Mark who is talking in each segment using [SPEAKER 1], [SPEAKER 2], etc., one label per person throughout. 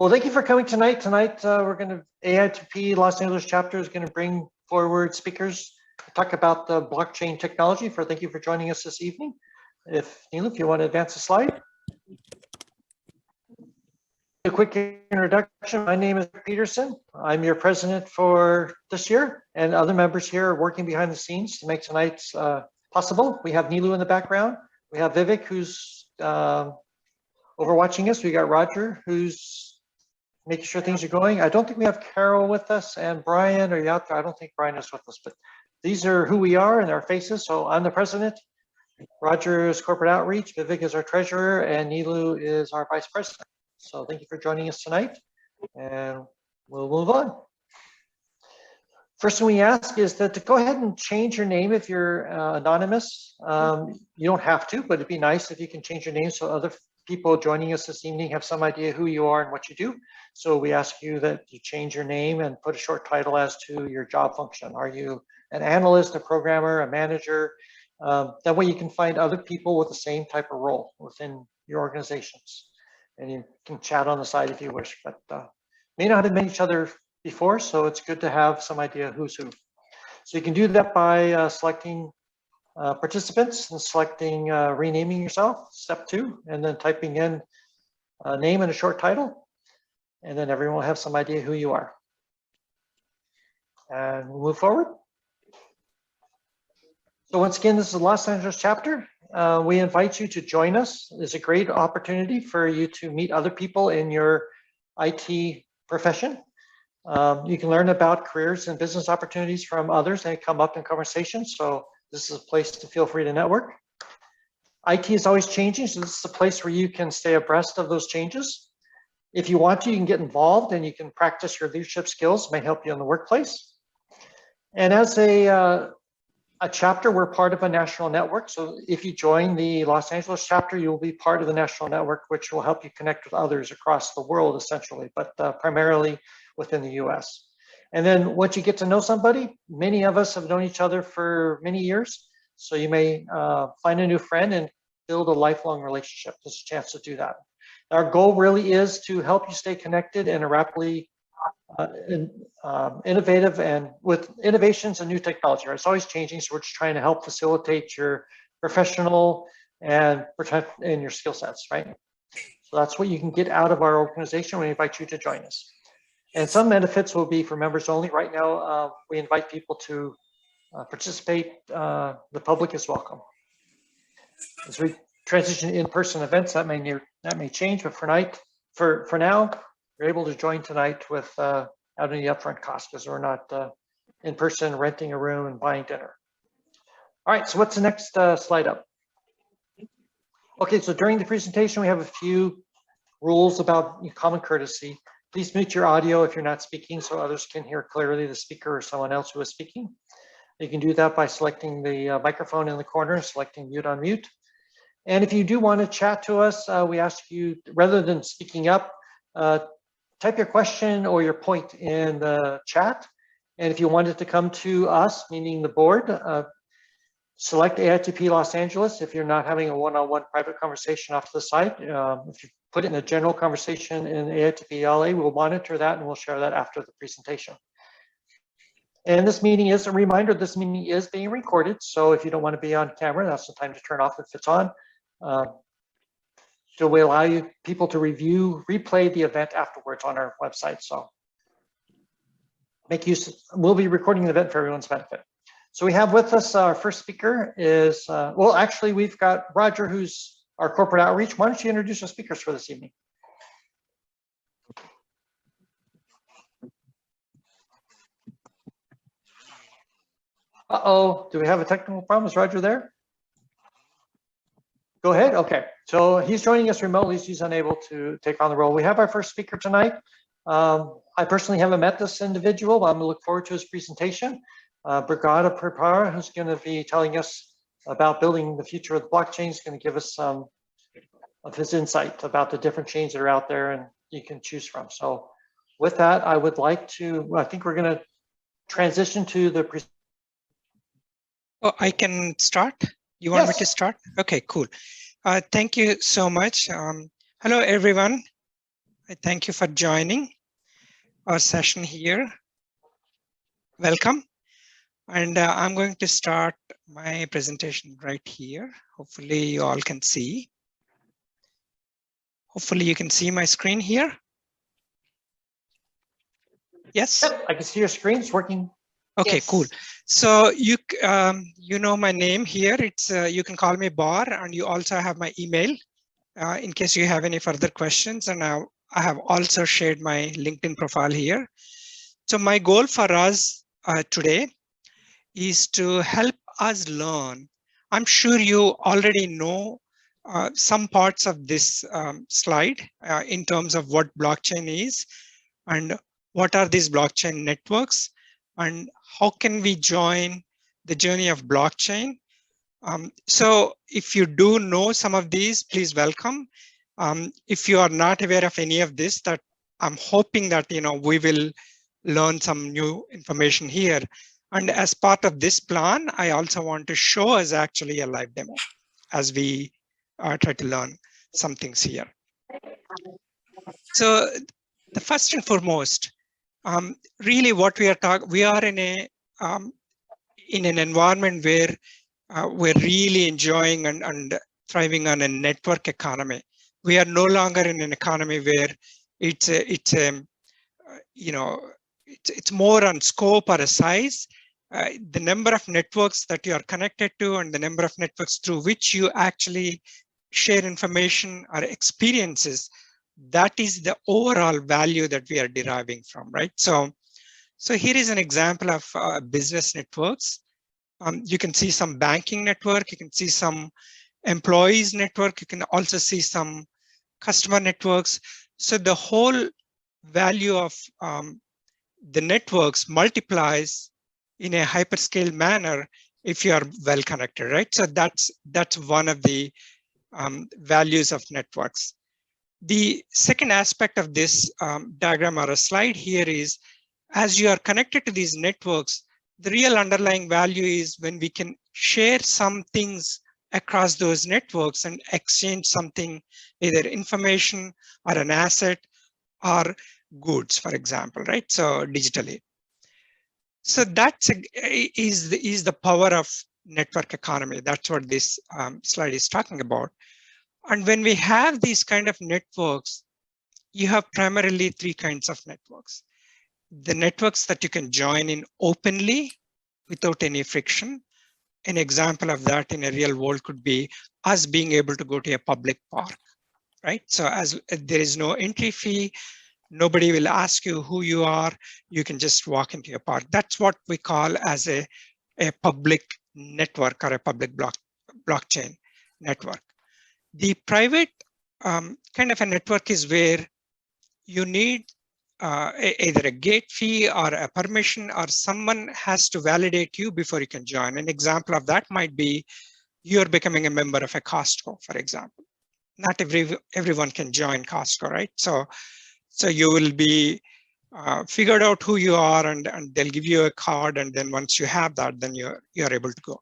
[SPEAKER 1] Well, thank you for coming tonight. Tonight, we're going to, AITP Los Angeles chapter is going to bring forward speakers to talk about the blockchain technology. Thank you for joining us this evening. Neil, if you want to advance the slide. A quick introduction. My name is Peterson. I'm your president for this year, and other members here are working behind the scenes to make tonight's possible. We have Nilu in the background. We have Vivek, who's overwatching us. We got Roger, who's making sure things are going. I don't think we have Carol with us, and Brian, are you out there? I don't think Brian is with us, but these are who we are and our faces. So I'm the president. Roger is corporate outreach. Vivek is our treasurer, and Nilu is our vice president. So thank you for joining us tonight, and we'll move on. First thing we ask is that to go ahead and change your name if you're anonymous. You don't have to, but it'd be nice if you can change your name so other people joining us this evening have some idea who you are and what you do. So we ask you that you change your name and put a short title as to your job function. Are you an analyst, a programmer, a manager? That way you can find other people with the same type of role within your organizations. And you can chat on the side if you wish, but may not have met each other before, so it's good to have some idea who's who. So you can do that by selecting participants and selecting renaming yourself, step 2, and then typing in a name and a short title, and then everyone will have some idea who you are. And we'll move forward. So once again, this is the Los Angeles chapter. We invite you to join us. It's a great opportunity for you to meet other people in your IT profession. You can learn about careers and business opportunities from others and come up in conversation. So this is a place to feel free to network. IT is always changing, so this is a place where you can stay abreast of those changes. If you want to, you can get involved and you can practice your leadership skills. It may help you in the workplace. And as a chapter, we're part of a national network. So if you join the Los Angeles chapter, you'll be part of the national network, which will help you connect with others across the world, essentially, but primarily within the US. And then once you get to know somebody, many of us have known each other for many years. So you may find a new friend and build a lifelong relationship. There's a chance to do that. Our goal really is to help you stay connected in a rapidly innovative and with innovations and new technology. Right? It's always changing, so we're just trying to help facilitate your professional and your skill sets, right? So that's what you can get out of our organization. We invite you to join us. And some benefits will be for members only. Right now, we invite people to participate. The public is welcome. As we transition in-person events, that may change, but for now, you're able to join tonight without any upfront cost because we're not in person renting a room and buying dinner. All right, so what's the next slide up? Okay, so during the presentation, we have a few rules about common courtesy. Please mute your audio if you're not speaking so others can hear clearly the speaker or someone else who is speaking. You can do that by selecting the microphone in the corner, selecting mute on mute. And if you do want to chat to us, we ask you, rather than speaking up, type your question or your point in the chat. And if you wanted to come to us, meaning the board, select AITP Los Angeles if you're not having a one-on-one private conversation off to the side. If you put it in a general conversation in AITP-LA, we'll monitor that and we'll share that after the presentation. And this meeting is a reminder, this meeting is being recorded. So if you don't want to be on camera, that's the time to turn off if it's on. So we allow people to replay the event afterwards on our website. So make use, we'll be recording the event for everyone's benefit. So we have with us our first speaker is, well, actually we've got Roger, who's our corporate outreach. Why don't you introduce our speakers for this evening? Uh-oh, do we have a technical problem? Is Roger there? Go ahead, okay. So he's joining us remotely, so he's unable to take on the role. We have our first speaker tonight. I personally haven't met this individual, but I'm gonna look forward to his presentation. Brigada Prepara, who's gonna be telling us about building the future of the blockchain, is gonna give us some of his insight about the different chains that are out there and you can choose from. So with that, I would like to, I think we're gonna transition to the presentation.
[SPEAKER 2] Oh, I can start? You want me to start? Okay, cool. Thank you so much. Hello, everyone. I thank you for joining our session here. Welcome. And I'm going to start my presentation right here. Hopefully you all can see. Hopefully you can see my screen here. Yes?
[SPEAKER 1] Yep, I can see your screen's working.
[SPEAKER 2] Okay,
[SPEAKER 1] Yes.
[SPEAKER 2] cool. So you know my name here. It's you can call me Bar, and you also have my email in case you have any further questions. And I have also shared my LinkedIn profile here. So my goal for us today is to help us learn. I'm sure you already know some parts of this slide in terms of what blockchain is and what are these blockchain networks and how can we join the journey of blockchain. So if you do know some of these, please welcome. If you are not aware of any of this, that I'm hoping that we will learn some new information here. And as part of this plan, I also want to show us actually a live demo as we try to learn some things here. So the first and foremost, really what we are in an environment where we're really enjoying and thriving on a network economy. We are no longer in an economy where it's more on scope or a size. The number of networks that you are connected to and the number of networks through which you actually share information or experiences, that is the overall value that we are deriving from, right? So here is an example of business networks. You can see some banking network, you can see some employees network, you can also see some customer networks. So the whole value of the networks multiplies in a hyperscale manner if you are well connected, right? So that's one of the values of networks. The second aspect of this diagram or a slide here is, as you are connected to these networks, the real underlying value is when we can share some things across those networks and exchange something, either information or an asset or goods, for example, right? So digitally. So that is the power of network economy. That's what this slide is talking about. And when we have these kind of networks, you have primarily three kinds of networks. The networks that you can join in openly without any friction. An example of that in a real world could be us being able to go to a public park, right? So as there is no entry fee, nobody will ask you who you are, you can just walk into a park. That's what we call as a public network or a public blockchain network. The private kind of a network is where you need either a gate fee or a permission, or someone has to validate you before you can join. An example of that might be you're becoming a member of a Costco, for example. Not everyone can join Costco, right? So you will be figured out who you are, and they'll give you a card, and then once you have that, then you're able to go.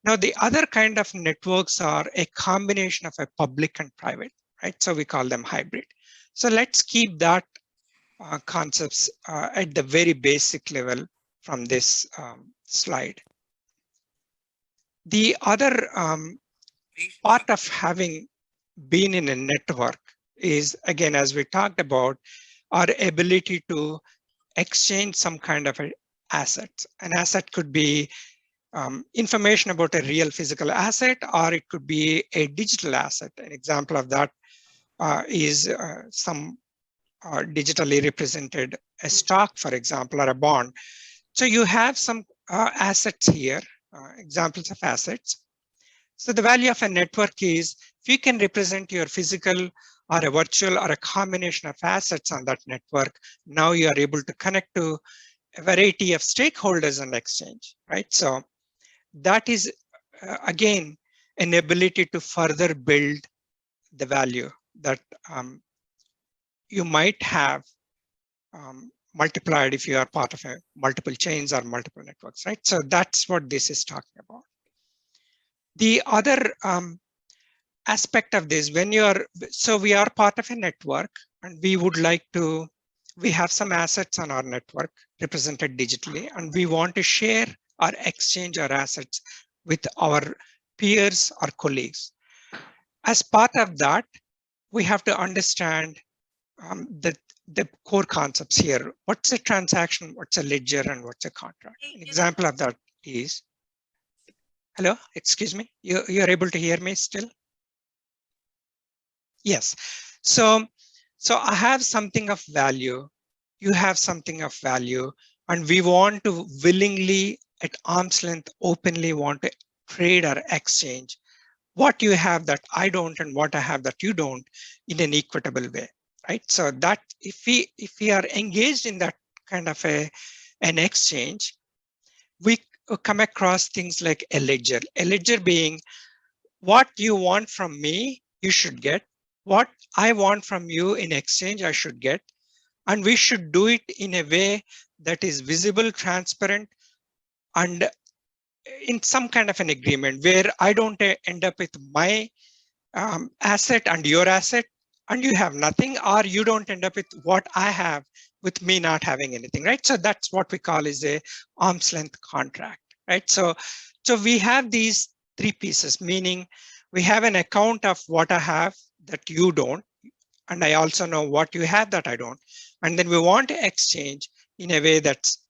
[SPEAKER 2] Now, the other kind of networks are a combination of a public and private, right? So we call them hybrid. So let's keep that concepts at the very basic level from this slide. The other part of having been in a network is, again, as we talked about, our ability to exchange some kind of an asset. An asset could be information about a real physical asset, or it could be a digital asset. An example of that is some digitally represented a stock, for example, or a bond. So you have some assets here, examples of assets. So the value of a network is if you can represent your physical or a virtual or a combination of assets on that network, now you are able to connect to a variety of stakeholders and exchange, right? So that is, again, an ability to further build the value that you might have multiplied if you are part of multiple chains or multiple networks, right? So that's what this is talking about. The other aspect of this, when we are part of a network, and we have some assets on our network represented digitally, and we want to share or exchange our assets with our peers or colleagues. As part of that, we have to understand the core concepts here. What's a transaction, what's a ledger, and what's a contract? An example of that is, hello, excuse me, you're able to hear me still? Yes. So I have something of value, you have something of value, and we want to willingly, at arm's length, openly want to trade or exchange what you have that I don't and what I have that you don't in an equitable way, right? So that if we are engaged in that kind of an exchange, we come across things like a ledger. A ledger being what you want from me, you should get. What I want from you in exchange, I should get. And we should do it in a way that is visible, transparent, and in some kind of an agreement where I don't end up with my asset and your asset and you have nothing, or you don't end up with what I have with me not having anything, right? So that's what we call is a arm's length contract, right? So we have these three pieces, meaning we have an account of what I have that you don't, and I also know what you have that I don't. And then we want to exchange in a way that's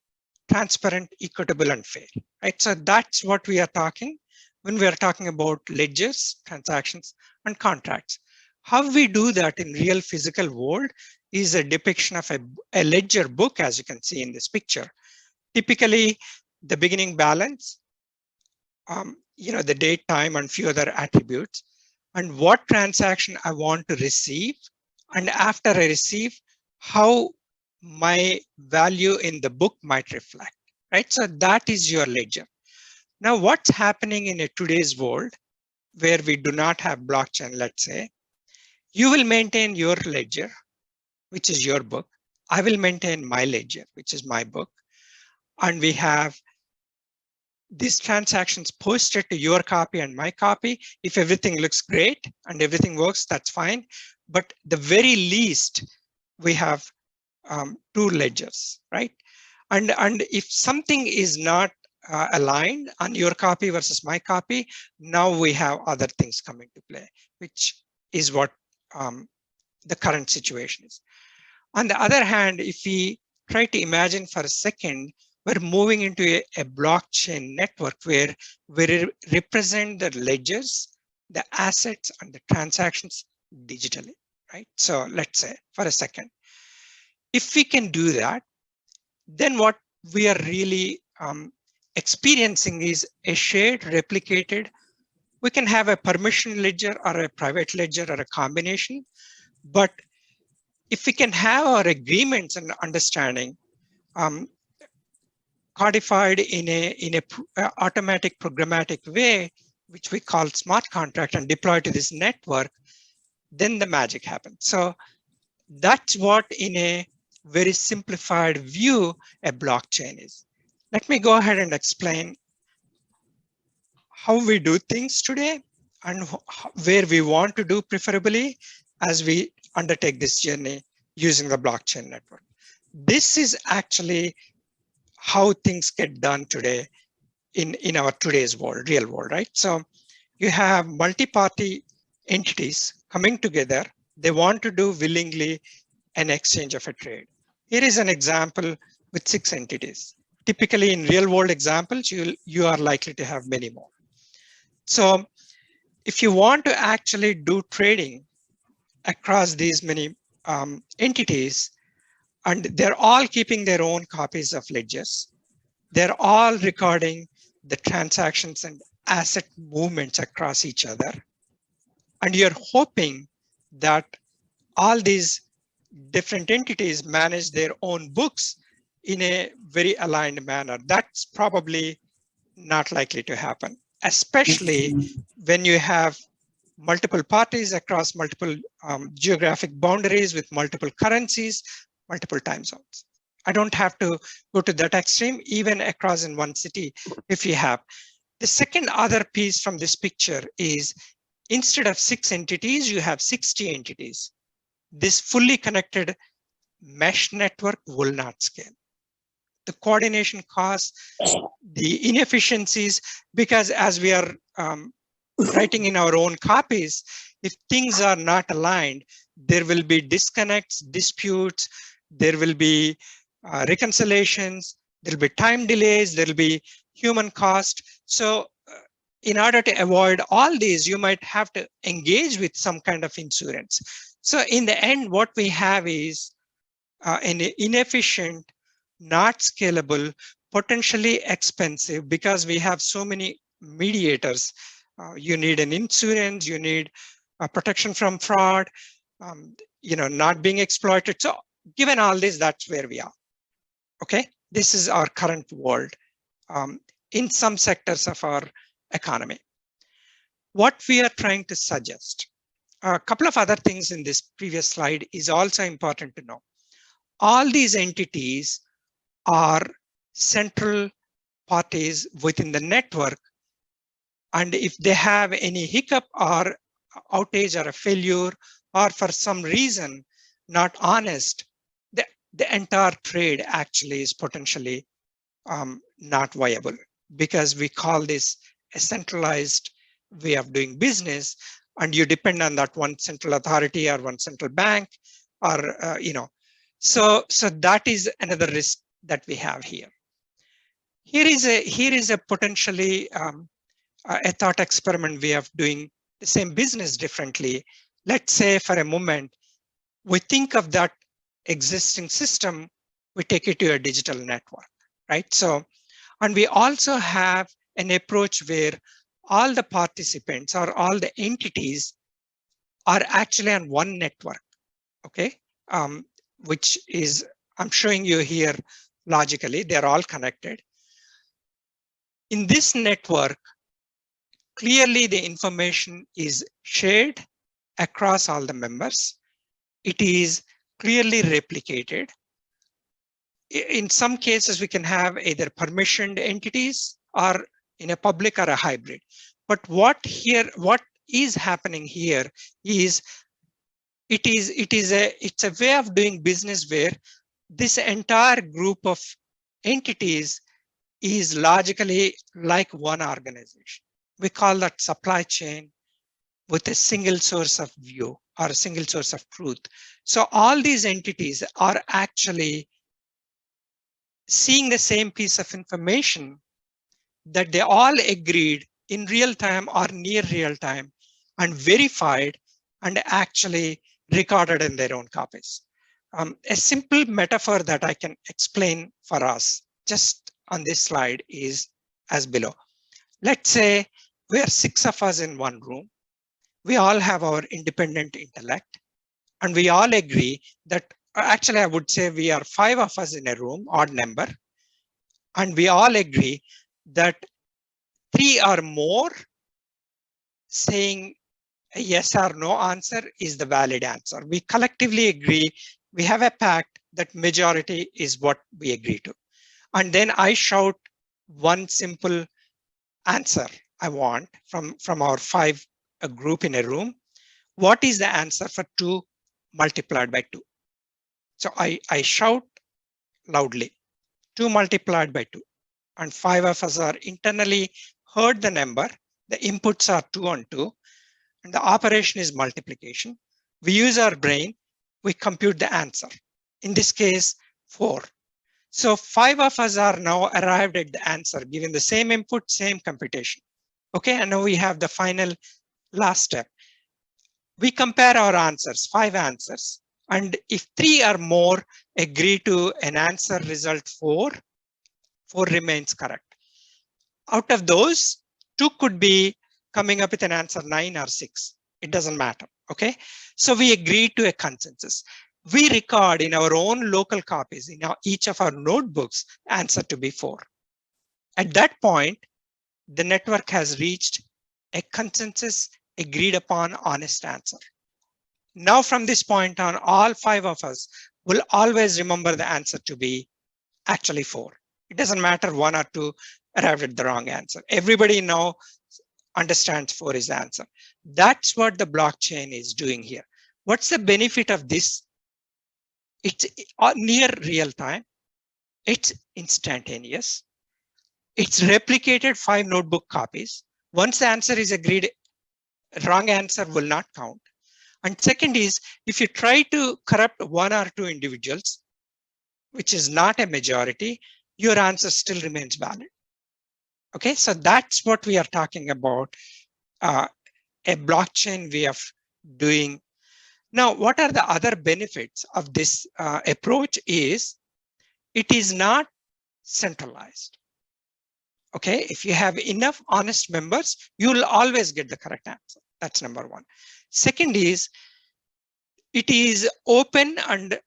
[SPEAKER 2] transparent, equitable, and fair, right? So that's what we are talking when we are talking about ledgers, transactions, and contracts. How we do that in real physical world is a depiction of a ledger book, as you can see in this picture. Typically, the beginning balance, the date, time, and few other attributes, and what transaction I want to receive, and after I receive, how my value in the book might reflect, right? So that is your ledger. Now, what's happening in today's world where we do not have blockchain, let's say, you will maintain your ledger, which is your book. I will maintain my ledger, which is my book. And we have these transactions posted to your copy and my copy. If everything looks great and everything works, that's fine. But the very least, we have two ledgers, right? And if something is not aligned on your copy versus my copy, now we have other things coming to play, which is what the current situation is. On the other hand, if we try to imagine for a second, we're moving into a blockchain network where we represent the ledgers, the assets, and the transactions digitally, right? So let's say for a second, if we can do that, then what we are really experiencing is a shared, replicated, we can have a permission ledger or a private ledger or a combination. But if we can have our agreements and understanding codified in a automatic programmatic way, which we call smart contract, and deployed to this network, then the magic happens. So that's what in a very simplified view a blockchain is. Let me go ahead and explain how we do things today and where we want to do preferably as we undertake this journey using the blockchain network. This is actually how things get done today in our today's world, real world, right? So you have multi-party entities coming together. They want to do willingly an exchange of a trade. Here is an example with 6 entities. Typically in real world examples, you are likely to have many more. So if you want to actually do trading across these many entities, and they're all keeping their own copies of ledgers, they're all recording the transactions and asset movements across each other. And you're hoping that all these different entities manage their own books in a very aligned manner. That's probably not likely to happen, especially when you have multiple parties across multiple geographic boundaries with multiple currencies, multiple time zones. I don't have to go to that extreme, even across in one city if you have. The second other piece from this picture is instead of 6 entities, you have 60 entities. this fully connected mesh network will not scale. The coordination costs, the inefficiencies, because as we are writing in our own copies, if things are not aligned, there will be disconnects, disputes, there will be reconciliations, there will be time delays, there will be human cost. So in order to avoid all these, you might have to engage with some kind of insurance. So in the end, what we have is an inefficient, not scalable, potentially expensive, because we have so many mediators. You need an insurance, you need protection from fraud, not being exploited. So given all this, that's where we are. Okay, this is our current world in some sectors of our economy. What we are trying to suggest, a couple of other things in this previous slide is also important to know. All these entities are central parties within the network. And if they have any hiccup or outage or a failure, or for some reason not honest, the entire trade actually is potentially not viable, because we call this a centralized way of doing business, and you depend on that one central authority or one central bank, or so that is another risk that we have here. Here is a potentially a thought experiment way of doing the same business differently. Let's say for a moment, we think of that existing system, we take it to a digital network, right? So, and we also have an approach where all the participants or all the entities are actually on one network, okay? Which is, I'm showing you here logically, they're all connected. In this network, clearly the information is shared across all the members. It is clearly replicated. In some cases, we can have either permissioned entities or in a public or a hybrid. But what is happening here is it's a way of doing business where this entire group of entities is logically like one organization. We call that supply chain with a single source of view or a single source of truth. So all these entities are actually seeing the same piece of information that they all agreed in real time or near real time and verified and actually recorded in their own copies. A simple metaphor that I can explain for us just on this slide is as below. Let's say we are 6 of us in one room. We all have our independent intellect, and we all agree that, actually I would say we are 5 of us in a room, odd number, and we all agree that 3 or more saying a yes or no answer is the valid answer. We collectively agree, we have a pact that majority is what we agree to. And then I shout one simple answer I want from our 5 group in a room. What is the answer for 2 multiplied by 2? So I shout loudly, 2 multiplied by 2. And 5 of us are internally heard the number. The inputs are 2 and 2. And the operation is multiplication. We use our brain. We compute the answer. In this case, 4. So 5 of us are now arrived at the answer, given the same input, same computation. Okay, and now we have the final last step. We compare our answers, 5 answers. And if 3 or more agree to an answer result 4, 4 remains correct. Out of those, 2 could be coming up with an answer 9 or 6. It doesn't matter, okay? So we agree to a consensus. We record in our own local copies, in each of our notebooks, answer to be 4. At that point, the network has reached a consensus agreed upon honest answer. Now from this point on, all 5 of us will always remember the answer to be actually 4. It doesn't matter 1 or 2 arrived at the wrong answer. Everybody now understands 4 is the answer. That's what the blockchain is doing here. What's the benefit of this? It's near real time. It's instantaneous. It's replicated 5 notebook copies. Once the answer is agreed, wrong answer will not count. And second is, if you try to corrupt 1 or 2 individuals, which is not a majority, your answer still remains valid. Okay, so that's what we are talking about, a blockchain way of doing. Now, what are the other benefits of this approach is, it is not centralized. Okay, if you have enough honest members, you will always get the correct answer. That's number one. Second is, it is open and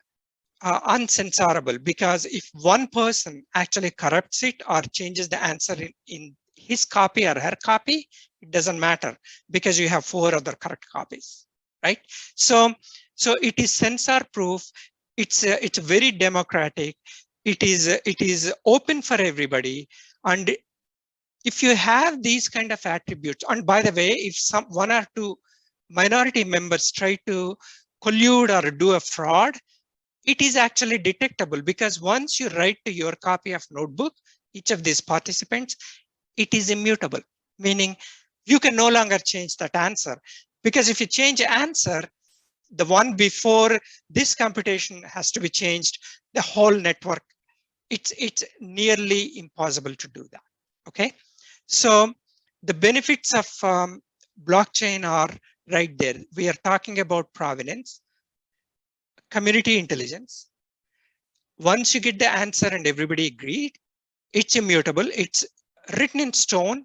[SPEAKER 2] uncensorable, because if one person actually corrupts it or changes the answer in his copy or her copy, it doesn't matter, because you have 4 other correct copies, right? So it is censor proof. It's very democratic. It is open for everybody. And if you have these kind of attributes, and by the way, if 1 or 2 minority members try to collude or do a fraud, it is actually detectable, because once you write to your copy of notebook, each of these participants, it is immutable, meaning you can no longer change that answer. Because if you change answer, the one before this computation has to be changed, the whole network, it's nearly impossible to do that. Okay, so the benefits of blockchain are right there. We are talking about provenance, community intelligence. Once you get the answer and everybody agreed, it's immutable, it's written in stone,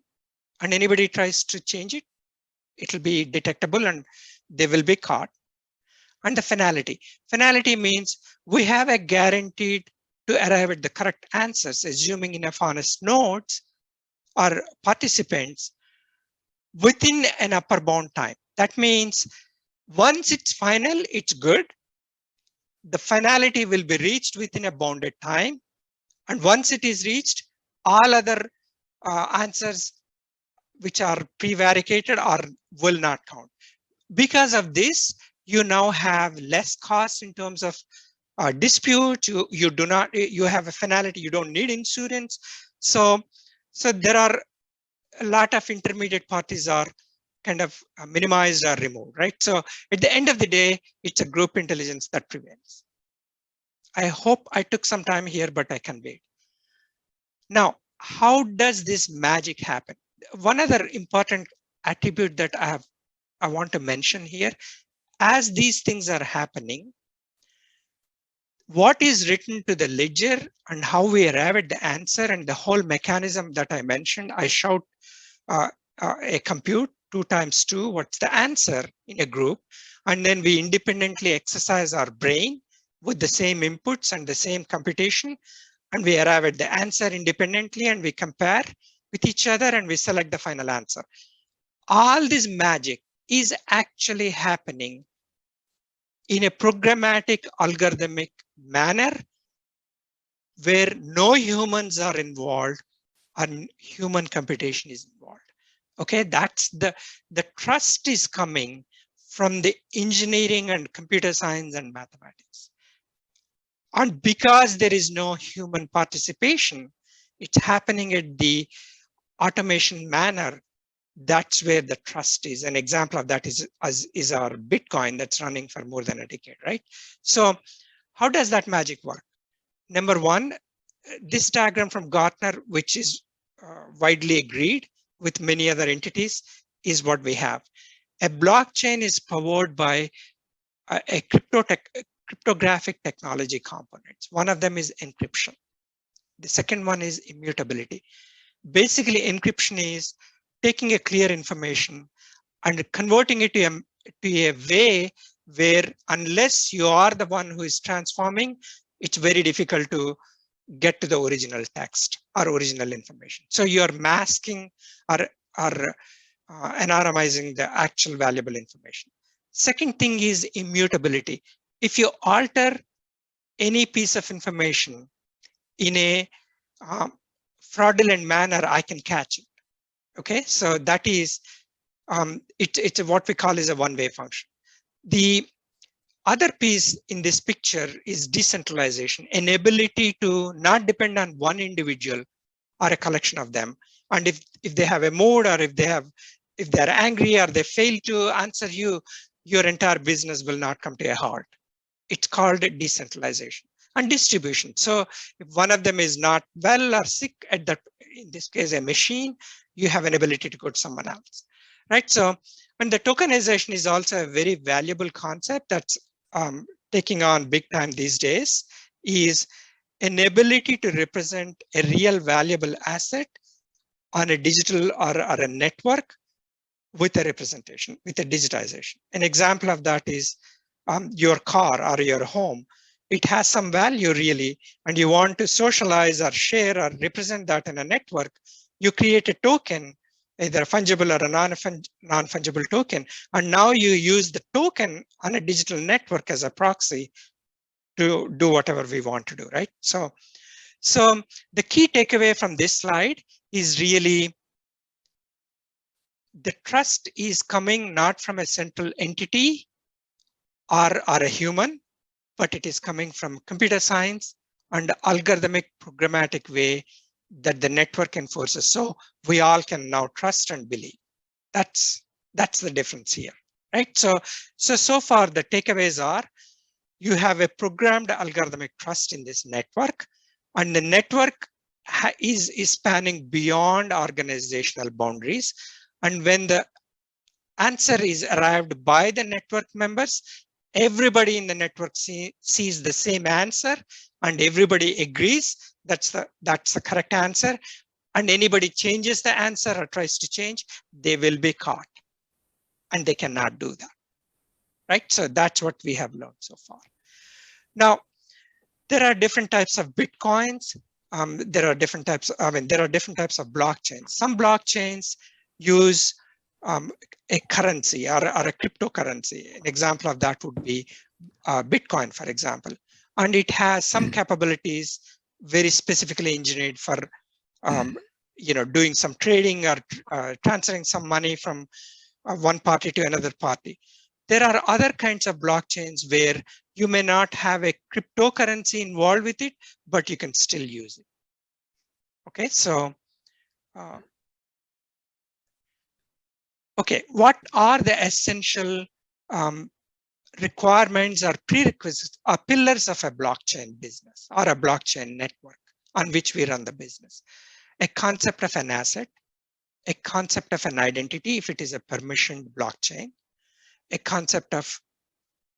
[SPEAKER 2] and anybody tries to change it, it'll be detectable and they will be caught. And the finality. Finality means we have a guaranteed to arrive at the correct answers, assuming enough honest nodes or participants within an upper bound time. That means once it's final, it's good. The finality will be reached within a bounded time. And once it is reached, all other answers which are prevaricated or will not count. Because of this, you now have less costs in terms of dispute. You have a finality. You don't need insurance. So there are a lot of intermediate parties are kind of minimized or removed, right? So at the end of the day, it's a group intelligence that prevails. I hope I took some time here, but I can wait. Now, how does this magic happen? One other important attribute that I want to mention here, as these things are happening, what is written to the ledger and how we arrive at the answer and the whole mechanism that I mentioned, I shout a compute 2 times 2, what's the answer in a group, and then we independently exercise our brain with the same inputs and the same computation, and we arrive at the answer independently, and we compare with each other and we select the final answer. All this magic is actually happening in a programmatic algorithmic manner where no humans are involved and human computation is involved. Okay, that's the trust is coming from the engineering and computer science and mathematics. And because there is no human participation, it's happening at the automation manner. That's where the trust is. An example of that is our Bitcoin that's running for more than a decade, right? So how does that magic work? Number one, this diagram from Gartner, which is widely agreed with many other entities, is what we have. A blockchain is powered by a cryptographic technology components. One of them is encryption. The second one is immutability. Basically, encryption is taking a clear information and converting it to a way where, unless you are the one who is transforming, it's very difficult to get to the original text or original information. So you're masking or anonymizing the actual valuable information. Second thing is immutability. If you alter any piece of information in a fraudulent manner, I can catch it. Okay, so that is it's what we call is a one-way function. The other piece in this picture is decentralization, an ability to not depend on one individual or a collection of them. And if they have a mood, or if they're angry, or they fail to answer you, your entire business will not come to a halt. It's called decentralization and distribution. So if one of them is not well or sick at that, in this case, a machine, you have an ability to go to someone else, right? So, and the tokenization is also a very valuable concept that's taking on big time these days, is an ability to represent a real valuable asset on a digital or a network with a representation, with a digitization. An example of that is your car or your home. It has some value really, and you want to socialize or share or represent that in a network. You create a token, either a fungible or a non-fungible token, and now you use the token on a digital network as a proxy to do whatever we want to do, right? So the key takeaway from this slide is really the trust is coming not from a central entity or a human, but it is coming from computer science and algorithmic programmatic way that the network enforces. So we all can now trust and believe. That's the difference here, right? So far the takeaways are, you have a programmed algorithmic trust in this network, and the network is spanning beyond organizational boundaries. And when the answer is arrived by the network members, everybody in the network sees the same answer, and everybody agrees that's the correct answer. And anybody changes the answer or tries to change, they will be caught, and they cannot do that, right? So that's what we have learned so far. Now, there are different types of Bitcoins. There are different types of blockchains. Some blockchains use a currency or a cryptocurrency. An example of that would be Bitcoin, for example. And it has some capabilities very specifically engineered for doing some trading or transferring some money from one party to another party. There are other kinds of blockchains where you may not have a cryptocurrency involved with it, but you can still use it. Okay, so okay, what are the essential requirements or prerequisites or pillars of a blockchain business or a blockchain network on which we run the business? A concept of an asset, a concept of an identity if it is a permissioned blockchain, a concept of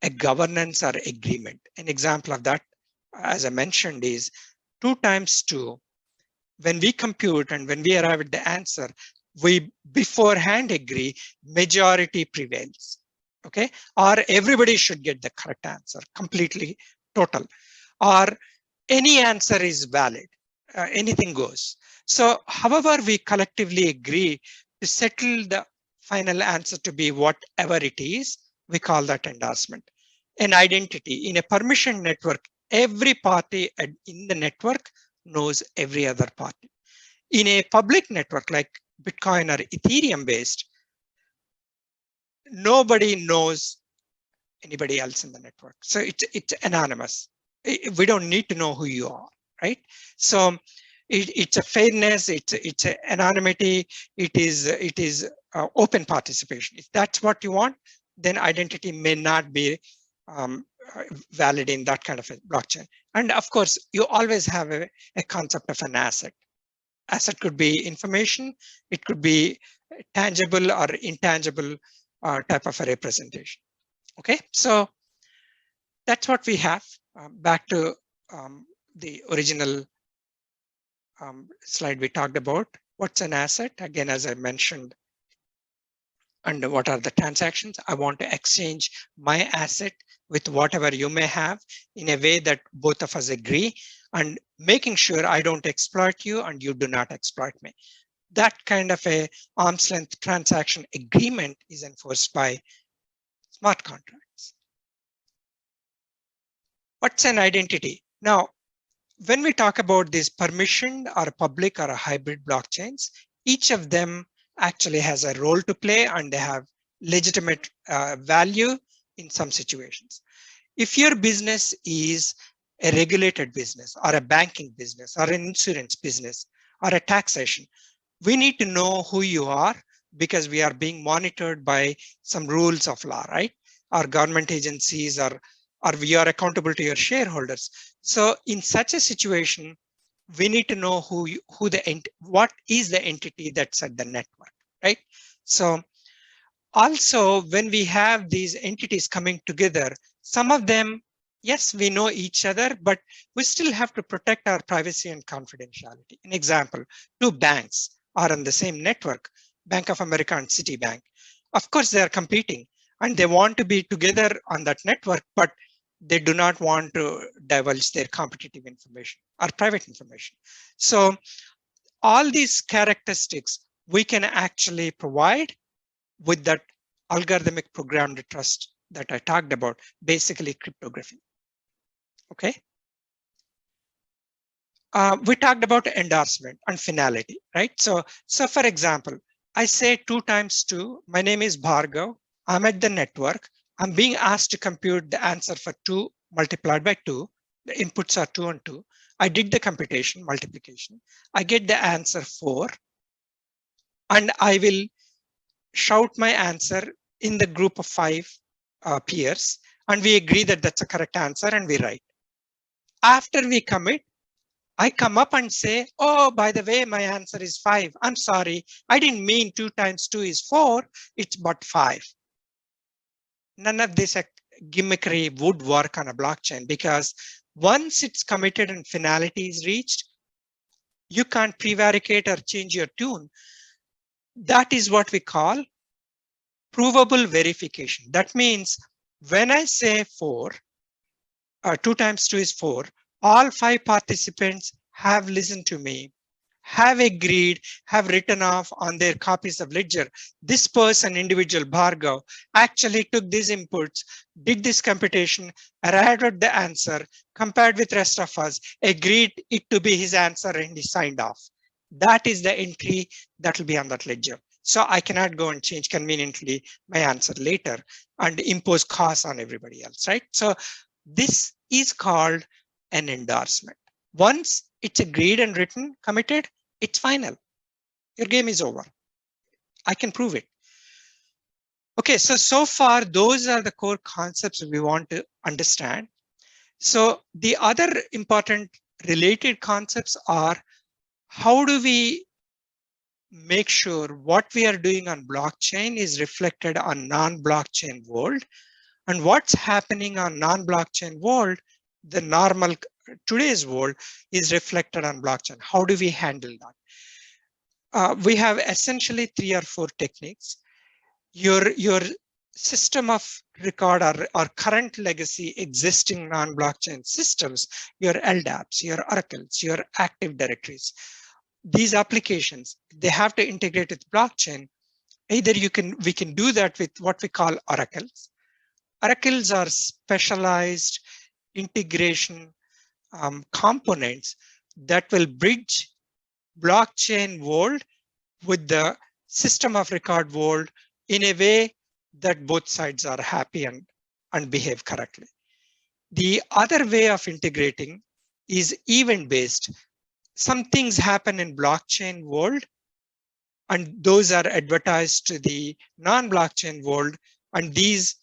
[SPEAKER 2] a governance or agreement. An example of that, as I mentioned, is 2 times 2. When we compute and when we arrive at the answer, we beforehand agree majority prevails, okay? Or everybody should get the correct answer, completely total. Or any answer is valid, anything goes. So however we collectively agree to settle the final answer to be whatever it is, we call that endorsement. An identity in a permission network, every party in the network knows every other party. In a public network like Bitcoin or Ethereum based, nobody knows anybody else in the network. So it's anonymous. We don't need to know who you are, right? So it's a fairness, it's an anonymity, it is open participation. If that's what you want, then identity may not be valid in that kind of a blockchain. And of course, you always have a concept of an asset. Asset could be information, it could be tangible or intangible type of a representation. Okay, so that's what we have. Back to the original slide we talked about. What's an asset? Again, as I mentioned, and what are the transactions? I want to exchange my asset with whatever you may have in a way that both of us agree, and making sure I don't exploit you and you do not exploit me. That kind of a arm's length transaction agreement is enforced by smart contracts. What's an identity? Now, when we talk about these permissioned or public or a hybrid blockchains, each of them actually has a role to play and they have legitimate value in some situations. If your business is a regulated business or a banking business or an insurance business or a taxation, we need to know who you are because we are being monitored by some rules of law, right? Our government agencies or we are accountable to your shareholders. So in such a situation, we need to know what is the entity that's at the network, right? So also, when we have these entities coming together, some of them, yes, we know each other, but we still have to protect our privacy and confidentiality. An example, two banks are on the same network, Bank of America and Citibank. Of course, they are competing and they want to be together on that network, but they do not want to divulge their competitive information or private information. So all these characteristics we can actually provide with that algorithmic programmed trust that I talked about, basically cryptography. Okay. We talked about endorsement and finality, right? So for example, I say 2 times 2, my name is Bhargav, I'm at the network, I'm being asked to compute the answer for 2 multiplied by 2. The inputs are 2 and 2. I did the computation, multiplication. I get the answer 4. And I will shout my answer in the group of 5 peers, and we agree that that's a correct answer and we write. After we commit, I come up and say, oh, by the way, my answer is 5. I'm sorry, I didn't mean 2 times 2 is 4, it's but 5. None of this gimmickry would work on a blockchain because once it's committed and finality is reached, you can't prevaricate or change your tune. That is what we call provable verification. That means when I say 4, 2 times 2 is 4, all 5 participants have listened to me, have agreed, have written off on their copies of ledger. This person, individual Bhargav, actually took these inputs, did this computation, arrived at the answer, compared with rest of us, agreed it to be his answer, and he signed off. That is the entry that will be on that ledger. So I cannot go and change conveniently my answer later and impose costs on everybody else, right? So this is called an endorsement. Once it's agreed and written, committed, it's final. Your game is over. I can prove it. Okay, so far, those are the core concepts we want to understand. So the other important related concepts are, how do we make sure what we are doing on blockchain is reflected on non-blockchain world, and what's happening on non-blockchain world, the normal today's world, is reflected on blockchain. How do we handle that? We have essentially 3 or 4 techniques. Your system of record or current legacy existing non-blockchain systems, your LDAPs, your oracles, your active directories, these applications, they have to integrate with blockchain. Either we can do that with what we call oracles. Oracles are specialized integration components that will bridge blockchain world with the system of record world in a way that both sides are happy and behave correctly. The other way of integrating is event-based. Some things happen in blockchain world, and those are advertised to the non-blockchain world, and these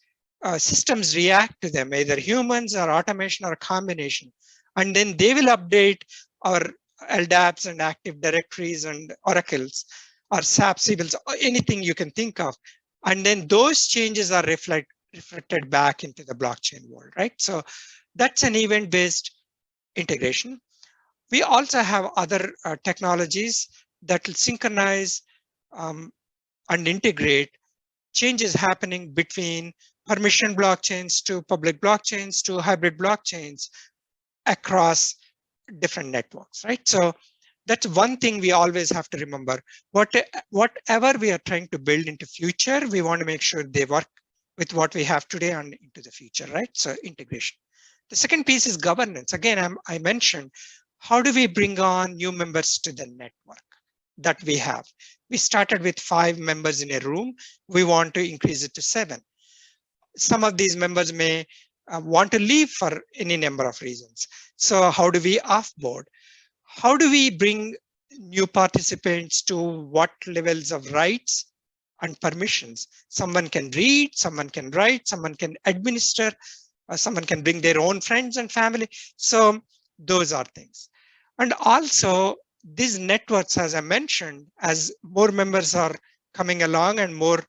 [SPEAKER 2] systems react to them, either humans or automation or a combination. And then they will update our LDAPs and active directories and oracles or SAP Sibyls, anything you can think of. And then those changes are reflected back into the blockchain world, right? So that's an event-based integration. We also have other technologies that will synchronize and integrate changes happening between permission blockchains to public blockchains to hybrid blockchains across different networks, right? So that's one thing we always have to remember. Whatever we are trying to build into future, we want to make sure they work with what we have today and into the future, right? So integration. The second piece is governance. Again, I mentioned, how do we bring on new members to the network that we have? We started with 5 members in a room. We want to increase it to 7. Some of these members may want to leave for any number of reasons. So how do we offboard? How do we bring new participants to what levels of rights and permissions? Someone can read, someone can write, someone can administer, someone can bring their own friends and family. So those are things. And also these networks, as I mentioned, as more members are coming along and more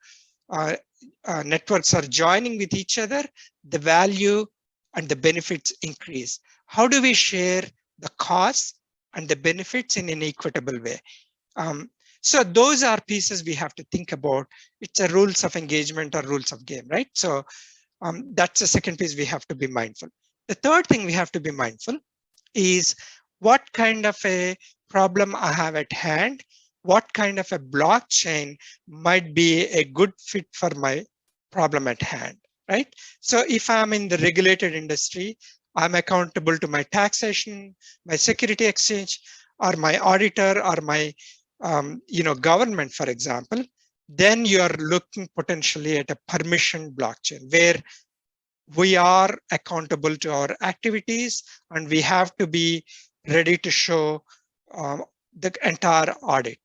[SPEAKER 2] networks are joining with each other, the value and the benefits increase. How do we share the costs and the benefits in an equitable way? So those are pieces we have to think about. It's a rules of engagement or rules of game, right? So that's the second piece we have to be mindful. The third thing we have to be mindful is what kind of a problem I have at hand, what kind of a blockchain might be a good fit for my problem at hand, right? So if I'm in the regulated industry, I'm accountable to my taxation, my security exchange, or my auditor, or my government, for example, then you're looking potentially at a permission blockchain where we are accountable to our activities and we have to be ready to show the entire audit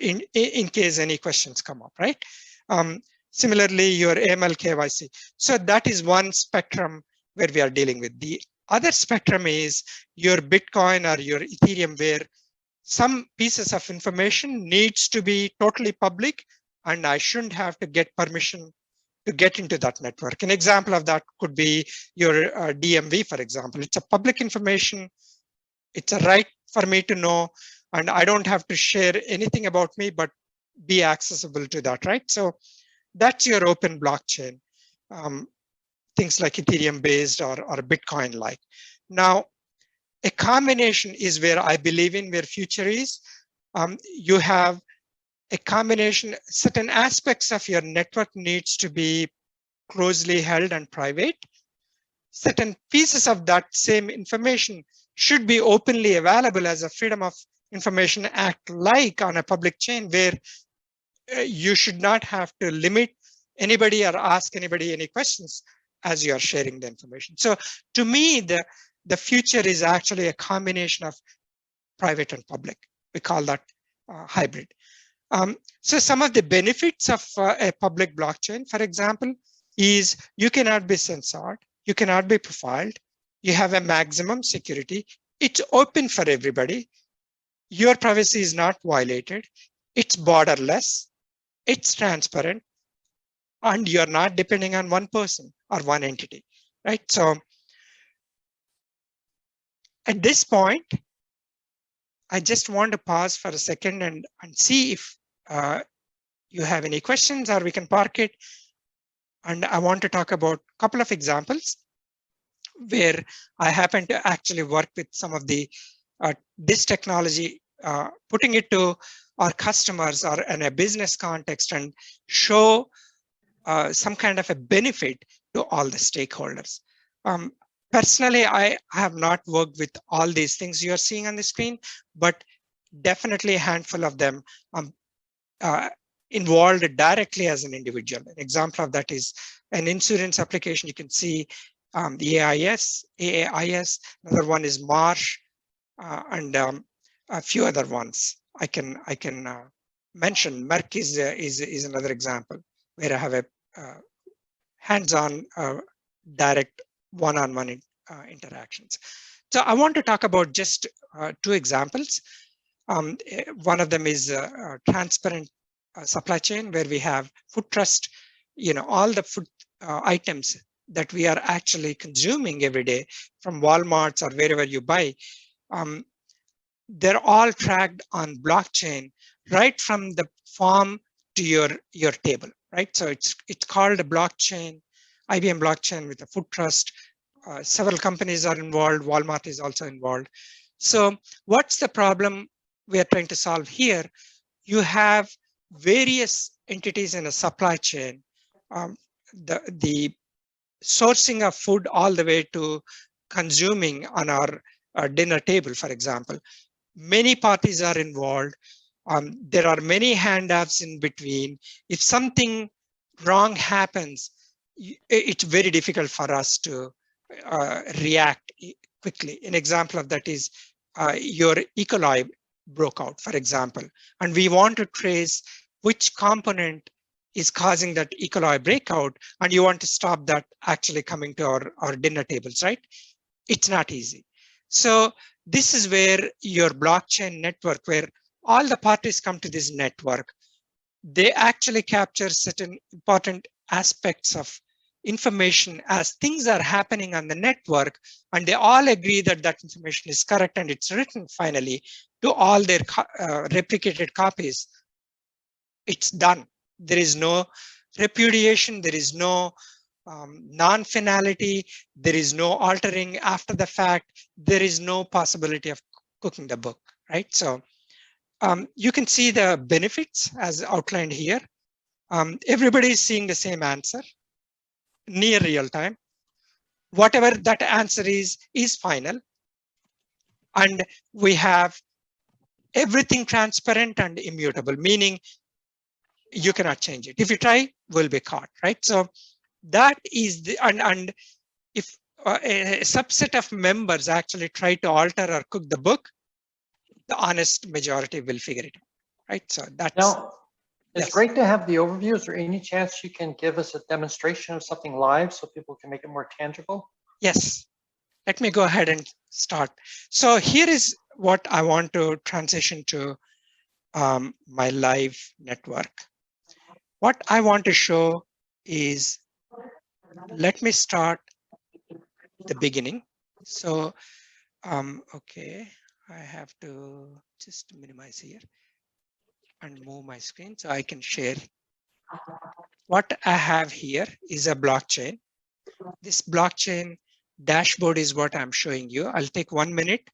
[SPEAKER 2] in case any questions come up, right? Similarly, your AML KYC. So that is one spectrum where we are dealing with. The other spectrum is your Bitcoin or your Ethereum, where some pieces of information needs to be totally public and I shouldn't have to get permission to get into that network. An example of that could be your DMV, for example. It's a public information. It's a right for me to know, and I don't have to share anything about me, but be accessible to that, right? So that's your open blockchain, things like Ethereum based or Bitcoin like. Now, a combination is where I believe in, where future is. You have a combination, certain aspects of your network needs to be closely held and private. Certain pieces of that same information should be openly available as a Freedom of Information Act, like on a public chain, where you should not have to limit anybody or ask anybody any questions as you are sharing the information. So to me, the future is actually a combination of private and public. We call that hybrid. So some of the benefits of a public blockchain, for example, is you cannot be censored, you cannot be profiled, you have a maximum security, it's open for everybody, your privacy is not violated, it's borderless, it's transparent, and you're not depending on one person or one entity, right? So at this point, I just want to pause for a second and see if you have any questions, or we can park it. And I want to talk about a couple of examples where I happen to actually work with some of the this technology, putting it to our customers or in a business context and show some kind of a benefit to all the stakeholders. Personally, I have not worked with all these things you're seeing on the screen, but definitely a handful of them involved directly as an individual. An example of that is an insurance application. You can see the AAIS, another one is Marsh, and a few other ones I can mention. Merck is another example where I have a hands-on direct one-on-one interactions. So I want to talk about just two examples. One of them is transparent supply chain, where we have food trust, all the food items that we are actually consuming every day from Walmart or wherever you buy. They're all tracked on blockchain, right from the farm to your table, right? So it's called a blockchain, IBM blockchain with a food trust. Several companies are involved. Walmart is also involved. So what's the problem we are trying to solve here? You have various entities in a supply chain, the sourcing of food all the way to consuming on our dinner table, for example. Many parties are involved. There are many handoffs in between. If something wrong happens, it's very difficult for us to react quickly. An example of that is your E. coli broke out, for example, and we want to trace which component is causing that E. coli breakout, and you want to stop that actually coming to our dinner tables, right? It's not easy. So this is where your blockchain network, where all the parties come to this network, they actually capture certain important aspects of information as things are happening on the network, and they all agree that that information is correct and it's written finally to all their replicated copies. It's done. There is no repudiation, there is no non-finality, there is no altering after the fact, there is no possibility of cooking the book, right? So you can see the benefits as outlined here. Everybody is seeing the same answer, near real time. Whatever that answer is final. And we have everything transparent and immutable, meaning you cannot change it. If you try, will be caught, right? So that is the, and if a subset of members actually try to alter or cook the book, the honest majority will figure it out, right? So that's.
[SPEAKER 1] Now, it's
[SPEAKER 2] Yes.
[SPEAKER 1] great to have the overview. Is there any chance you can give us a demonstration of something live so people can make it more tangible?
[SPEAKER 2] Yes. Let me go ahead and start. So here is what I want to transition to my live network. What I want to show is, let me start the beginning. So, okay, I have to just minimize here and move my screen so I can share. What I have here is a blockchain. This blockchain dashboard is what I'm showing you. I'll take 1 minute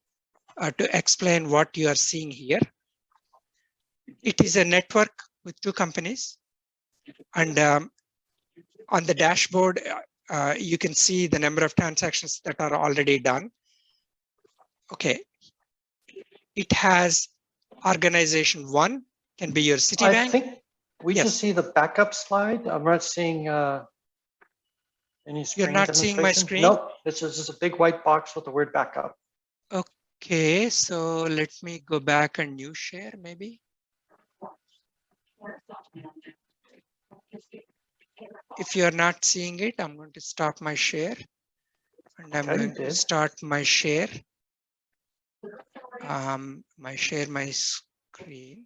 [SPEAKER 2] to explain what you are seeing here. It is a network with 2 companies. And on the dashboard, you can see the number of transactions that are already done. Okay. It has organization 1, can be your Citibank.
[SPEAKER 1] I think we
[SPEAKER 2] Yes.
[SPEAKER 1] just see the backup slide. I'm not seeing any screen.
[SPEAKER 2] You're not seeing my screen?
[SPEAKER 1] Nope, it's just a big white box with the word backup.
[SPEAKER 2] Okay, so let me go back and new share maybe. If you're not seeing it, I'm going to stop my share. And I'm going to start my share. My screen.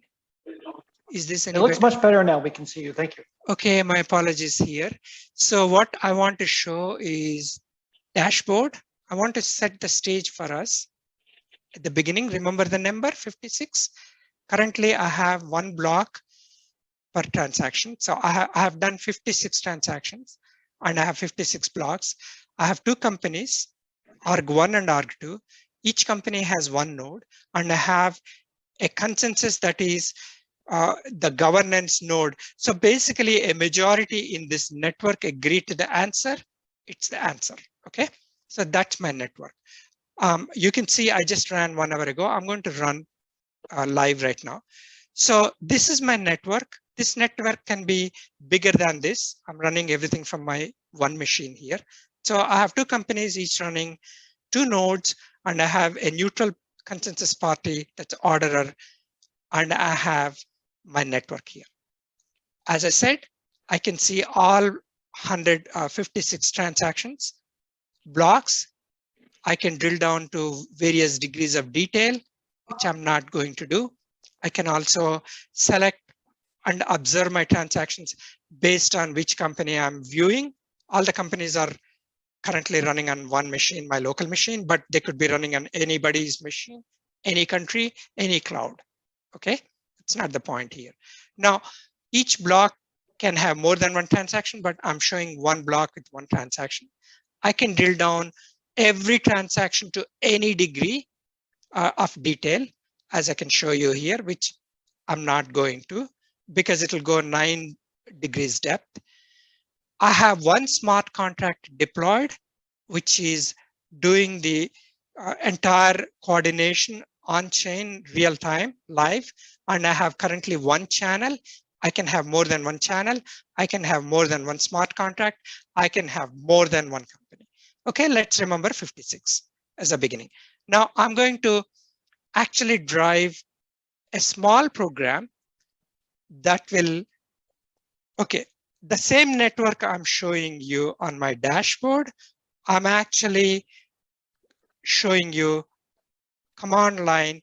[SPEAKER 2] Is this any
[SPEAKER 1] It looks
[SPEAKER 2] better?
[SPEAKER 1] much better now. We can see you. Thank you.
[SPEAKER 2] Okay, my apologies here. So what I want to show is dashboard. I want to set the stage for us. At the beginning, remember the number 56? Currently, I have 1 block per transaction. So I have done 56 transactions and I have 56 blocks. I have 2 companies, org1 and org2. Each company has 1 node, and I have a consensus that is the governance node. So basically a majority in this network agreed to the answer. It's the answer. Okay. So that's my network. You can see I just ran 1 hour ago. I'm going to run live right now. So this is my network. This network can be bigger than this. I'm running everything from my 1 machine here. So I have 2 companies, each running 2 nodes, and I have a neutral consensus party that's orderer, and I have my network here. As I said, I can see all 156 transactions, blocks. I can drill down to various degrees of detail, which I'm not going to do. I can also select and observe my transactions based on which company I'm viewing. All the companies are currently running on 1 machine, my local machine, but they could be running on anybody's machine, any country, any cloud. Okay, it's not the point here. Now, each block can have more than 1 transaction, but I'm showing 1 block with 1 transaction. I can drill down every transaction to any degree of detail, as I can show you here, which I'm not going to, because it'll go 9 degrees depth. I have 1 smart contract deployed, which is doing the entire coordination on-chain, real-time, live. And I have currently 1 channel. I can have more than 1 channel. I can have more than 1 smart contract. I can have more than 1 company. Okay, let's remember 56 as a beginning. Now I'm going to actually drive a small program that will, okay, the same network I'm showing you on my dashboard, I'm actually showing you command line,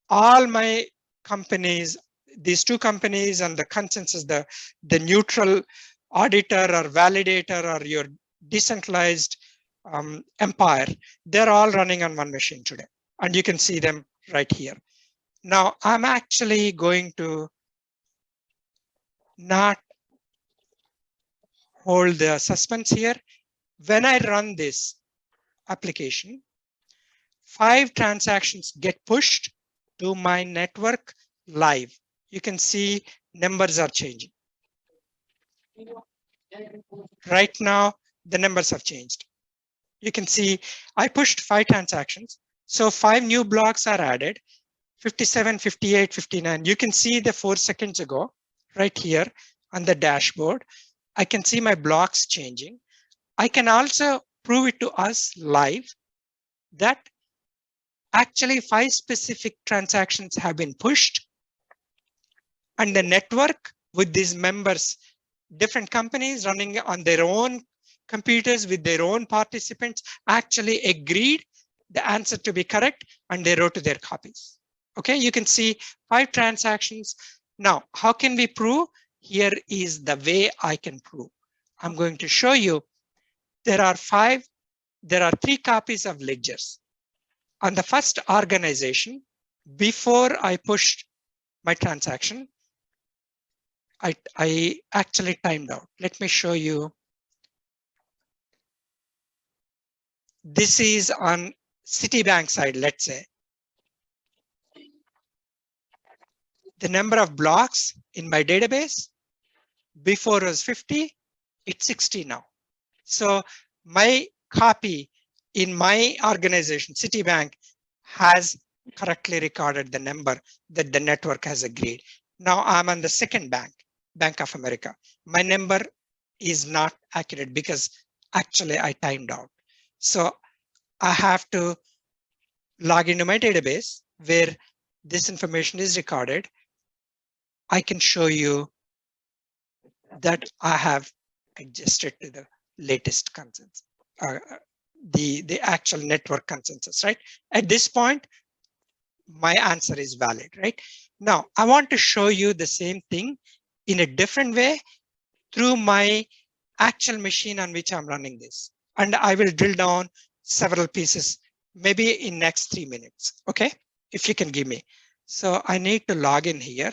[SPEAKER 2] all my companies, these two companies and the consensus, the neutral auditor or validator or your decentralized empire, they're all running on one machine today. And you can see them right here. Now, I'm actually going to not hold the suspense here. When I run this application, 5 transactions get pushed to my network live. You can see numbers are changing. Right now, the numbers have changed. You can see I pushed 5 transactions. So 5 new blocks are added, 57, 58, 59. You can see the 4 seconds ago, right here on the dashboard. I can see my blocks changing. I can also prove it to us live that actually 5 specific transactions have been pushed, and the network with these members, different companies running on their own computers with their own participants, actually agreed the answer to be correct, and they wrote to their copies. Okay, you can see 5 transactions. Now, how can we prove? Here is the way I can prove. I'm going to show you there are 3 copies of ledgers. On the first organization, before I pushed my transaction, I actually timed out. Let me show you. This is on Citibank side, let's say. The number of blocks in my database before was 50, it's 60 now. So my copy in my organization, Citibank, has correctly recorded the number that the network has agreed. Now I'm on the second bank, Bank of America. My number is not accurate because actually I timed out. So I have to log into my database where this information is recorded. I can show you that I have adjusted to the latest consensus, the actual network consensus, right? At this point, my answer is valid, right? Now, I want to show you the same thing in a different way through my actual machine on which I'm running this. And I will drill down several pieces, maybe in next 3 minutes, okay? If you can give me. So I need to log in here.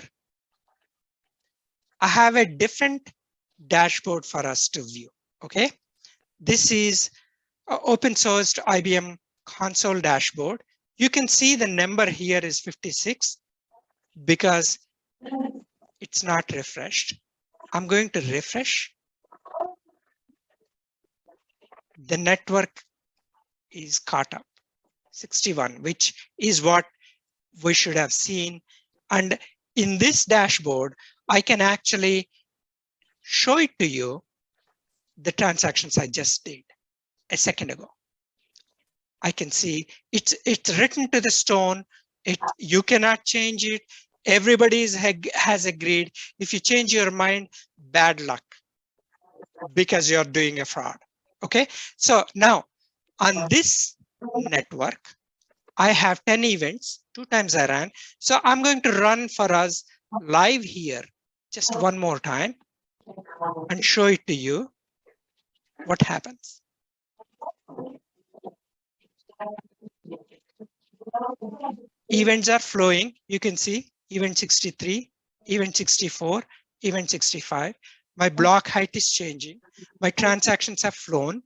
[SPEAKER 2] I have a different dashboard for us to view, okay? This is open sourced IBM console dashboard. You can see the number here is 56 because it's not refreshed. I'm going to refresh. The network is caught up, 61, which is what we should have seen. And in this dashboard, I can actually show it to you the transactions I just did a second ago. I can see it's written to the stone. You cannot change it. Everybody has agreed. If you change your mind, bad luck because you're doing a fraud. Okay, so now on this network, I have 10 events, 2 times I ran. So I'm going to run for us live here just one more time and show it to you what happens. Events are flowing. You can see event 63, event 64, event 65. My block height is changing. My transactions have flown.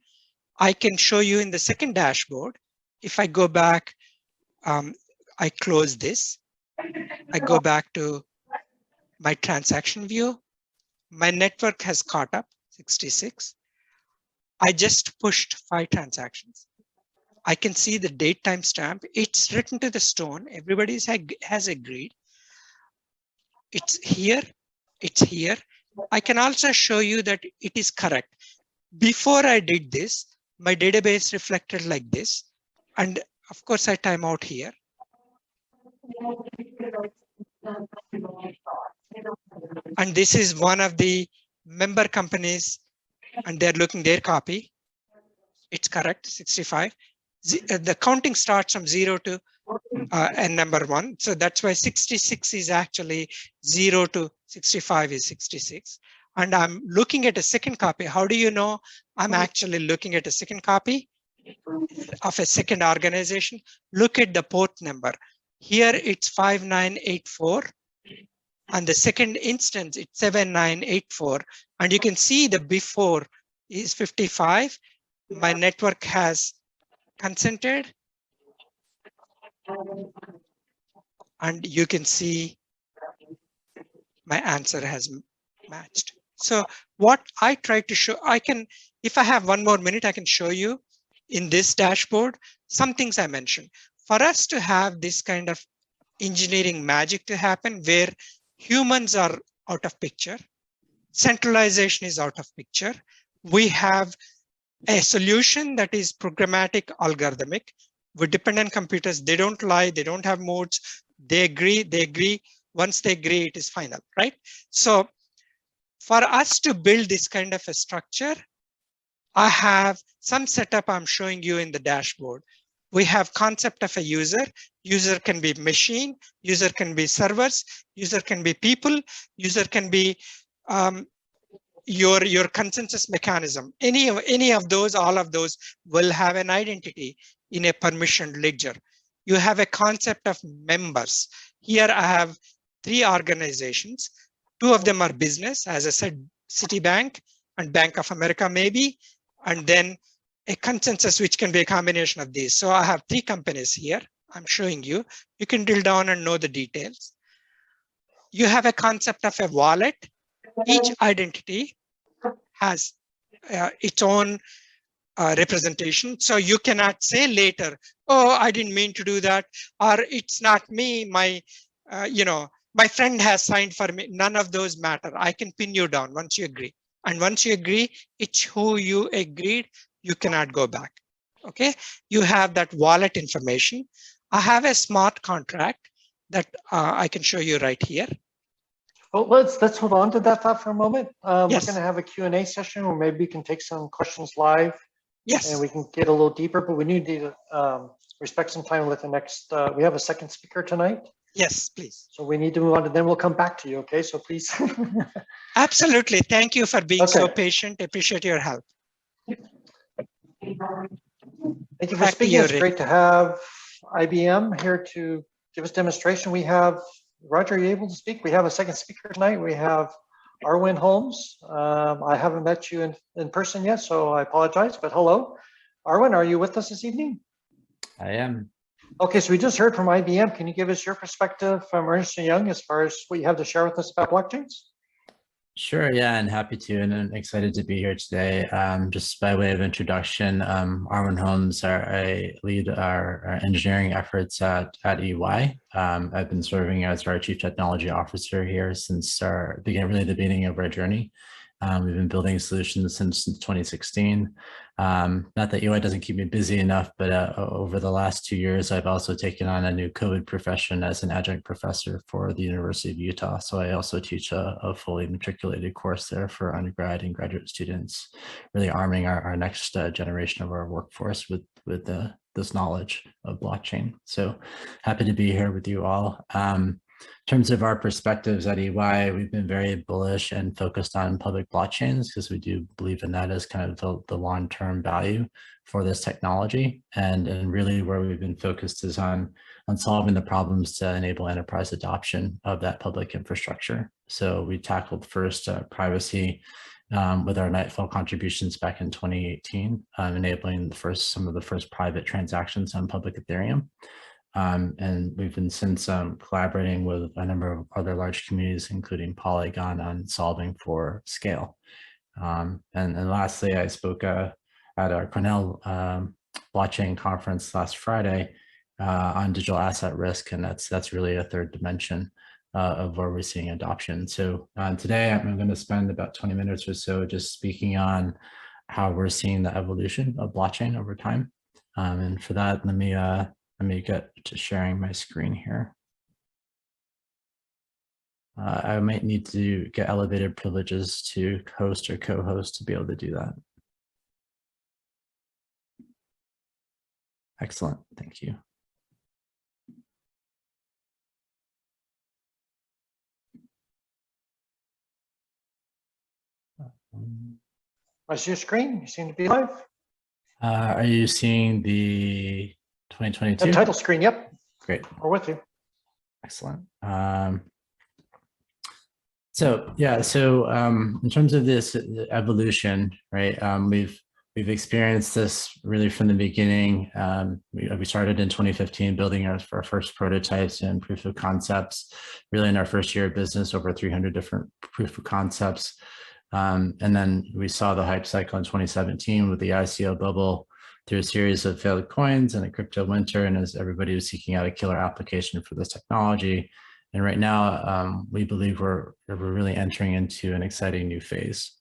[SPEAKER 2] I can show you in the second dashboard. If I go back, I close this. I go back to my transaction view. My network has caught up, 66. I just pushed 5 transactions. I can see the date timestamp. It's written to the stone. Everybody has agreed. It's here. It's here. I can also show you that it is correct. Before I did this, my database reflected like this. And of course, I time out here. And this is one of the member companies, and they're looking their copy. It's correct, 65. The counting starts from 0 to and number 1. So that's why 66 is actually 0 to 65 is 66. And I'm looking at a second copy. How do you know I'm actually looking at a second copy of a second organization? Look at the port number. Here it's 5984. On the second instance, it's 7984. And you can see the before is 55. My network has consented. And you can see my answer has matched. So what I try to show, if I have one more minute, I can show you in this dashboard some things I mentioned. For us to have this kind of engineering magic to happen where humans are out of picture, centralization is out of picture, we have a solution that is programmatic, algorithmic. With dependent computers, they don't lie, they don't have modes, they agree. Once they agree, it is final, right? So for us to build this kind of a structure, I have some setup I'm showing you in the dashboard. We have concept of a user. User can be machine, user can be servers, user can be people, user can be your consensus mechanism. Any of those, all of those will have an identity in a permissioned ledger. You have a concept of members. Here I have 3 organizations. 2 of them are business, as I said, Citibank and Bank of America maybe, and then a consensus which can be a combination of these. So I have 3 companies here. I'm showing you. You can drill down and know the details. You have a concept of a wallet. Each identity has its own representation. So you cannot say later, oh, I didn't mean to do that, or it's not me, my friend has signed for me. None of those matter. I can pin you down once you agree. And once you agree, it's who you agreed, you cannot go back. Okay, you have that wallet information. I have a smart contract that I can show you right here.
[SPEAKER 1] Well, let's hold on to that thought for a moment.
[SPEAKER 2] Yes.
[SPEAKER 1] We're going to have a Q&A session where maybe we can take some questions live.
[SPEAKER 2] Yes.
[SPEAKER 1] And we can get a little deeper, but we need to respect some time with the next, we have a second speaker tonight.
[SPEAKER 2] Yes, please.
[SPEAKER 1] So we need to move on, and then we'll come back to you, okay? So please.
[SPEAKER 2] Absolutely. Thank you for being so patient. Appreciate your help.
[SPEAKER 1] Thank you for speaking. It's great to have IBM here to give us demonstration. We have, Roger, are you able to speak? We have a second speaker tonight. We have Arwin Holmes. I haven't met you in person yet, so I apologize, but hello. Arwin, are you with us this evening?
[SPEAKER 3] I am.
[SPEAKER 1] Okay, so we just heard from IBM. Can you give us your perspective from Ernst & Young as far as what you have to share with us about blockchains?
[SPEAKER 3] Sure, yeah, and happy to, and I'm excited to be here today. Just by way of introduction, Arwin Holmes, I lead our engineering efforts at EY. I've been serving as our Chief Technology Officer here since the beginning of our journey. We've been building solutions since 2016. Not that EY doesn't keep me busy enough, but over the last 2 years, I've also taken on a new COVID profession as an adjunct professor for the University of Utah. So I also teach a fully matriculated course there for undergrad and graduate students, really arming our next generation of our workforce with this knowledge of blockchain. So happy to be here with you all. In terms of our perspectives at EY, we've been very bullish and focused on public blockchains because we do believe in that as kind of the long-term value for this technology. And really where we've been focused is on solving the problems to enable enterprise adoption of that public infrastructure. So we tackled first privacy with our Nightfall contributions back in 2018, enabling some of the first private transactions on public Ethereum. And we've been since collaborating with a number of other large communities, including Polygon, on solving for scale. And lastly, I spoke at our Cornell blockchain conference last Friday on digital asset risk, and that's really a third dimension of where we're seeing adoption. So today I'm going to spend about 20 minutes or so just speaking on how we're seeing the evolution of blockchain over time. And for that, let me get to sharing my screen here. I might need to get elevated privileges to host or co-host to be able to do that. Excellent, thank you.
[SPEAKER 1] I see your screen. You seem to be live.
[SPEAKER 3] Are you seeing the 2022?
[SPEAKER 1] The title screen, yep.
[SPEAKER 3] Great.
[SPEAKER 1] We're with you.
[SPEAKER 3] Excellent. So in terms of this evolution, right? We've experienced this really from the beginning. We started in 2015 building our first prototypes and proof of concepts. Really, in our first year of business, over 300 different proof of concepts. And then we saw the hype cycle in 2017 with the ICO bubble through a series of failed coins and a crypto winter, and as everybody was seeking out a killer application for this technology. And right now, we believe we're really entering into an exciting new phase.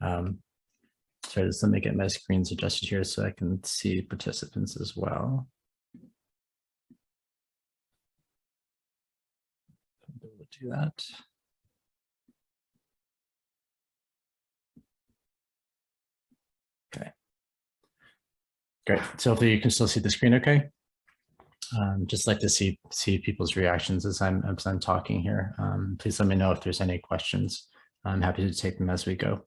[SPEAKER 3] So just let me get my screens adjusted here so I can see participants as well. We'll do that. Okay. Great. So hopefully you can still see the screen okay. Just like to see people's reactions as I'm talking here. Please let me know if there's any questions. I'm happy to take them as we go.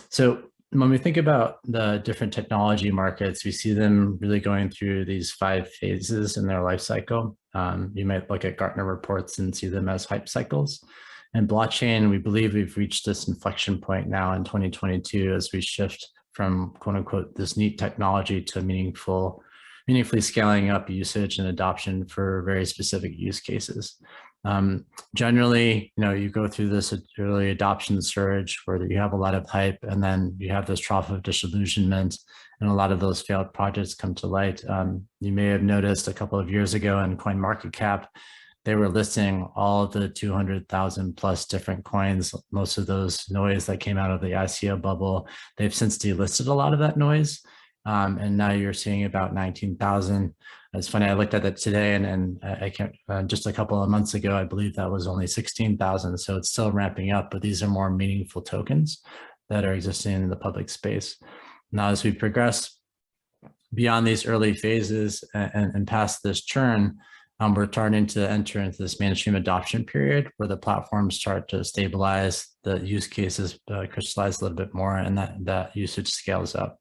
[SPEAKER 3] So when we think about the different technology markets, we see them really going through these 5 phases in their life cycle. You might look at Gartner reports and see them as hype cycles. And blockchain, we believe we've reached this inflection point now in 2022 as we shift from quote unquote this neat technology to meaningfully scaling up usage and adoption for very specific use cases. Generally, you go through this early adoption surge where you have a lot of hype, and then you have this trough of disillusionment, and a lot of those failed projects come to light. You may have noticed a couple of years ago in CoinMarketCap, they were listing all of the 200,000 plus different coins, most of those noise that came out of the ICO bubble. They've since delisted a lot of that noise. And now you're seeing about 19,000. It's funny, I looked at it today and I can't, just a couple of months ago, I believe that was only 16,000. So it's still ramping up, but these are more meaningful tokens that are existing in the public space. Now, as we progress beyond these early phases and past this churn, we're starting to enter into this mainstream adoption period where the platforms start to stabilize, the use cases crystallize a little bit more, and that usage scales up.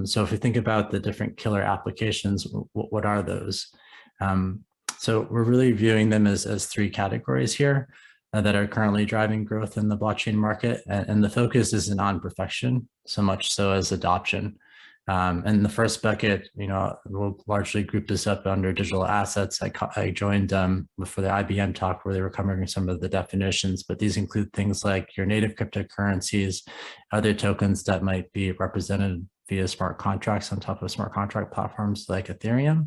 [SPEAKER 3] So if we think about the different killer applications, what are those? So we're really viewing them as 3 categories here that are currently driving growth in the blockchain market. And the focus isn't on perfection so much so as adoption. And the first bucket, we'll largely group this up under digital assets. I joined for the IBM talk where they were covering some of the definitions, but these include things like your native cryptocurrencies, other tokens that might be represented via smart contracts on top of smart contract platforms like Ethereum,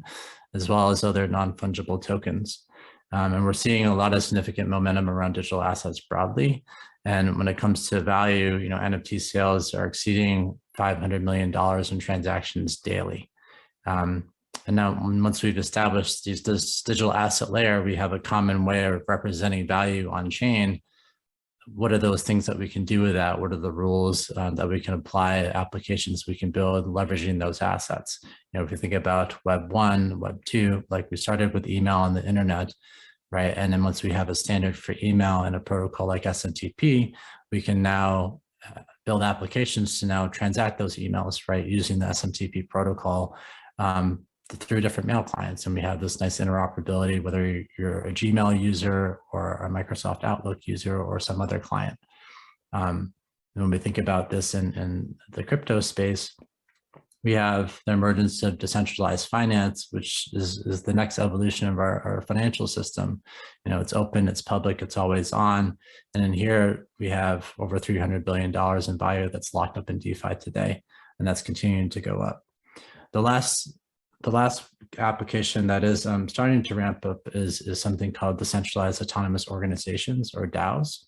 [SPEAKER 3] as well as other non-fungible tokens. And we're seeing a lot of significant momentum around digital assets broadly. And when it comes to value, NFT sales are exceeding $500 million in transactions daily. And now once we've established this digital asset layer, we have a common way of representing value on chain. What are those things that we can do with that? What are the rules that we can apply, applications we can build, leveraging those assets? If you think about Web 1, Web 2, like we started with email on the internet, right? And then once we have a standard for email and a protocol like SMTP, we can now build applications to now transact those emails, right? Using the SMTP protocol through different mail clients. And we have this nice interoperability, whether you're a Gmail user or a Microsoft Outlook user or some other client. When we think about this in the crypto space, we have the emergence of decentralized finance, which is the next evolution of our financial system. It's open, it's public, it's always on. And in here, we have over $300 billion in value that's locked up in DeFi today, and that's continuing to go up. The last application that is starting to ramp up is something called decentralized autonomous organizations, or DAOs.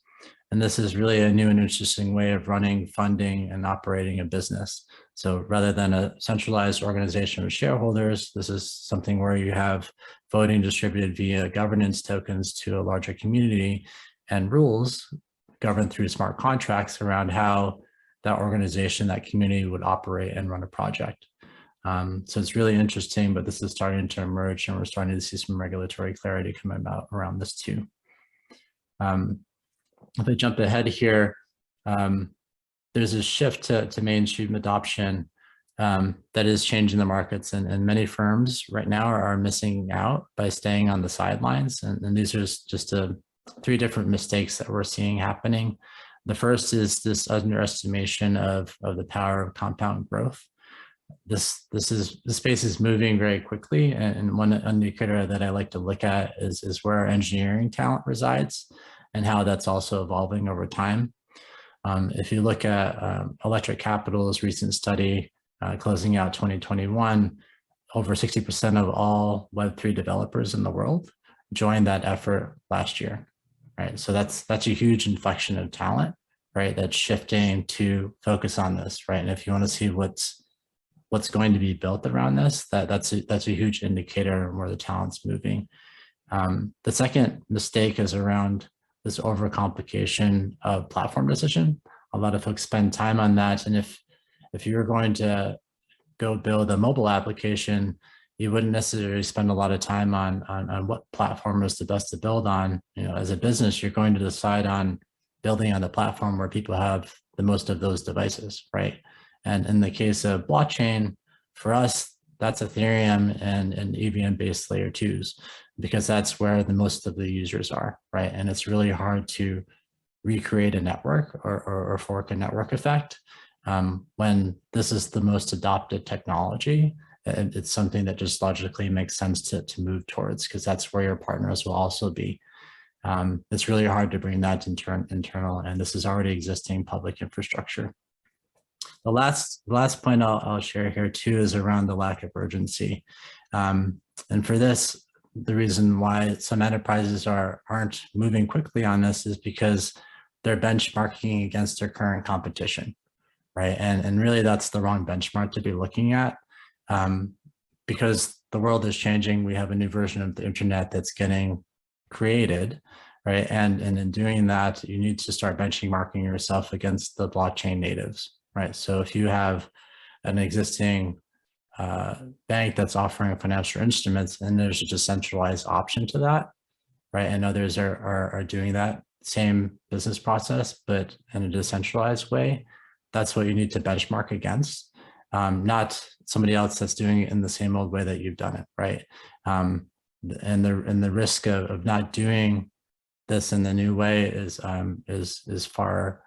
[SPEAKER 3] And this is really a new and interesting way of running, funding, and operating a business. So rather than a centralized organization with shareholders, this is something where you have voting distributed via governance tokens to a larger community, and rules governed through smart contracts around how that organization, that community would operate and run a project. So it's really interesting, but this is starting to emerge, and we're starting to see some regulatory clarity come about around this too. If I jump ahead here, there's a shift to mainstream adoption that is changing the markets, and many firms right now are missing out by staying on the sidelines. And these are just 3 different mistakes that we're seeing happening. The first is this underestimation of the power of compound growth. The space is moving very quickly, and one indicator that I like to look at is where our engineering talent resides and how that's also evolving over time. If you look at Electric Capital's recent study closing out 2021, over 60% of all Web3 developers in the world joined that effort last year, right? So that's a huge inflection of talent, right? That's shifting to focus on this, right? And if you want to see what's going to be built around this, that's a huge indicator of where the talent's moving. The second mistake is around this overcomplication of platform decision. A lot of folks spend time on that, and if you're going to go build a mobile application, you wouldn't necessarily spend a lot of time on what platform is the best to build on. You know, as a business, you're going to decide on building on the platform where people have the most of those devices, right? And in the case of blockchain, for us, that's Ethereum and EVM-based layer 2s, because that's where the most of the users are, right? And it's really hard to recreate a network or fork a network effect when this is the most adopted technology. And it's something that just logically makes sense to move towards, because that's where your partners will also be. It's really hard to bring that internal, and this is already existing public infrastructure. The last point I'll share here too is around the lack of urgency. And for this, the reason why some enterprises aren't moving quickly on this is because they're benchmarking against their current competition, right? And really that's the wrong benchmark to be looking at, because the world is changing. We have a new version of the internet that's getting created, right? And in doing that, you need to start benchmarking yourself against the blockchain natives, right? So if you have an existing bank that's offering financial instruments, and there's a decentralized option to that, right? And others are doing that same business process, but in a decentralized way, that's what you need to benchmark against, not somebody else that's doing it in the same old way that you've done it, right? And the risk of not doing this in the new way is far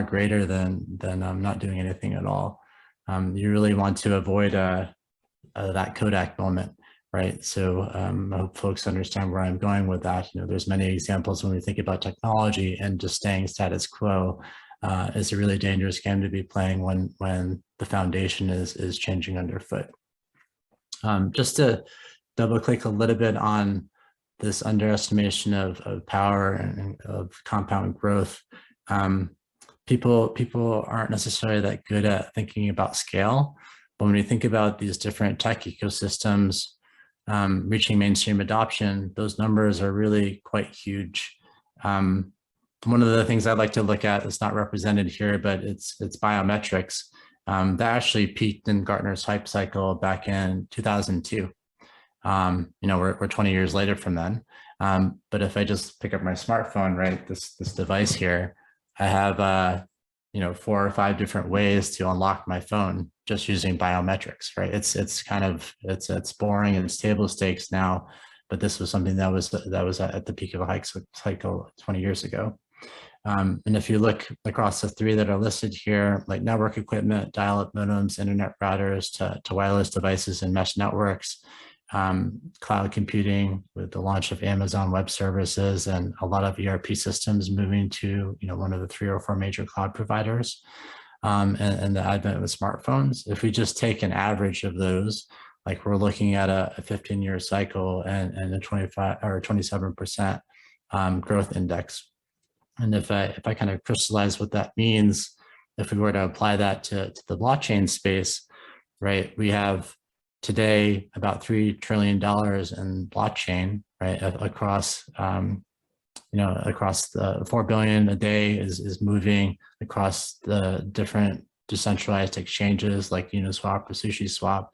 [SPEAKER 3] greater than not doing anything at all. You really want to avoid that Kodak moment, right? So I hope folks understand where I'm going with that. You know, there's many examples when we think about technology, and just staying status quo is a really dangerous game to be playing when the foundation is changing underfoot. Just to double click a little bit on this underestimation of power and of compound growth. People aren't necessarily that good at thinking about scale, but when you think about these different tech ecosystems reaching mainstream adoption, those numbers are really quite huge. One of the things I'd like to look at is not represented here, but it's biometrics. That actually peaked in Gartner's hype cycle back in 2002. You know, we're 20 years later from then. But if I just pick up my smartphone, right, this device here, I have, you know, 4 or 5 different ways to unlock my phone just using biometrics, right? It's kind of, it's boring and it's table stakes now, but this was something that was at the peak of a hype cycle 20 years ago. And if you look across the 3 that are listed here, like network equipment, dial-up modems, internet routers to wireless devices and mesh networks, cloud computing with the launch of Amazon Web Services and a lot of ERP systems moving to, you know, one of the 3 or 4 major cloud providers, and the advent of smartphones. If we just take an average of those, like we're looking at a 15-year cycle and a 25 or 27% growth index. And if I kind of crystallize what that means, if we were to apply that to the blockchain space, right, we have today about $3 trillion in blockchain, right, across, across the 4 billion a day is moving across the different decentralized exchanges like Uniswap or SushiSwap.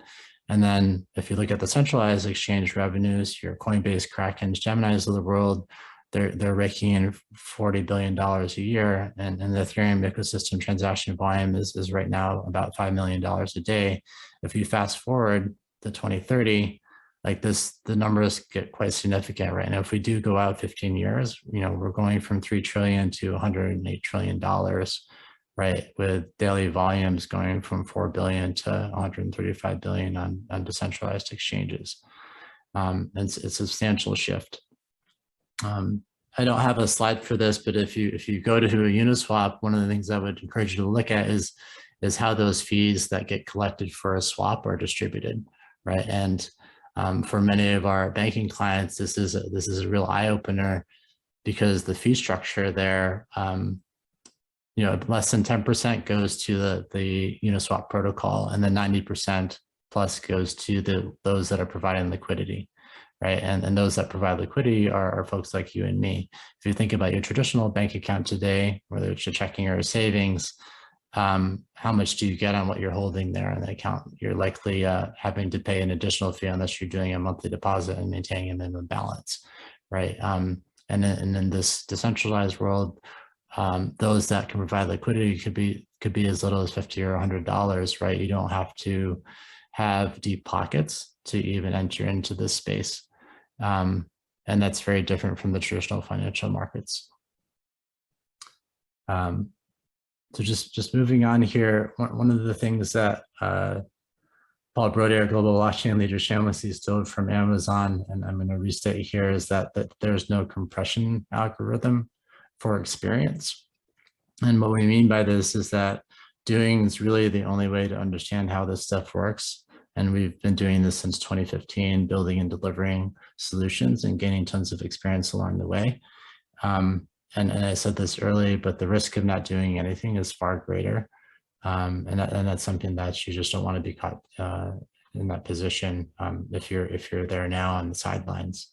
[SPEAKER 3] And then if you look at the centralized exchange revenues, your Coinbase, Kraken, Geminis of the world, they're raking in $40 billion a year, and the Ethereum ecosystem transaction volume is right now about $5 million a day. If you fast forward to 2030, like this, the numbers get quite significant, right? And if we do go out 15 years, we're going from 3 trillion to $108 trillion, right? With daily volumes going from 4 billion to 135 billion on decentralized exchanges. And it's a substantial shift. I don't have a slide for this, but if you go to a Uniswap, one of the things I would encourage you to look at is how those fees that get collected for a swap are distributed, right? And for many of our banking clients, this is a real eye opener, because the fee structure there, less than 10% goes to the Uniswap protocol, and then 90% plus goes to those that are providing liquidity. Right, and those that provide liquidity are folks like you and me. If you think about your traditional bank account today, whether it's your checking or a savings, how much do you get on what you're holding there in the account? You're likely having to pay an additional fee unless you're doing a monthly deposit and maintaining a minimum balance, right? And in this decentralized world, those that can provide liquidity could be as little as $50 or $100, right? You don't have to have deep pockets to even enter into this space. And that's very different from the traditional financial markets. So just moving on here, one of the things that Paul Brody, our global blockchain leader, shamelessly stole from Amazon, and I'm going to restate here, is that there's no compression algorithm for experience. And what we mean by this is that doing is really the only way to understand how this stuff works. And we've been doing this since 2015, building and delivering solutions and gaining tons of experience along the way. And I said this earlier, but the risk of not doing anything is far greater. And that's something that you just don't want to be caught in that position if you're there now on the sidelines.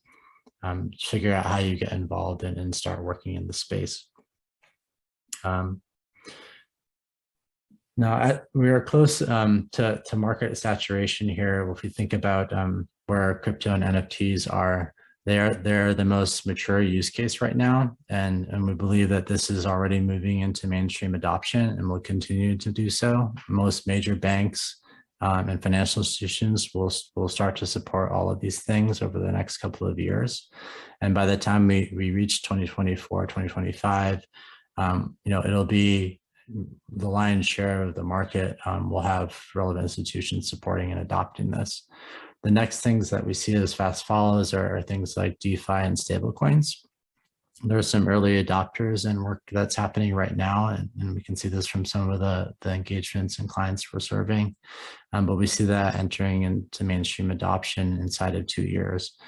[SPEAKER 3] Figure out how you get involved and start working in the space. Now, we are close to market saturation here. If we think about where crypto and NFTs are, they're the most mature use case right now, and we believe that this is already moving into mainstream adoption and will continue to do so. Most major banks and financial institutions will start to support all of these things over the next couple of years, and by the time we reach 2024, 2025, it'll be the lion's share of the market will have relevant institutions supporting and adopting this. The next things that we see as fast follows are things like DeFi and stablecoins. There are some early adopters and work that's happening right now, and we can see this from some of the engagements and clients we're serving. But we see that entering into mainstream adoption inside of 2 years,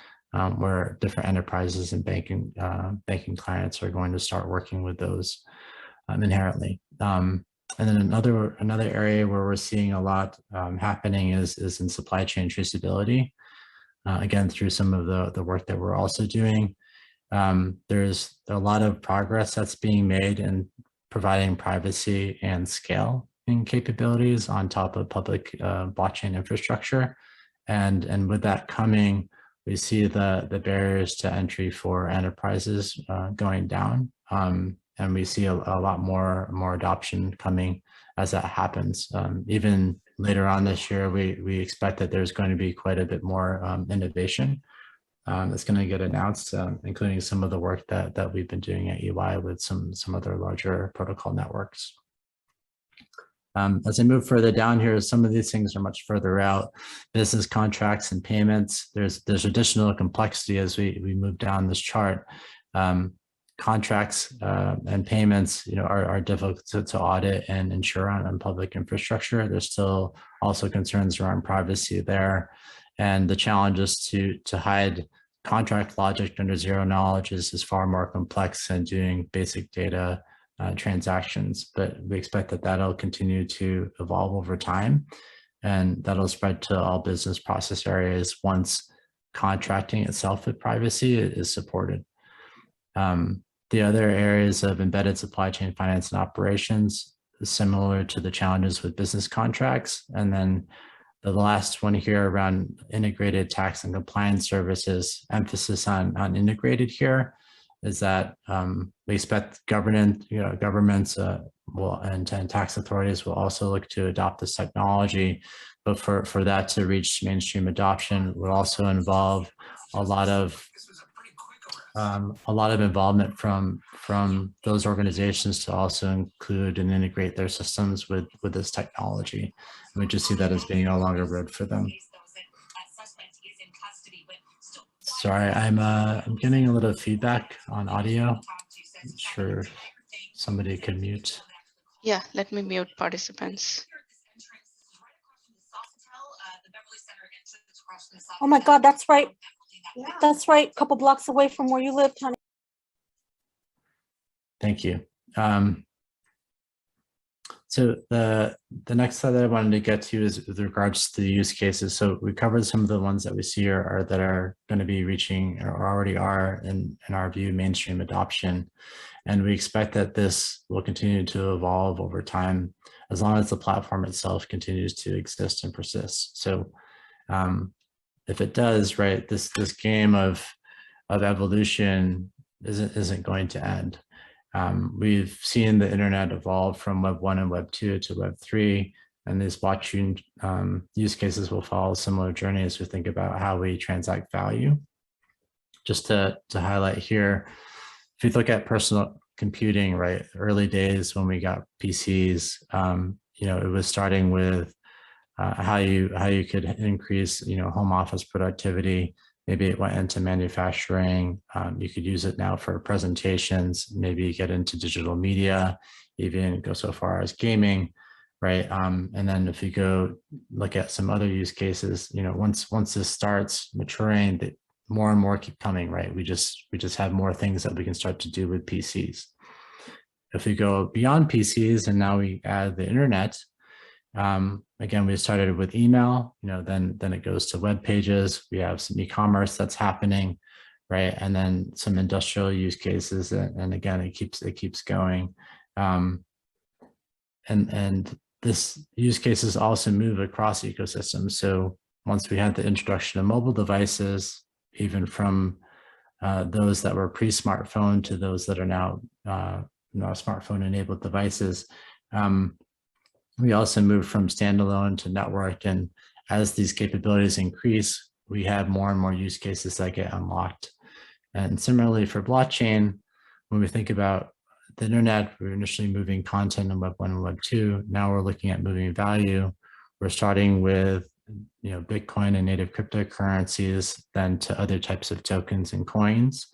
[SPEAKER 3] where different enterprises and banking clients are going to start working with those inherently. And then another area where we're seeing a lot happening is in supply chain traceability. Again, through some of the work that we're also doing, there's a lot of progress that's being made in providing privacy and scale capabilities on top of public blockchain infrastructure. And with that coming, we see the barriers to entry for enterprises going down. And we see a lot more adoption coming as that happens. Even later on this year, we expect that there's going to be quite a bit more innovation that's going to get announced, including some of the work that we've been doing at EY with some other larger protocol networks. As I move further down here, some of these things are much further out. Business contracts and payments. There's additional complexity as we move down this chart. Contracts and payments, are difficult to audit and ensure on public infrastructure. There's still also concerns around privacy there, and the challenges to hide contract logic under zero knowledge is far more complex than doing basic data transactions, but we expect that that'll continue to evolve over time, and that'll spread to all business process areas once contracting itself with privacy is supported. The other areas of embedded supply chain finance and operations is similar to the challenges with business contracts. And then the last one here around integrated tax and compliance services, emphasis on integrated here, is that we expect governments and tax authorities will also look to adopt this technology, but for that to reach mainstream adoption would also involve a lot of involvement from those organizations to also include and integrate their systems with this technology. And we just see that as being a longer road for them. Sorry, I'm getting a little feedback on audio. I'm sure somebody could mute.
[SPEAKER 4] Yeah, let me mute participants.
[SPEAKER 5] Oh my God, that's right. That's right. A couple blocks away from where you live, honey.
[SPEAKER 3] Thank you. So the next slide that I wanted to get to is with regards to the use cases. So we covered some of the ones that we see that are going to be reaching or already are in our view mainstream adoption. And we expect that this will continue to evolve over time as long as the platform itself continues to exist and persist. So if it does, right, this game of evolution isn't going to end. We've seen the internet evolve from Web 1 and Web 2 to Web 3, and these blockchain use cases will follow a similar journey as we think about how we transact value. Just to highlight here, if you look at personal computing, right, early days when we got PCs, it was starting with how you could increase, home office productivity. Maybe it went into manufacturing. You could use it now for presentations, maybe get into digital media, even go so far as gaming, right? And then if you go look at some other use cases, once this starts maturing, that more and more keep coming, right? We just have more things that we can start to do with PCs. If we go beyond PCs and now we add the internet, again, we started with email, then it goes to web pages. We have some e-commerce that's happening, right? And then some industrial use cases. And again, it keeps going. And this use cases also move across ecosystems. So once we had the introduction of mobile devices, even from those that were pre-smartphone to those that are now smartphone enabled devices, we also moved from standalone to networked, and as these capabilities increase, we have more and more use cases that get unlocked. And similarly for blockchain, when we think about the internet, we were initially moving content in Web 1 and Web 2. Now we're looking at moving value. We're starting with Bitcoin and native cryptocurrencies, then to other types of tokens and coins,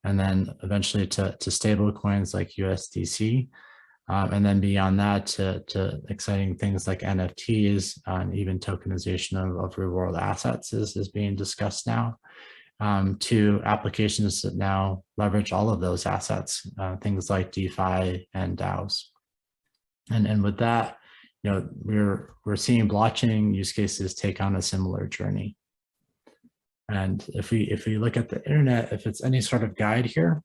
[SPEAKER 3] and then eventually to stable coins like USDC. And then beyond that to exciting things like NFTs and even tokenization of real world assets is being discussed now, to applications that now leverage all of those assets, things like DeFi and DAOs. And with that, we're seeing blockchain use cases take on a similar journey. And if we look at the internet, if it's any sort of guide here,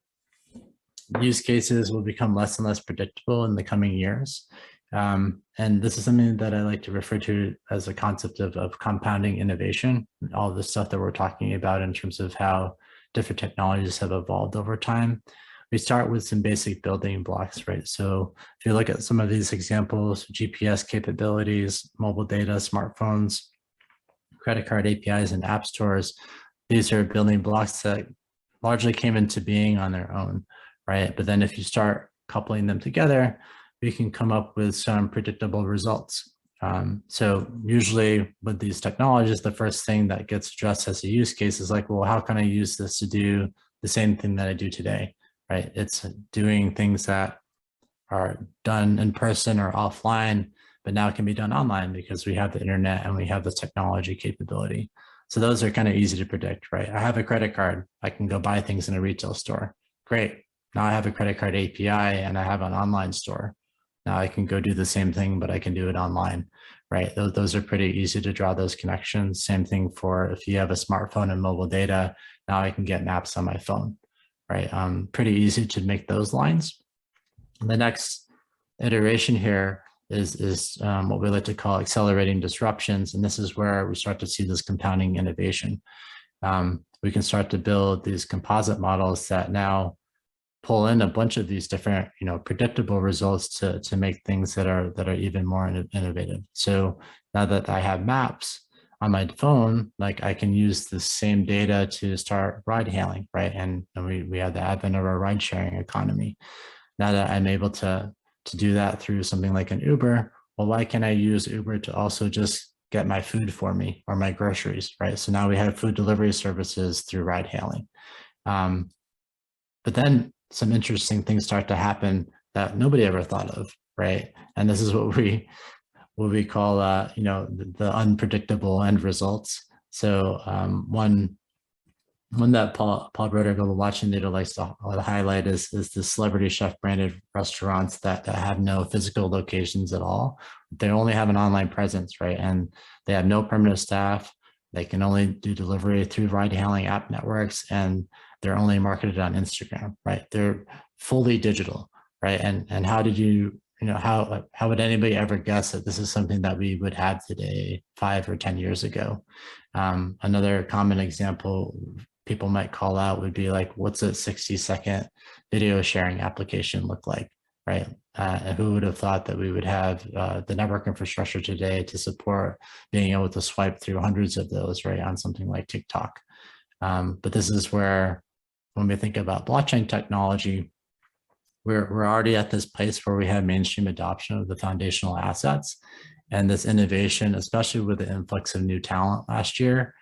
[SPEAKER 3] use cases will become less and less predictable in the coming years. And this is something that I like to refer to as a concept of compounding innovation, all the stuff that we're talking about in terms of how different technologies have evolved over time. We start with some basic building blocks, right? So if you look at some of these examples, GPS capabilities, mobile data, smartphones, credit card APIs, and app stores, these are building blocks that largely came into being on their own, right? But then if you start coupling them together, we can come up with some predictable results. So usually with these technologies, the first thing that gets addressed as a use case is like, well, how can I use this to do the same thing that I do today, right? It's doing things that are done in person or offline, but now can be done online because we have the internet and we have the technology capability. So those are kind of easy to predict, right? I have a credit card. I can go buy things in a retail store. Great. Now I have a credit card API and I have an online store. Now I can go do the same thing, but I can do it online, right? Those are pretty easy to draw those connections. Same thing for if you have a smartphone and mobile data, now I can get maps on my phone, right? Pretty easy to make those lines. The next iteration here is what we like to call accelerating disruptions. And this is where we start to see this compounding innovation. We can start to build these composite models that now pull in a bunch of these different, predictable results to make things that are even more innovative. So now that I have maps on my phone, like I can use the same data to start ride hailing, right? And we have the advent of our ride sharing economy. Now that I'm able to do that through something like an Uber, well, why can't I use Uber to also just get my food for me or my groceries, right? So now we have food delivery services through ride hailing. But then some interesting things start to happen that nobody ever thought of, right? And this is what we call, the unpredictable end results. So one that Paul Broder, Global Watching Data, likes to highlight is the celebrity chef branded restaurants that have no physical locations at all. They only have an online presence, right? And they have no permanent staff. They can only do delivery through ride hailing app networks, and they're only marketed on Instagram, right? They're fully digital, right? And how did how would anybody ever guess that this is something that we would have today 5 or 10 years ago? Another common example people might call out would be like, what's a 60-second video sharing application look like, right? Who would have thought that we would have the network infrastructure today to support being able to swipe through hundreds of those, right, on something like TikTok? But this is where, when we think about blockchain technology, we're already at this place where we have mainstream adoption of the foundational assets. And this innovation, especially with the influx of new talent last year,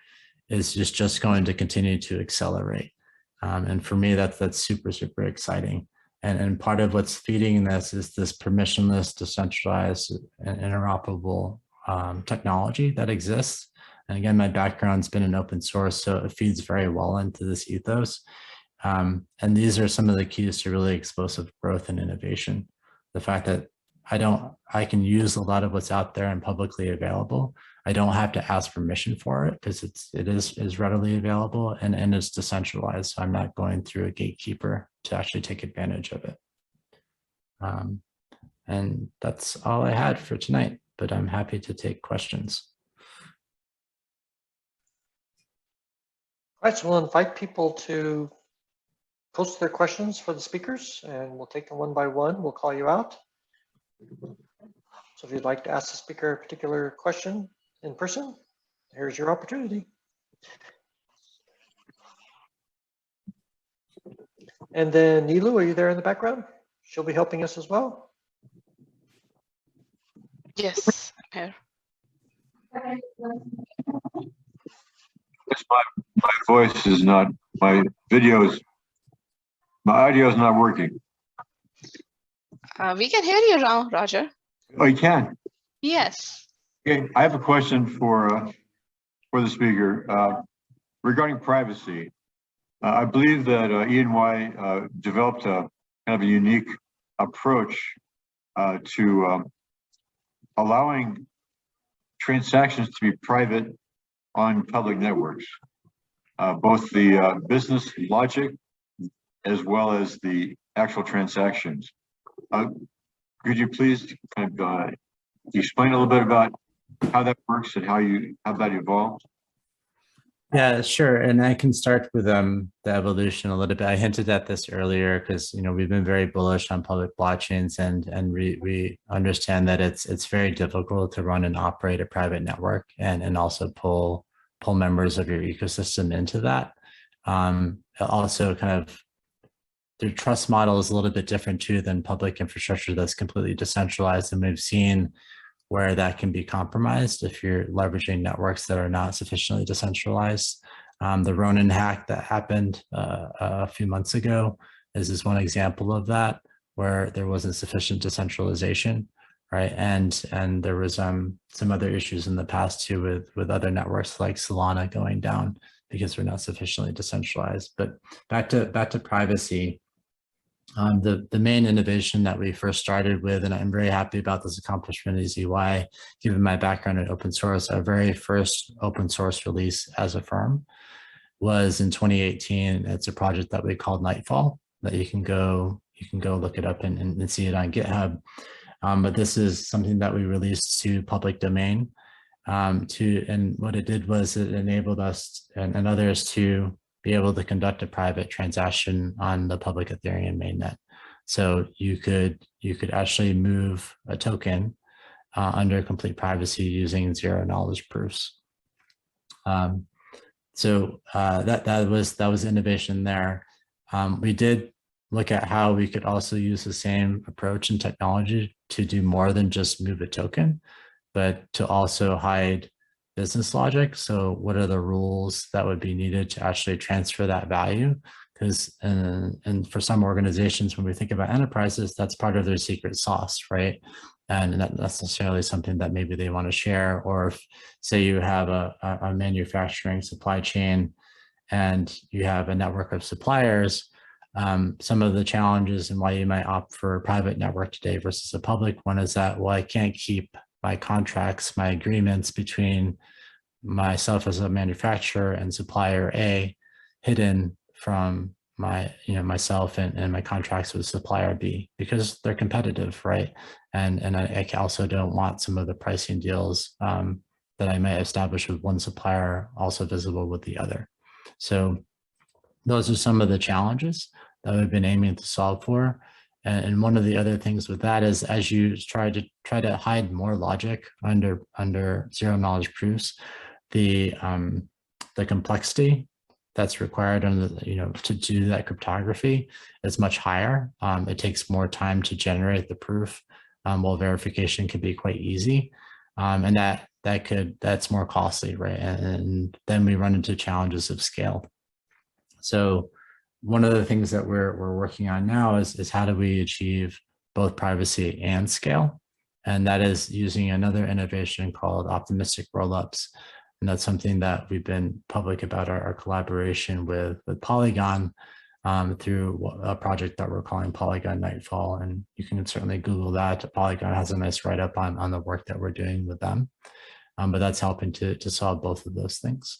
[SPEAKER 3] is just going to continue to accelerate. And for me, that's super, super exciting. And part of what's feeding this is this permissionless, decentralized, and interoperable technology that exists. And again, my background's been in open source, so it feeds very well into this ethos. And these are some of the keys to really explosive growth and innovation. The fact that I can use a lot of what's out there and publicly available. I don't have to ask permission for it because it is readily available and it's decentralized. So I'm not going through a gatekeeper to actually take advantage of it. And that's all I had for tonight, but I'm happy to take questions.
[SPEAKER 1] All right, so we'll invite people to post their questions for the speakers, and we'll take them one by one. We'll call you out. So if you'd like to ask the speaker a particular question in person, here's your opportunity. And then Nilu, are you there in the background? She'll be helping us as well.
[SPEAKER 4] Yes, I'm here.
[SPEAKER 6] Yes, my voice is not, my audio is not working.
[SPEAKER 4] We can hear you now, Roger.
[SPEAKER 6] Oh, you can?
[SPEAKER 4] Yes.
[SPEAKER 6] Okay, I have a question for the speaker regarding privacy. I believe that E&Y developed a kind of a unique approach to allowing transactions to be private on public networks, both the business logic as well as the actual transactions. Could you please kind of explain a little bit about how that works and how that evolved?
[SPEAKER 3] Yeah, sure. And I can start with the evolution a little bit. I hinted at this earlier because we've been very bullish on public blockchains, and we understand that it's very difficult to run and operate a private network and also pull members of your ecosystem into that. Also, kind of the trust model is a little bit different too than public infrastructure that's completely decentralized, and we've seen where that can be compromised if you're leveraging networks that are not sufficiently decentralized. The Ronin hack that happened a few months ago is one example of that, where there wasn't sufficient decentralization. right? And there was some other issues in the past too with other networks like Solana going down because we're not sufficiently decentralized. But back to privacy. The main innovation that we first started with, and I'm very happy about this accomplishment, is EY, given my background in open source. Our very first open source release as a firm was in 2018. It's a project that we called Nightfall that you can go look it up and see it on GitHub. But this is something that we released to public domain. And what it did was it enabled us and others to be able to conduct a private transaction on the public Ethereum mainnet. So you could actually move a token under complete privacy using zero knowledge proofs. So that was innovation there. We did look at how we could also use the same approach and technology to do more than just move a token, but to also hide business logic. So what are the rules that would be needed to actually transfer that value? Because and for some organizations, when we think about enterprises, that's part of their secret sauce, right? And not necessarily something that maybe they want to share. Or if, say, you have a manufacturing supply chain and you have a network of suppliers, some of the challenges and why you might opt for a private network today versus a public one is that, well, I can't keep my contracts, my agreements between myself as a manufacturer and supplier A hidden from my, myself and my contracts with supplier B because they're competitive, right? And I also don't want some of the pricing deals that I may establish with one supplier also visible with the other. So those are some of the challenges that we've been aiming to solve for. And one of the other things with that is as you try to hide more logic under zero knowledge proofs, the complexity that's required to do that cryptography is much higher. It takes more time to generate the proof, while verification can be quite easy, and that's more costly, right? And then we run into challenges of scale. So one of the things that we're working on now is how do we achieve both privacy and scale? And that is using another innovation called optimistic rollups. And that's something that we've been public about our collaboration with Polygon through a project that we're calling Polygon Nightfall. And you can certainly Google that. Polygon has a nice write-up on the work that we're doing with them. But that's helping to solve both of those things.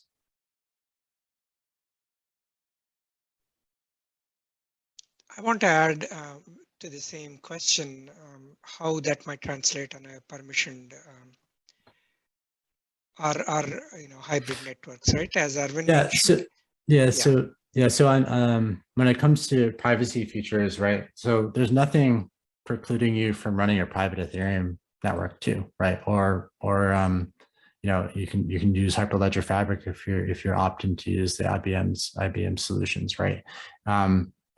[SPEAKER 2] I want to add to the same question, how that might translate on a permissioned or hybrid networks, right? As Arvind mentioned.
[SPEAKER 3] So on when it comes to privacy features, right? So there's nothing precluding you from running a private Ethereum network too, right? Or you can use Hyperledger Fabric if you're opting to use the IBM solutions, right?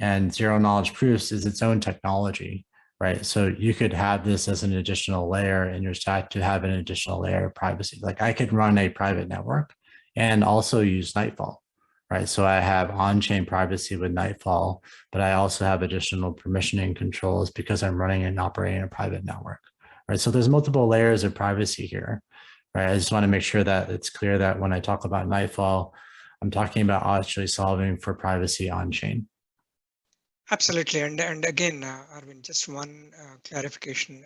[SPEAKER 3] And zero knowledge proofs is its own technology, right? So you could have this as an additional layer in your stack to have an additional layer of privacy. Like I could run a private network and also use Nightfall, right? So I have on-chain privacy with Nightfall, but I also have additional permissioning controls because I'm running and operating a private network, right? So there's multiple layers of privacy here, right? I just want to make sure that it's clear that when I talk about Nightfall, I'm talking about actually solving for privacy on-chain.
[SPEAKER 2] Absolutely. And again, Arvind, just one clarification.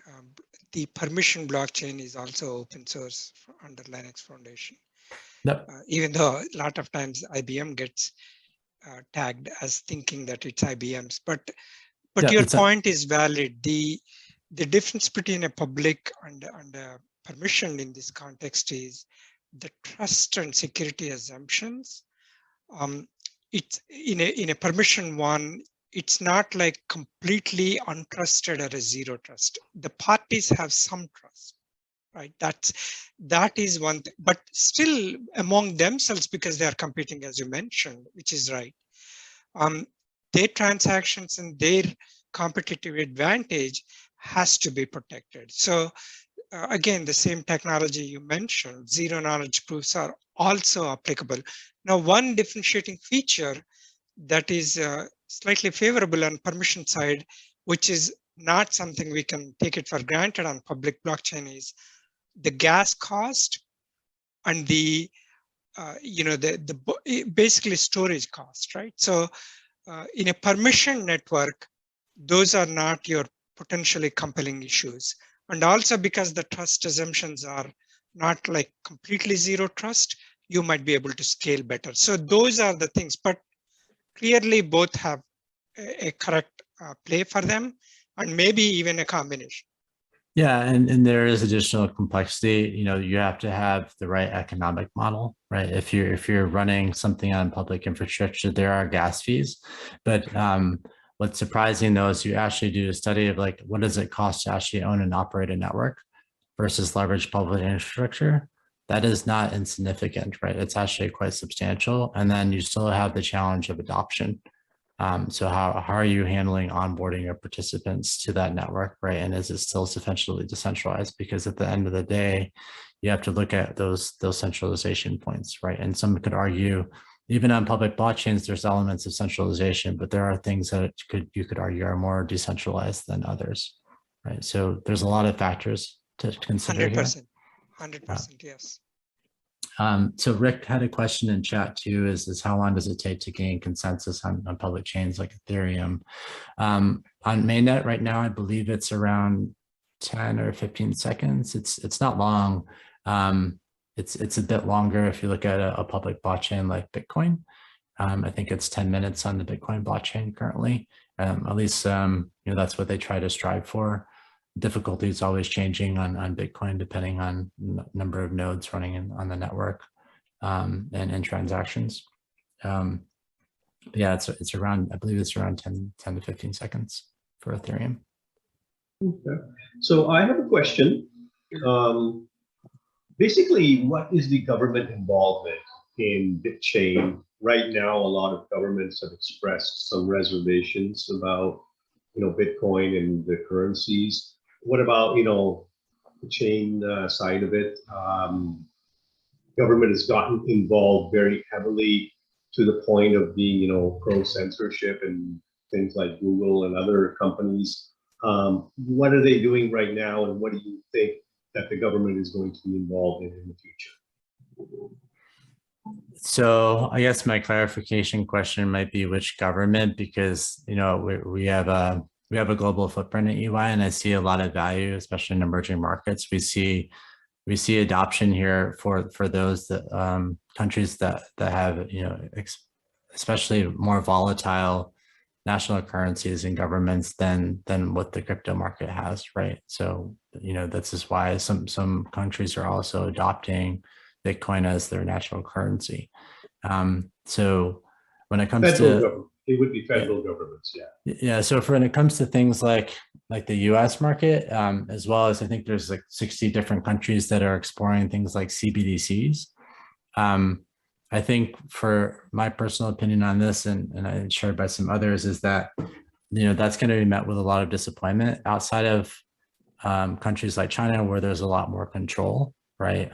[SPEAKER 2] The permission blockchain is also open source under Linux Foundation.
[SPEAKER 3] Yep.
[SPEAKER 2] Even though a lot of times IBM gets tagged as thinking that it's IBM's, but your point is valid. The difference between a public and a permission in this context is the trust and security assumptions. It's in a permission one, it's not like completely untrusted or a zero trust. The parties have some trust, right? That is one thing, but still among themselves, because they are competing, as you mentioned, which is right. Their transactions and their competitive advantage has to be protected. So again, the same technology you mentioned, zero knowledge proofs are also applicable. Now, one differentiating feature that is slightly favorable on permission side, which is not something we can take it for granted on public blockchain is the gas cost and the basically storage cost, right? So in a permission network, those are not your potentially compelling issues. And also because the trust assumptions are not like completely zero trust, you might be able to scale better. So those are the things, but clearly both have a correct play for them, and maybe even a combination.
[SPEAKER 3] Yeah, and there is additional complexity. You know, you have to have the right economic model, right? If you're running something on public infrastructure, there are gas fees. But what's surprising though is you actually do a study of like, what does it cost to actually own and operate a network versus leverage public infrastructure? That is not insignificant, right? It's actually quite substantial. And then you still have the challenge of adoption. So how are you handling onboarding of participants to that network, right? And is it still sufficiently decentralized? Because at the end of the day, you have to look at those centralization points, right? And some could argue, even on public blockchains, there's elements of centralization, but there are things that you could argue are more decentralized than others, right? So there's a lot of factors to consider
[SPEAKER 2] 100%,
[SPEAKER 3] here.
[SPEAKER 2] 100%, yes.
[SPEAKER 3] So Rick had a question in chat too, is how long does it take to gain consensus on public chains like Ethereum? On mainnet right now, I believe it's around 10 or 15 seconds. It's not long. It's a bit longer if you look at a public blockchain like Bitcoin. I think it's 10 minutes on the Bitcoin blockchain currently. At least that's what they try to strive for. Difficulty is always changing on Bitcoin depending on number of nodes running on the network and transactions. Yeah, it's around, I believe it's around 10 to 15 seconds for Ethereum.
[SPEAKER 7] Okay. So I have a question. Basically, what is the government involvement in BitChain? Right now, a lot of governments have expressed some reservations about, Bitcoin and the currencies. What about, the chain side of it? Government has gotten involved very heavily to the point of being, pro-censorship and things like Google and other companies. What are they doing right now, and what do you think that the government is going to be involved in the future?
[SPEAKER 3] So I guess my clarification question might be which government, because we have a global footprint at EY, and I see a lot of value, especially in emerging markets. We see adoption here for those that countries that have especially more volatile national currencies and governments than what the crypto market has, right? So this is why some countries are also adopting Bitcoin as their national currency. So when it comes to
[SPEAKER 7] it would be federal governments, yeah.
[SPEAKER 3] Yeah, so when it comes to things like the US market, as well as I think there's like 60 different countries that are exploring things like CBDCs. I think for my personal opinion on this, and I shared by some others, is that that's going to be met with a lot of disappointment outside of countries like China, where there's a lot more control, right?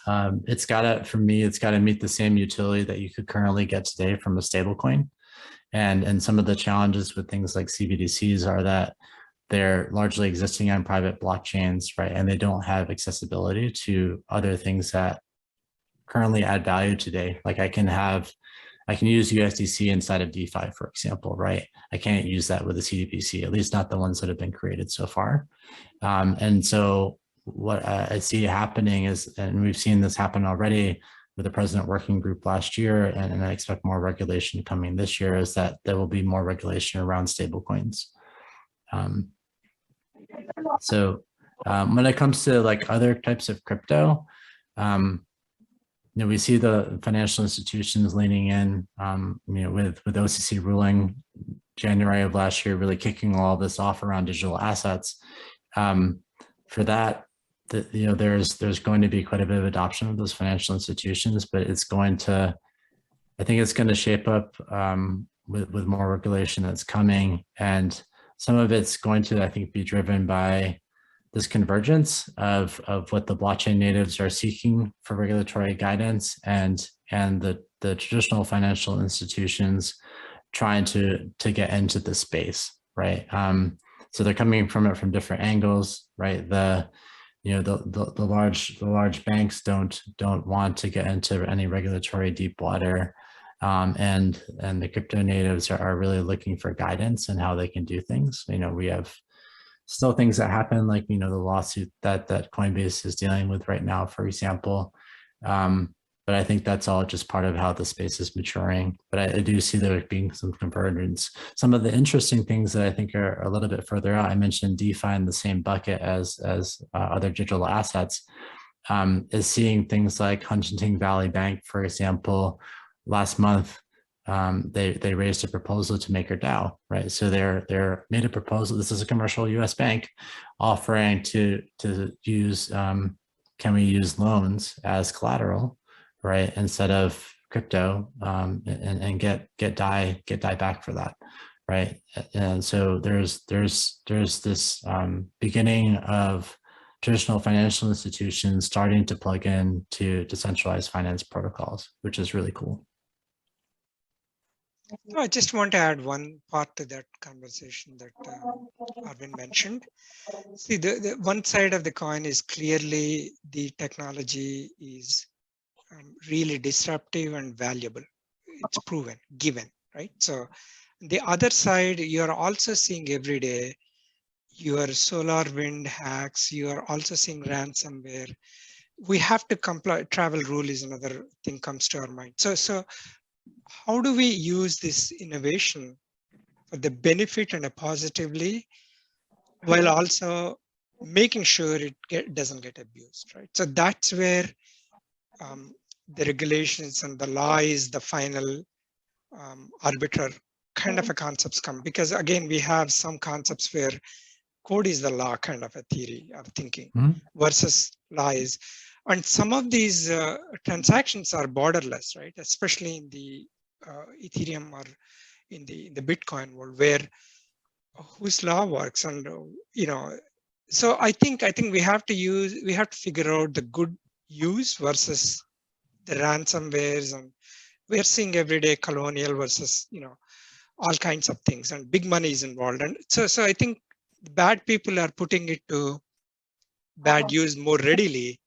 [SPEAKER 3] It's got to meet the same utility that you could currently get today from a stablecoin. And some of the challenges with things like CBDCs are that they're largely existing on private blockchains, right? And they don't have accessibility to other things that currently add value today. Like I can use USDC inside of DeFi, for example, right? I can't use that with a CDBC, at least not the ones that have been created so far. And so what I see happening is, and we've seen this happen already with the President Working Group last year, and I expect more regulation coming this year, is that there will be more regulation around stablecoins. So when it comes to like other types of crypto, we see the financial institutions leaning in, with OCC ruling January of last year, really kicking all this off around digital assets. For that, there's going to be quite a bit of adoption of those financial institutions, but I think it's going to shape up with more regulation that's coming, and some of it's going to, I think, be driven by this convergence of what the blockchain natives are seeking for regulatory guidance and the traditional financial institutions trying to get into the space, right? So they're coming from it from different angles, right? The large banks don't want to get into any regulatory deep water, and the crypto natives are really looking for guidance and how they can do things. We have still things that happen, like the lawsuit that Coinbase is dealing with right now, for example. But I think that's all just part of how the space is maturing. But I do see there being some convergence. Some of the interesting things that I think are a little bit further out, I mentioned DeFi in the same bucket as other digital assets, is seeing things like Huntington Valley Bank, for example. Last month, they raised a proposal to make a DAO, right? So they're made a proposal. This is a commercial U.S. bank offering to use, can we use loans as collateral, right, instead of crypto, and get DAI back for that, right? And so there's this beginning of traditional financial institutions starting to plug in to decentralized finance protocols, which is really cool.
[SPEAKER 2] I just want to add one part to that conversation that Arvind mentioned. See, the one side of the coin is clearly the technology is really disruptive and valuable. It's proven, given, right? So the other side, you're also seeing every day your solar wind hacks, you are also seeing ransomware. We have to comply. Travel rule is another thing comes to our mind. So how do we use this innovation for the benefit and positively, while also making sure it doesn't get abused, right? So that's where the regulations and the law is the final arbiter kind of a concepts come, because again, we have some concepts where code is the law kind of a theory of thinking versus law is. And some of these transactions are borderless, right? Especially in the Ethereum or in the Bitcoin world, where whose law works, and so I think we have to figure out the good use versus the ransomwares, and we're seeing everyday colonial versus all kinds of things, and big money is involved, and so I think bad people are putting it to bad use more readily,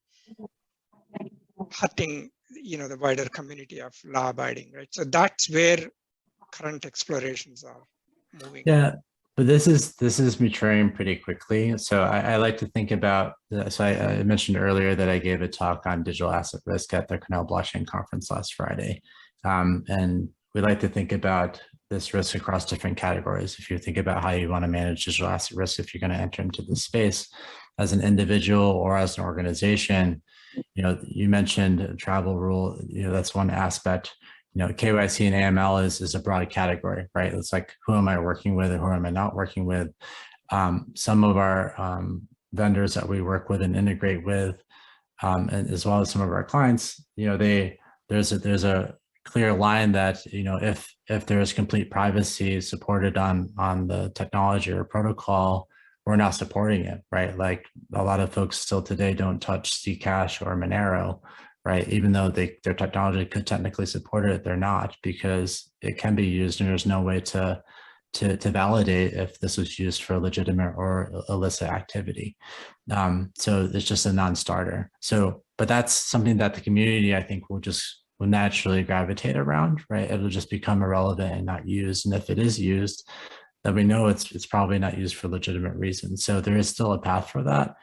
[SPEAKER 2] hurting the wider community of law abiding, right? So that's where current explorations are moving.
[SPEAKER 3] Yeah, but this is maturing pretty quickly. So I like to think about, so I mentioned earlier that I gave a talk on digital asset risk at the Cornell Blockchain Conference last Friday. And we like to think about this risk across different categories. If you think about how you want to manage digital asset risk, if you're going to enter into this space as an individual or as an organization, you mentioned travel rule, that's one aspect. KYC and AML is a broad category, right? It's like, who am I working with and who am I not working with? Some of our vendors that we work with and integrate with, and as well as some of our clients, there's a clear line that, if there is complete privacy supported on the technology or protocol, we're not supporting it, right? Like a lot of folks still today don't touch Zcash or Monero, right? Even though their technology could technically support it, they're not, because it can be used and there's no way to validate if this was used for legitimate or illicit activity. So it's just a non-starter. But that's something that the community, I think, will naturally gravitate around, right? It'll just become irrelevant and not used. And if it is used, then we know it's probably not used for legitimate reasons. So there is still a path for that.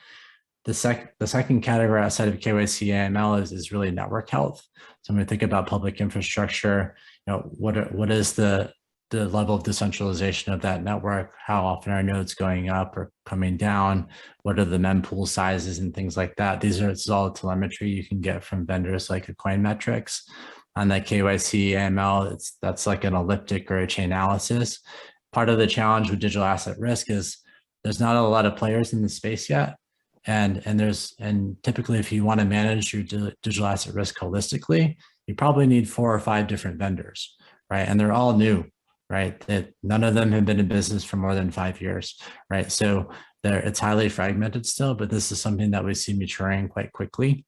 [SPEAKER 3] The second category outside of KYC AML is really network health. So when we think about public infrastructure, what is the level of decentralization of that network? How often are nodes going up or coming down? What are the mempool sizes and things like that? This is all telemetry you can get from vendors like Coinmetrics. On that KYC AML, that's like an elliptic or a chain analysis. Part of the challenge with digital asset risk is there's not a lot of players in the space yet. And typically, if you want to manage your digital asset risk holistically, you probably need 4 or 5 different vendors, right? And they're all new, right? That none of them have been in business for more than 5 years, right? So it's highly fragmented still, but this is something that we see maturing quite quickly.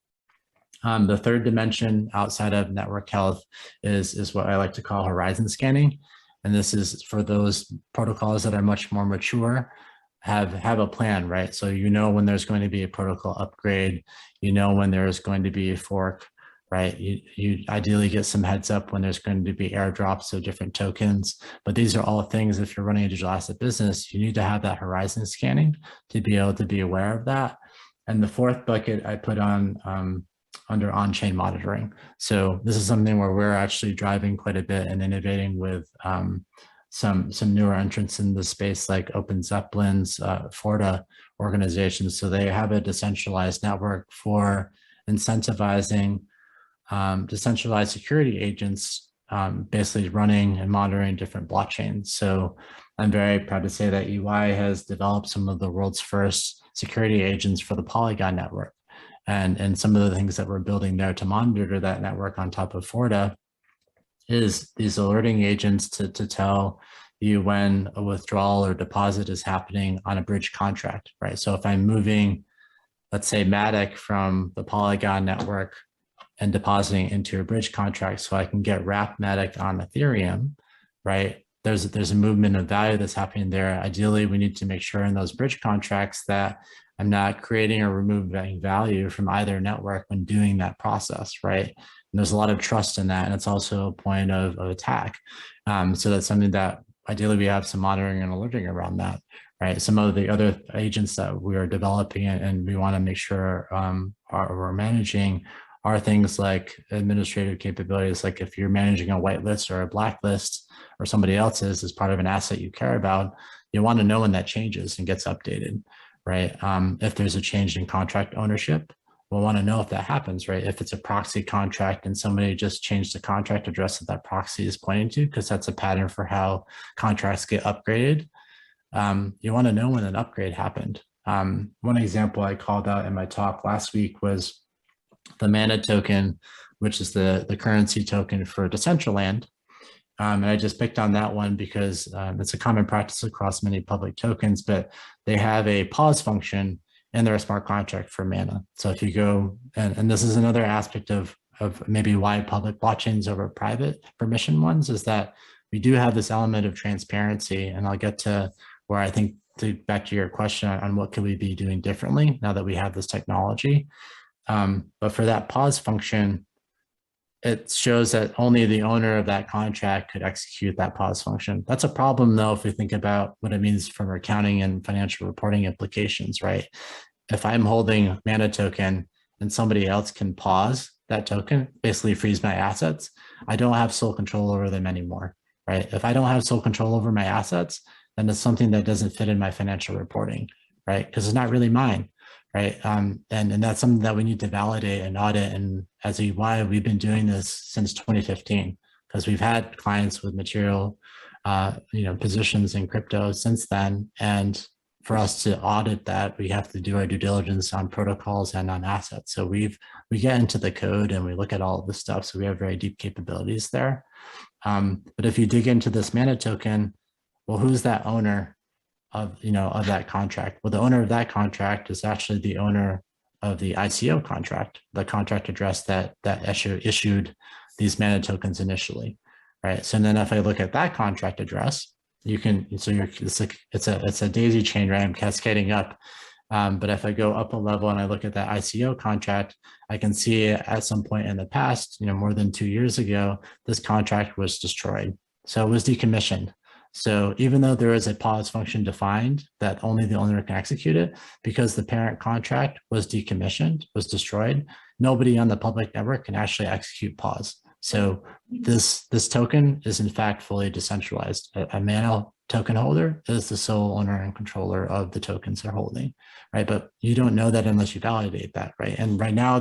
[SPEAKER 3] The third dimension outside of network health is what I like to call horizon scanning. And this is for those protocols that are much more mature, have a plan, right? So you know when there's going to be a protocol upgrade, you know when there's going to be a fork, right? You ideally get some heads up when there's going to be airdrops of different tokens. But these are all things, if you're running a digital asset business, you need to have that horizon scanning to be able to be aware of that. And the fourth bucket I put on under on-chain monitoring. So this is something where we're actually driving quite a bit and innovating with some newer entrants in the space like Open Zeppelin's Forta organizations. So they have a decentralized network for incentivizing decentralized security agents, basically running and monitoring different blockchains. So I'm very proud to say that EY has developed some of the world's first security agents for the Polygon network. And some of the things that we're building there to monitor that network on top of Forta is these alerting agents to tell you when a withdrawal or deposit is happening on a bridge contract, right? So if I'm moving, let's say Matic from the Polygon network and depositing into a bridge contract so I can get wrap Matic on Ethereum, right? There's a movement of value that's happening there. Ideally, we need to make sure in those bridge contracts that I'm not creating or removing value from either network when doing that process, right? And there's a lot of trust in that, and it's also a point of attack. So that's something that ideally we have some monitoring and alerting around that, right? Some of the other agents that we are developing and we want to make sure we're managing are things like administrative capabilities. Like if you're managing a whitelist or a blacklist or somebody else's as part of an asset you care about, you want to know when that changes and gets updated, right? If there's a change in contract ownership, we'll want to know if that happens, right? If it's a proxy contract and somebody just changed the contract address that proxy is pointing to, because that's a pattern for how contracts get upgraded, you want to know when an upgrade happened. One example I called out in my talk last week was the Mana token, which is the currency token for Decentraland. And I just picked on that one because it's a common practice across many public tokens, but they have a pause function in their smart contract for Mana. So if you go, and this is another aspect of maybe why public blockchains over private permission ones, is that we do have this element of transparency. And I'll get to where I think, back to your question on what could we be doing differently now that we have this technology. But for that pause function, it shows that only the owner of that contract could execute that pause function. That's a problem though, if we think about what it means from accounting and financial reporting implications, right? If I'm holding Mana token and somebody else can pause that token, basically freeze my assets, I don't have sole control over them anymore, right? If I don't have sole control over my assets, then it's something that doesn't fit in my financial reporting, right? Because it's not really mine. Right. And that's something that we need to validate and audit. And as EY, we've been doing this since 2015 because we've had clients with material, positions in crypto since then. And for us to audit that, we have to do our due diligence on protocols and on assets. So we get into the code and we look at all of this stuff. So we have very deep capabilities there. But if you dig into this Mana token, well, who's that owner of that contract? Well, the owner of that contract is actually the owner of the ICO contract, the contract address that issued these Mana tokens initially, right? So then if I look at that contract address, it's a daisy chain, right? I'm cascading up. But if I go up a level and I look at that ICO contract, I can see at some point in the past, more than 2 years ago, this contract was destroyed. So it was decommissioned. So even though there is a pause function defined that only the owner can execute it, because the parent contract was decommissioned, was destroyed, nobody on the public network can actually execute pause. So this token is in fact fully decentralized. A Mana token holder is the sole owner and controller of the tokens they're holding, right? But you don't know that unless you validate that, right? And right now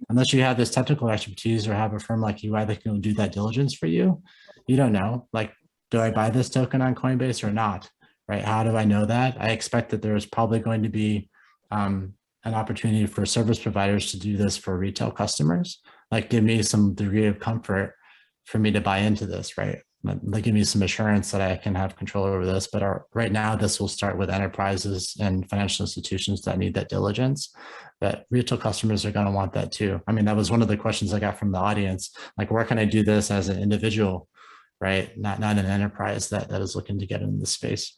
[SPEAKER 3] unless you have this technical expertise or have a firm like EY that can do that diligence for you, you don't know, like, do I buy this token on Coinbase or not, right? How do I know that? I expect that there's probably going to be an opportunity for service providers to do this for retail customers, like give me some degree of comfort for me to buy into this, right? Like give me some assurance that I can have control over this. But right now, this will start with enterprises and financial institutions that need that diligence. But retail customers are going to want that too. I mean, that was one of the questions I got from the audience. Like, where can I do this as an individual? right? Not an enterprise that is looking to get into the space.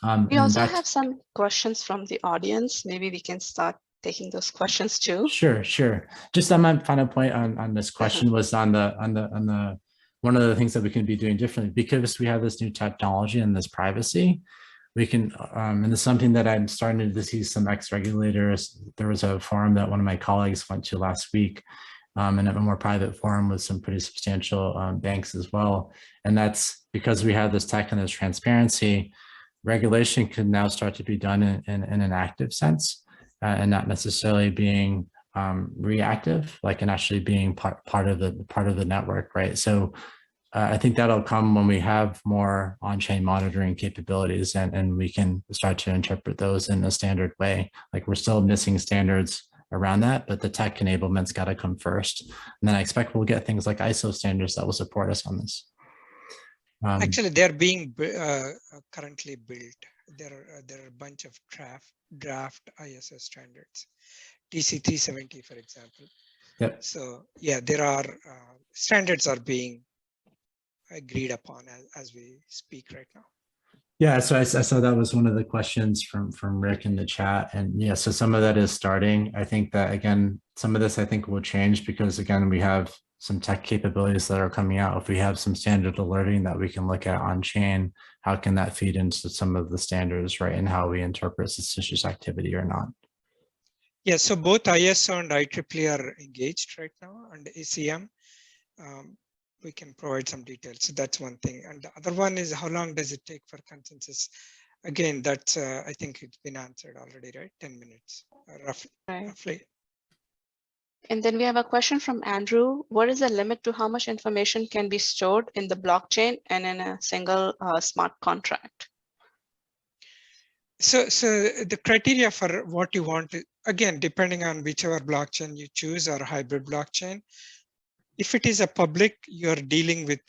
[SPEAKER 4] We
[SPEAKER 3] and
[SPEAKER 4] also
[SPEAKER 3] back to-
[SPEAKER 4] have some questions from the audience. Maybe we can start taking those questions too.
[SPEAKER 3] Sure. Just on my final point on this question was on the one of the things that we can be doing differently, because we have this new technology and this privacy. We can, and it's something that I'm starting to see some ex-regulators. There was a forum that one of my colleagues went to last week, and a more private forum with some pretty substantial banks as well. And that's because we have this tech and this transparency. Regulation can now start to be done in an active sense, and not necessarily being reactive, like, and actually being part of the network, right? So I think that'll come when we have more on-chain monitoring capabilities, and we can start to interpret those in a standard way. Like, we're still missing standards around that, but the tech enablement's got to come first. And then I expect we'll get things like ISO standards that will support us on this.
[SPEAKER 2] Actually, they're being currently built. There are a bunch of draft ISO standards, TC 370, for example.
[SPEAKER 3] Yep.
[SPEAKER 2] So yeah, there are standards are being agreed upon as we speak right now.
[SPEAKER 3] Yeah, so I saw that was one of the questions from Rick in the chat, and yeah, so some of that is starting. I think that, again, some of this I think will change because, again, we have some tech capabilities that are coming out. If we have some standard alerting that we can look at on chain, how can that feed into some of the standards, right, and how we interpret suspicious activity or not?
[SPEAKER 2] Yeah, so both ISO and IEEE are engaged right now, and ACM. We can provide some details. So that's one thing. And the other one is, how long does it take for consensus? Again, that's, I think it's been answered already, right? 10 minutes, roughly.
[SPEAKER 4] And then we have a question from Andrew. What is the limit to how much information can be stored in the blockchain and in a single smart contract?
[SPEAKER 2] So the criteria for what you want to, again, depending on whichever blockchain you choose or hybrid blockchain, if it is a public, you're dealing with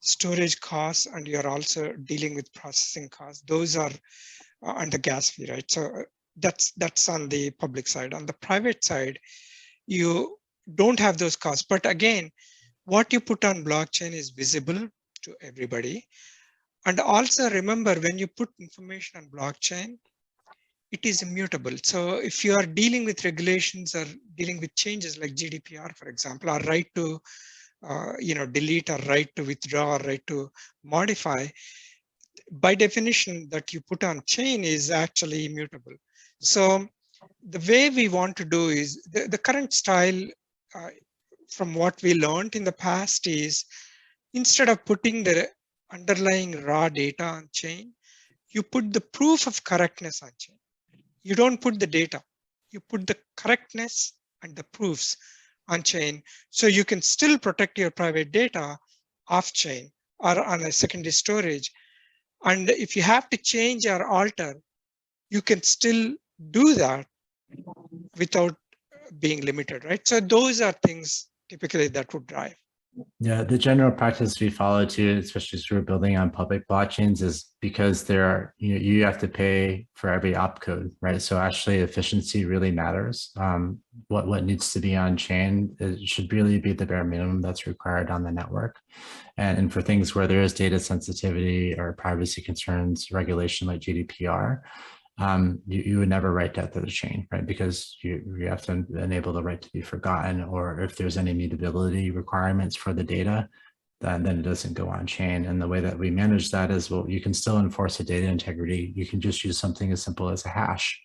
[SPEAKER 2] storage costs and you're also dealing with processing costs. Those are on the gas fee, right? So that's on the public side. On the private side, you don't have those costs. But again, what you put on blockchain is visible to everybody. And also remember, when you put information on blockchain, it is immutable. So if you are dealing with regulations or dealing with changes like GDPR, for example, or right to delete or right to withdraw or right to modify, by definition that you put on chain is actually immutable. So the way we want to do is the current style from what we learned in the past is, instead of putting the underlying raw data on chain, you put the proof of correctness on chain. You don't put the data, you put the correctness and the proofs on chain. So you can still protect your private data off chain or on a secondary storage. And if you have to change or alter, you can still do that without being limited, right? So those are things typically that would drive.
[SPEAKER 3] Yeah, the general practice we follow too, especially as we're building on public blockchains, is because there are, you have to pay for every opcode, right? So actually efficiency really matters. What needs to be on chain, it should really be the bare minimum that's required on the network. And for things where there is data sensitivity or privacy concerns, regulation like GDPR, you would never write that to the chain, right? Because you have to enable the right to be forgotten, or if there's any mutability requirements for the data, then it doesn't go on chain. And the way that we manage that is, well, you can still enforce the data integrity. You can just use something as simple as a hash,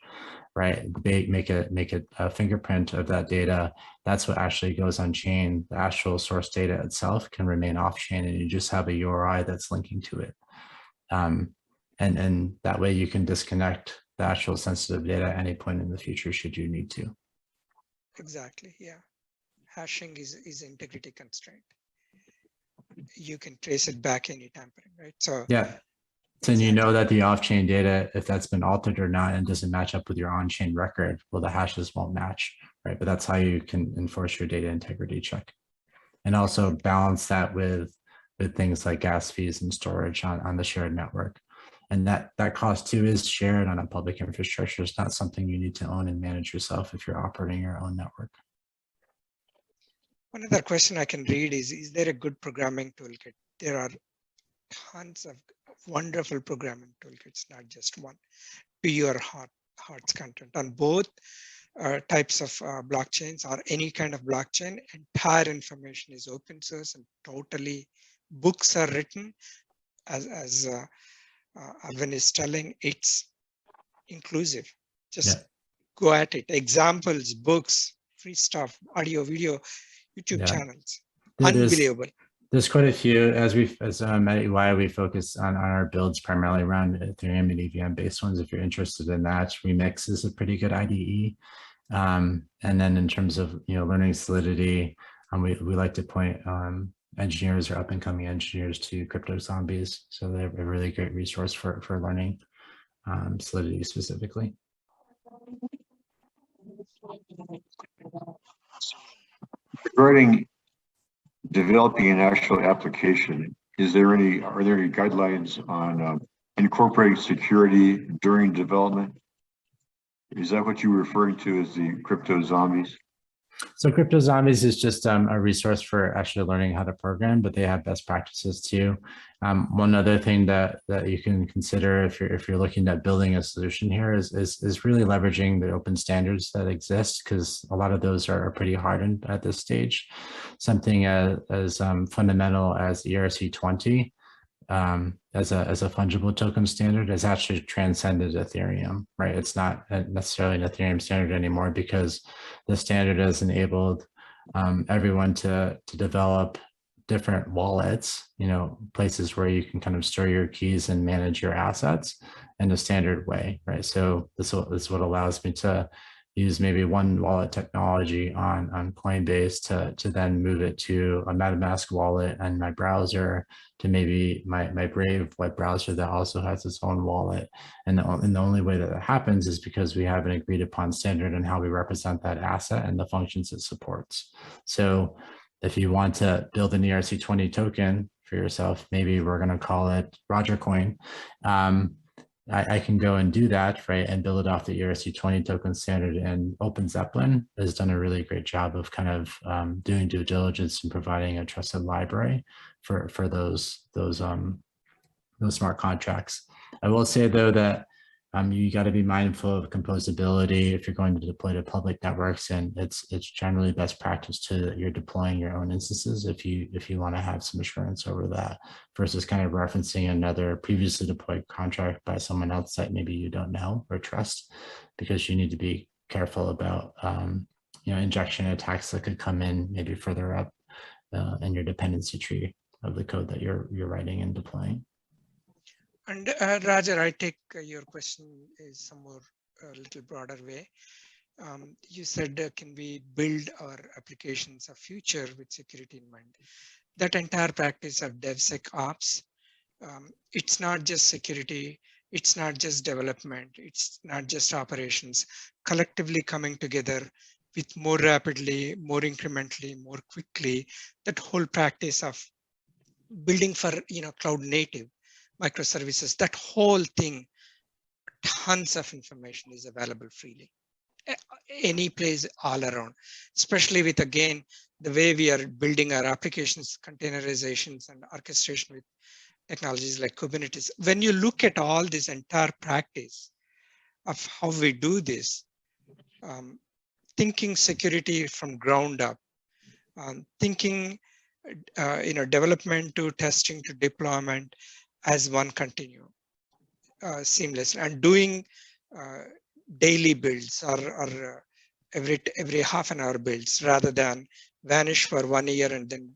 [SPEAKER 3] right? Make a fingerprint of that data. That's what actually goes on chain. The actual source data itself can remain off chain, and you just have a URI that's linking to it. And that way you can disconnect the actual sensitive data at any point in the future should you need to.
[SPEAKER 2] Exactly, yeah. Hashing is integrity constraint. You can trace it back any tampering, right? So
[SPEAKER 3] yeah. So exactly. You know that the off-chain data, if that's been altered or not, and doesn't match up with your on-chain record, well, the hashes won't match, right? But that's how you can enforce your data integrity check. And also balance that with things like gas fees and storage on the shared network. And that cost too is shared on a public infrastructure. It's not something you need to own and manage yourself if you're operating your own network.
[SPEAKER 2] One other question I can read is there a good programming toolkit there are tons of wonderful programming toolkits, not just one, to your heart's content on both types of blockchains or any kind of blockchain. Entire information is open source and totally books are written as Arvind is telling, it's inclusive. Just go at it. Examples, books, free stuff, audio, video, YouTube channels. Unbelievable.
[SPEAKER 3] There's quite a few. As at EY, we focus on our builds primarily around Ethereum and EVM based ones. If you're interested in that, Remix is a pretty good IDE. And then in terms of learning Solidity, we like to point engineers or up and coming engineers to Crypto Zombies. So they're a really great resource for learning Solidity specifically.
[SPEAKER 6] Regarding developing an actual application, are there any guidelines on incorporating security during development? Is that what you were referring to as the Crypto Zombies?
[SPEAKER 3] So Crypto Zombies is just a resource for actually learning how to program, but they have best practices too. One other thing that you can consider if you're looking at building a solution here is really leveraging the open standards that exist, because a lot of those are pretty hardened at this stage. Something as fundamental as ERC20 as a fungible token standard has actually transcended Ethereum, right? It's not necessarily an Ethereum standard anymore, because the standard has enabled everyone to develop different wallets, places where you can kind of store your keys and manage your assets in a standard way, right? So this is what allows me to use maybe one wallet technology on Coinbase to then move it to a MetaMask wallet and my browser, to maybe my Brave web browser that also has its own wallet. And the only way that happens is because we have an agreed upon standard on how we represent that asset and the functions it supports. So if you want to build an ERC20 token for yourself, maybe we're going to call it Roger Coin. I can go and do that, right, and build it off the ERC20 token standard. And Open Zeppelin has done a really great job of kind of doing due diligence and providing a trusted library for those smart contracts. I will say though that you got to be mindful of composability if you're going to deploy to public networks, and it's generally best practice to you're deploying your own instances if you want to have some assurance over that, versus kind of referencing another previously deployed contract by someone else that maybe you don't know or trust, because you need to be careful about injection attacks that could come in maybe further up in your dependency tree of the code that you're writing and deploying.
[SPEAKER 2] And Roger, I take your question is some more a little broader way. You said, can we build our applications of future with security in mind? That entire practice of DevSecOps, it's not just security, it's not just development, it's not just operations, collectively coming together with more rapidly, more incrementally, more quickly. That whole practice of building for cloud native microservices, that whole thing, tons of information is available freely, any place all around, especially with, again, the way we are building our applications, containerizations and orchestration with technologies like Kubernetes. When you look at all this entire practice of how we do this, thinking security from ground up, thinking development to testing to deployment as one continuum, seamless, and doing daily builds or every half an hour builds, rather than vanish for 1 year and then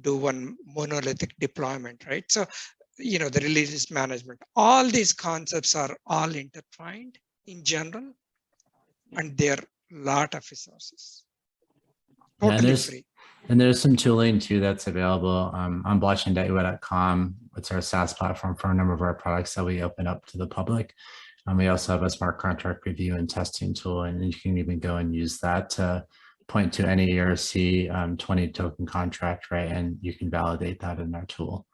[SPEAKER 2] do one monolithic deployment, right? So, the release management, all these concepts are all intertwined in general, and they're a lot of resources, totally free.
[SPEAKER 3] And there's some tooling too that's available on blockchain.ui.com. It's our SaaS platform for a number of our products that we open up to the public. We also have a smart contract review and testing tool, and you can even go and use that to point to any ERC20 token contract, right? And you can validate that in our tool.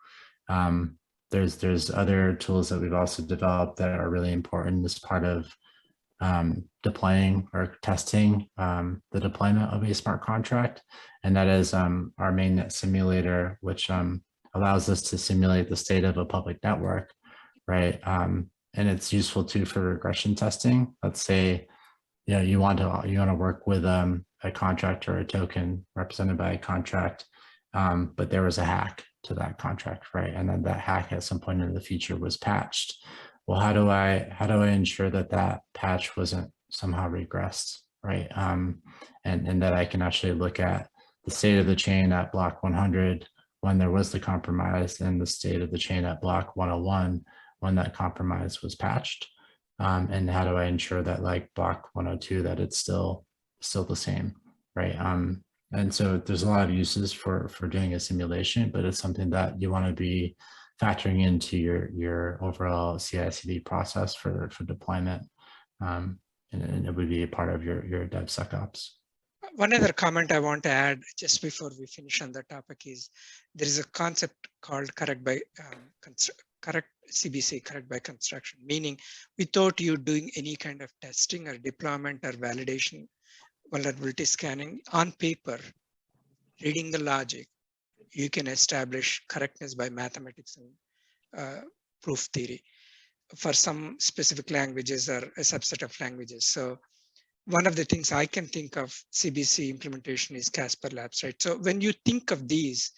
[SPEAKER 3] There's other tools that we've also developed that are really important as part of deploying or testing the deployment of a smart contract, and that is our mainnet simulator, which allows us to simulate the state of a public network, right? And it's useful too for regression testing. Let's say, you know, you want to work with a contract or a token represented by a contract, but there was a hack to that contract, right? And then that hack at some point in the future was patched. Well, how do I ensure that that patch wasn't somehow regressed, right? And that I can actually look at the state of the chain at block 100 when there was the compromise, and the state of the chain at block 101 when that compromise was patched. And how do I ensure that like block 102 that it's still the same, right? And so there's a lot of uses for doing a simulation, but it's something that you want to be factoring into your overall CI/CD process for deployment, and it would be a part of your DevSecOps.
[SPEAKER 2] One other comment I want to add just before we finish on the topic is there is a concept called correct by construction, meaning without you doing any kind of testing or deployment or validation, vulnerability scanning on paper, reading the logic, you can establish correctness by mathematics and proof theory for some specific languages or a subset of languages. So one of the things I can think of CBC implementation is Casper Labs, right? So when you think of these,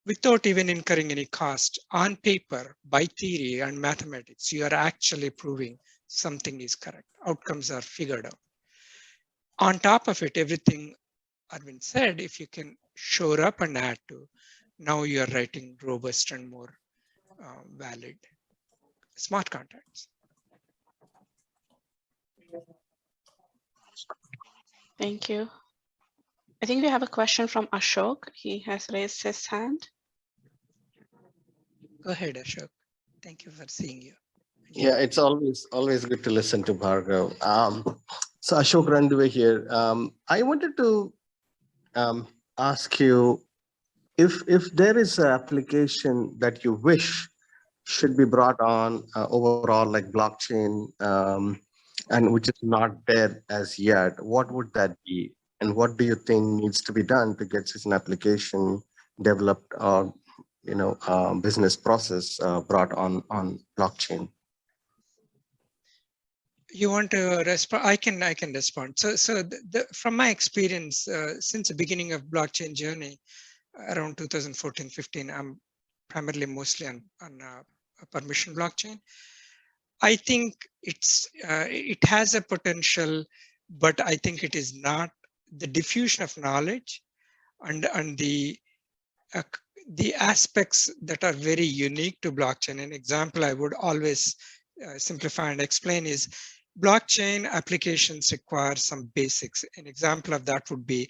[SPEAKER 2] without even incurring any cost, on paper, by theory and mathematics, you are actually proving something is correct. Outcomes are figured out. On top of it, everything Arvind said, if you can shore up and add to, now you are writing robust and more valid smart contracts.
[SPEAKER 4] Thank you. I think we have a question from Ashok. He has raised his hand.
[SPEAKER 2] Go ahead, Ashok. Thank you for seeing you.
[SPEAKER 8] Yeah, it's always good to listen to Bhargav. So Ashok Randuve here. I wanted to ask you if there is an application that you wish should be brought on overall, like blockchain, and which is not there as yet, what would that be? And what do you think needs to be done to get such an application developed or business process brought on blockchain?
[SPEAKER 2] You want to respond? I can respond. So from my experience, since the beginning of blockchain journey, around 2014-15, I'm primarily mostly on a permission blockchain. I think it has a potential, but I think it is not the diffusion of knowledge and the aspects that are very unique to blockchain. An example I would always simplify and explain is blockchain applications require some basics. An example of that would be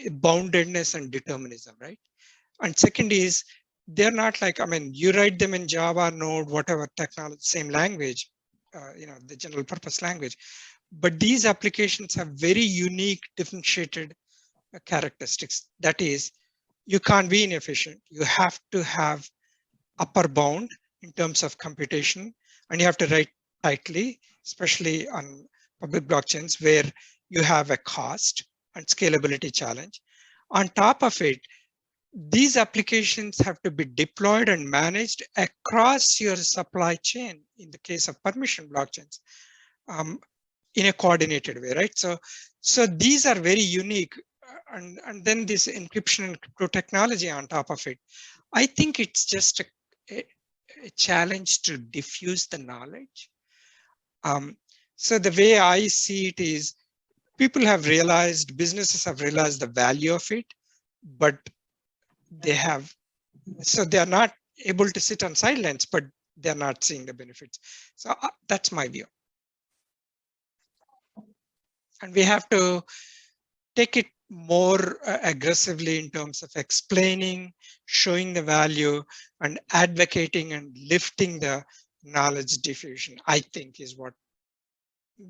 [SPEAKER 2] boundedness and determinism, right? And second is, they're not like, I mean, you write them in Java, Node, whatever technology, same language, the general purpose language. But these applications have very unique differentiated characteristics. That is, you can't be inefficient. You have to have upper bound in terms of computation, and you have to write tightly, especially on public blockchains where you have a cost and scalability challenge. On top of it, these applications have to be deployed and managed across your supply chain in the case of permission blockchains in a coordinated way, right? So these are very unique. And then this encryption and crypto technology on top of it. I think it's just a challenge to diffuse the knowledge. So the way I see it is people have realized, businesses have realized the value of it, but they are not able to sit on sidelines, but they're not seeing the benefits. So that's my view. And we have to take it more aggressively in terms of explaining, showing the value, and advocating and lifting the knowledge diffusion, I think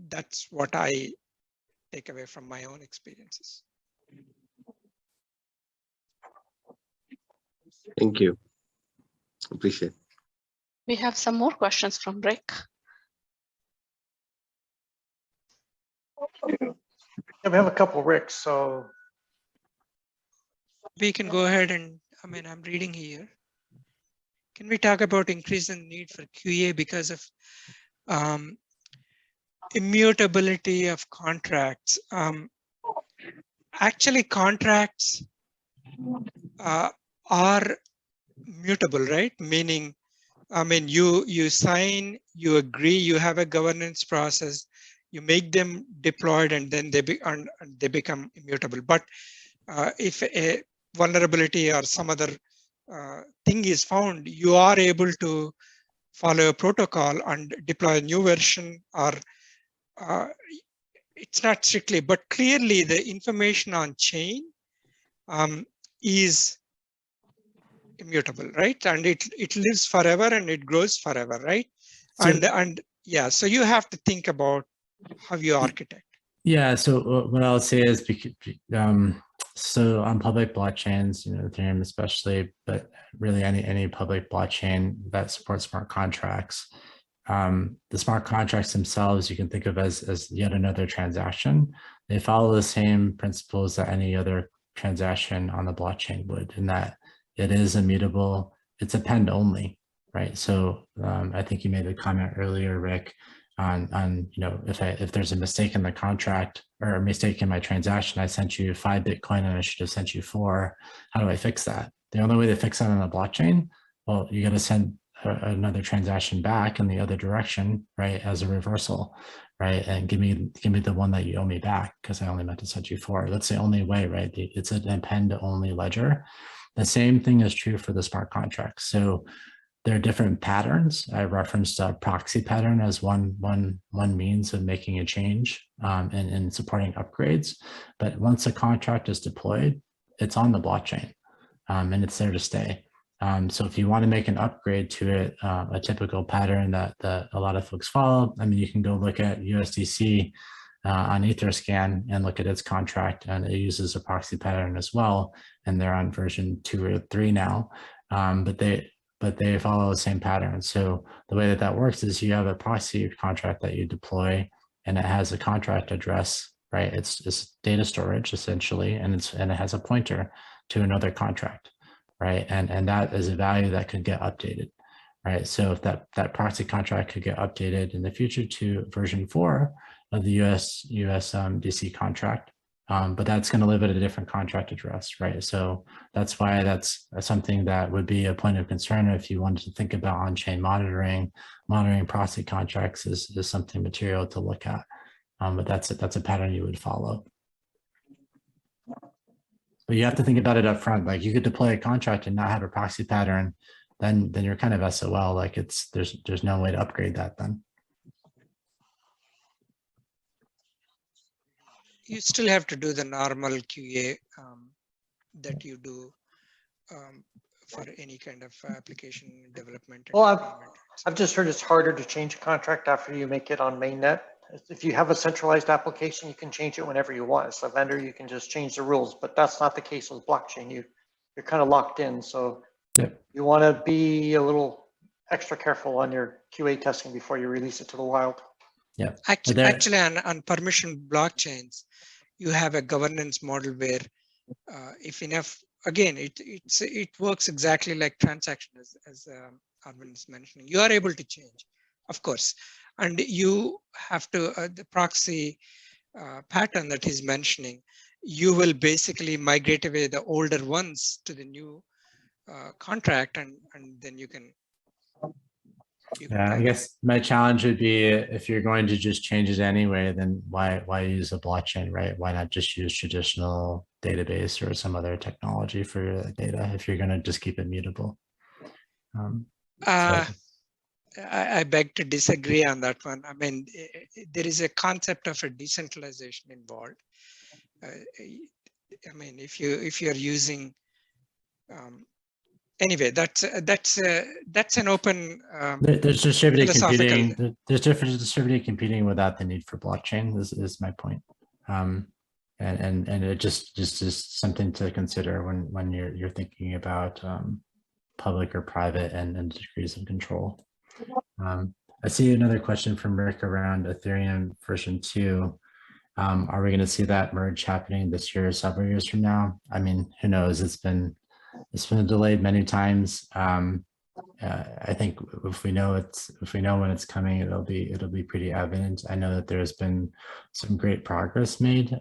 [SPEAKER 2] that's what I take away from my own experiences.
[SPEAKER 8] Thank you. Appreciate it.
[SPEAKER 4] We have some more questions from Rick.
[SPEAKER 1] Yeah, we have a couple Ricks, so
[SPEAKER 2] We can go ahead and, I'm reading here. can we talk about increase in need for QA because of immutability of contracts? Actually, contracts are mutable, right? Meaning, I mean, you sign, you agree, you have a governance process, you make them deployed, and then they become immutable. But if a vulnerability or some other thing is found, you are able to follow a protocol and deploy a new version, or it's not strictly, but clearly the information on chain is immutable, right? And it lives forever and it grows forever, right?
[SPEAKER 3] So-
[SPEAKER 2] and yeah, so you have to think about how you architect.
[SPEAKER 3] Yeah, so what I'll say is, so on public blockchains, Ethereum especially, but really any public blockchain that supports smart contracts, the smart contracts themselves you can think of as yet another transaction. They follow the same principles that any other transaction on the blockchain would, in that it is immutable, it's append only, right? So I think you made a comment earlier, Rick, on if there's a mistake in the contract or a mistake in my transaction, I sent you 5 Bitcoin and I should have sent you 4. How do I fix that? The only way to fix that on the blockchain, well, you got to send another transaction back in the other direction, right, as a reversal, right, and give me the one that you owe me back because I only meant to send you 4. That's the only way, right? It's an append only ledger. The same thing is true for the smart contracts. So there are different patterns. I referenced a proxy pattern as one means of making a change and supporting upgrades. But once a contract is deployed, it's on the blockchain and it's there to stay. So if you want to make an upgrade to it, a typical pattern that a lot of folks follow, I mean, you can go look at USDC on Etherscan and look at its contract, and it uses a proxy pattern as well. And they're on version 2 or 3 now, but they follow the same pattern. So the way that works is you have a proxy contract that you deploy, and it has a contract address, right? It's data storage essentially, and it has a pointer to another contract, right? And that is a value that could get updated, right? So if that proxy contract could get updated in the future to version 4 of the USDC contract, but that's going to live at a different contract address, right? So that's why that's something that would be a point of concern if you wanted to think about on-chain monitoring proxy contracts is something material to look at. But that's a pattern you would follow. But you have to think about it up front. Like you could deploy a contract and not have a proxy pattern, then you're kind of SOL. Like there's no way to upgrade that then.
[SPEAKER 2] You still have to do the normal QA that you do for any kind of application development.
[SPEAKER 1] Well, I've just heard it's harder to change a contract after you make it on mainnet. If you have a centralized application, you can change it whenever you want. As a vendor, you can just change the rules, but that's not the case with blockchain. You're kind of locked in. So you want to be a little extra careful on your QA testing before you release it to the wild.
[SPEAKER 3] Yeah.
[SPEAKER 2] Actually, on permission blockchains, you have a governance model where if enough, again, it works exactly like transaction as Arvind is mentioning. You are able to change, of course, and you have to the proxy pattern that he's mentioning. You will basically migrate away the older ones to the new contract, and then you can.
[SPEAKER 3] Yeah, I guess my challenge would be if you're going to just change it anyway, then why use a blockchain, right? Why not just use traditional database or some other technology for your data if you're going to just keep it mutable?
[SPEAKER 2] I beg to disagree on that one. I mean, there is a concept of a decentralization involved. I mean, if you're using anyway, that's an open.
[SPEAKER 3] There's distributed computing. There's different distributed computing without the need for blockchain. Is my point, and it just is something to consider when you're thinking about public or private and degrees of control. I see another question from Rick around Ethereum version 2. Are we going to see that merge happening this year or several years from now? I mean, who knows? It's been delayed many times. I think if we know when it's coming, it'll be pretty evident. I know that there's been some great progress made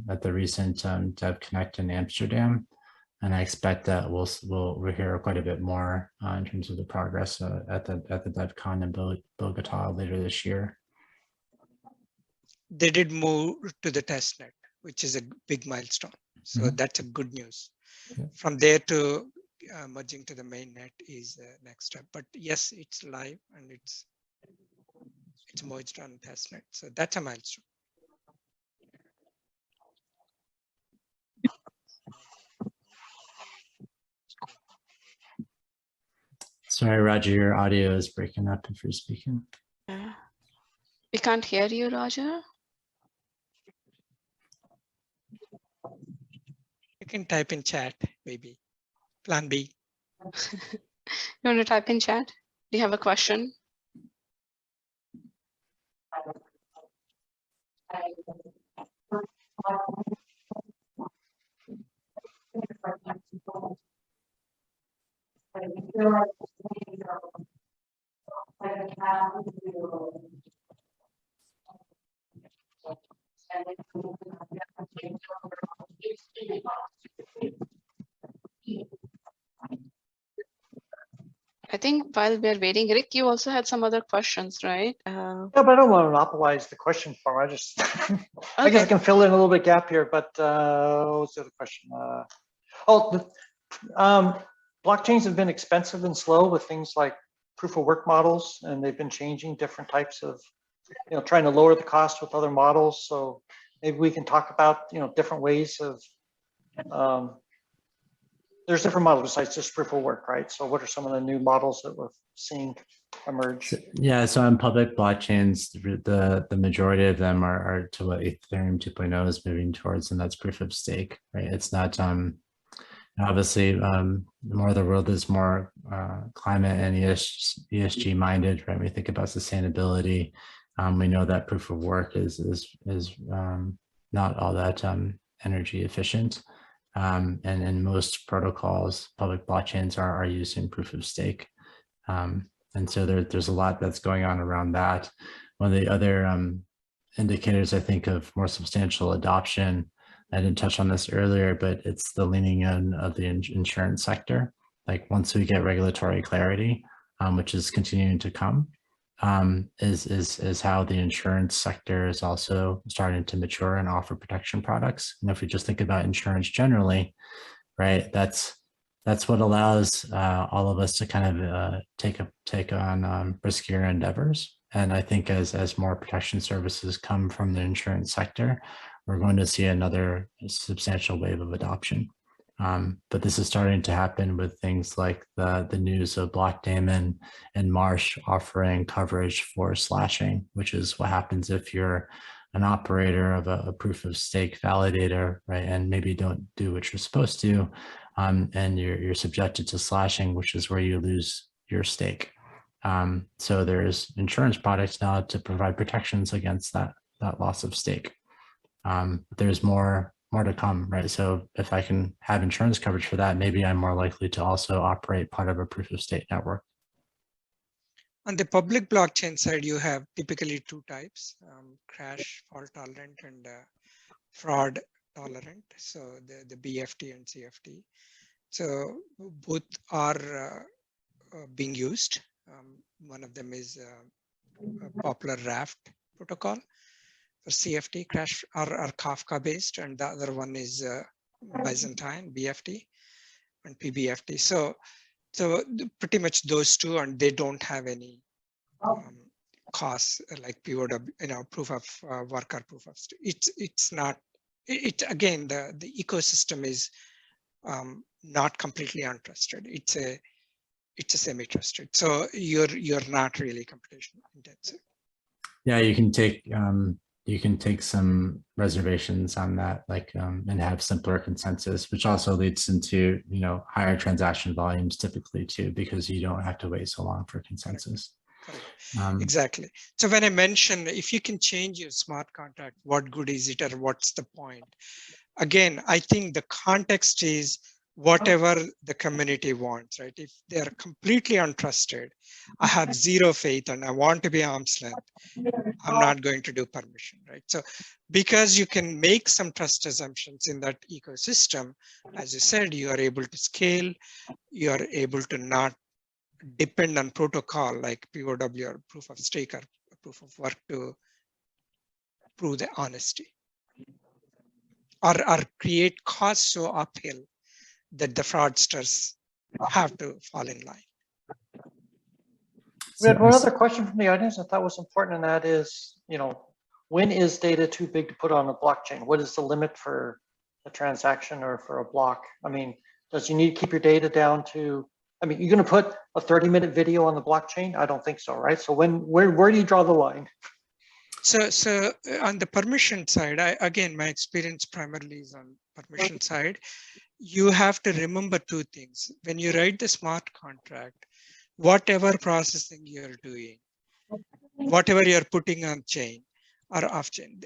[SPEAKER 3] at the recent Dev Connect in Amsterdam, and I expect that we'll hear quite a bit more in terms of the progress at the DevCon in Bogota later this year.
[SPEAKER 2] They did move to the testnet, which is a big milestone. So that's a good news.
[SPEAKER 3] Yeah.
[SPEAKER 2] From there to merging to the mainnet is the next step. But yes, it's live and it's merged on testnet. So that's a milestone.
[SPEAKER 3] Sorry, Roger, your audio is breaking up if you're speaking.
[SPEAKER 4] We can't hear you, Roger.
[SPEAKER 2] You can type in chat, maybe. Plan B.
[SPEAKER 4] You want to type in chat? Do you have a question? I think while we're waiting, Rick, you also had some other questions, right?
[SPEAKER 1] Yeah, but I don't want to monopolize the question form. I just, I guess I
[SPEAKER 4] Okay.
[SPEAKER 1] can fill in a little bit gap here, but what's the other question? Blockchains have been expensive and slow with things like proof of work models, and they've been changing different types of, trying to lower the cost with other models. So maybe we can talk about, different ways of, there's different models besides just proof of work, right? So what are some of the new models that we're seeing emerge?
[SPEAKER 3] Yeah, so on public blockchains, the majority of them are to what Ethereum 2.0 is moving towards, and that's proof of stake, right? It's not obviously the more the world is more climate and ESG minded, right? We think about sustainability. We know that proof of work is not all that energy efficient. And most protocols, public blockchains are using proof of stake. And so there's a lot that's going on around that. One of the other indicators, I think, of more substantial adoption, I didn't touch on this earlier, but it's the leaning in of the insurance sector. Like once we get regulatory clarity, which is continuing to come, is how the insurance sector is also starting to mature and offer protection products. And if we just think about insurance generally, right, that's what allows all of us to kind of take on riskier endeavors. And I think as more protection services come from the insurance sector, we're going to see another substantial wave of adoption. But this is starting to happen with things like the news of Blockdaemon and Marsh offering coverage for slashing, which is what happens if you're an operator of a proof of stake validator, right? And maybe don't do what you're supposed to, and you're subjected to slashing, which is where you lose your stake. So there's insurance products now to provide protections against that loss of stake. There's more to come, right? So if I can have insurance coverage for that, maybe I'm more likely to also operate part of a proof of stake network.
[SPEAKER 2] On the public blockchain side, you have typically two types, crash fault tolerant and fraud tolerant. So the BFT and CFT. So both are being used. One of them is a popular Raft protocol for CFT, crash or Kafka based, and the other one is Byzantine BFT and PBFT. So pretty much those two, and they don't have any costs like POW, proof of work or proof of stake. It's not. Again, the ecosystem is not completely untrusted. It's a semi-trusted. So you're not really computation intensive.
[SPEAKER 3] Yeah, you can take some reservations on that, like and have simpler consensus, which also leads into higher transaction volumes typically too, because you don't have to wait so long for consensus.
[SPEAKER 2] Correct. Exactly. So when I mention if you can change your smart contract, what good is it, or what's the point? Again, I think the context is whatever the community wants, right? If they are completely untrusted, I have zero faith and I want to be arm's length, I'm not going to do permission, right? So because you can make some trust assumptions in that ecosystem, as you said, you are able to scale, you are able to not depend on protocol like POW or proof of stake or proof of work to prove the honesty, or create costs so uphill that the fraudsters have to fall in line.
[SPEAKER 1] We had one other question from the audience I thought was important, and that is, when is data too big to put on a blockchain? What is the limit for a transaction or for a block? I mean, does you need to keep your data down to, you're going to put a 30-minute video on the blockchain? I don't think so, right? So where do you draw the line?
[SPEAKER 2] So on the permission side, again, my experience primarily is on permission side. You have to remember two things. When you write the smart contract, whatever processing you're doing, whatever you're putting on chain or off chain,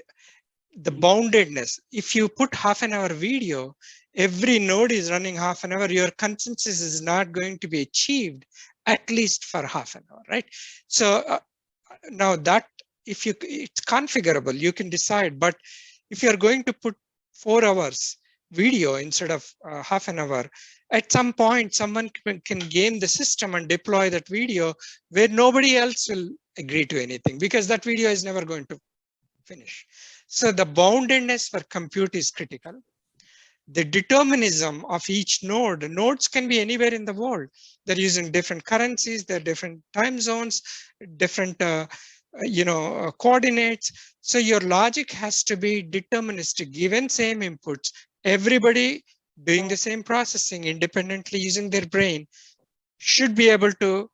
[SPEAKER 2] the boundedness, if you put half an hour video, every node is running half an hour, your consensus is not going to be achieved at least for half an hour, right? So now that, it's configurable, you can decide, but if you're going to put 4 hours video instead of half an hour, at some point someone can game the system and deploy that video where nobody else will agree to anything, because that video is never going to finish. So the boundedness for compute is critical. The determinism of each node, nodes can be anywhere in the world. They're using different currencies, they're different time zones, different coordinates. So your logic has to be deterministic, given same inputs, everybody doing the same processing independently using their brain should be able to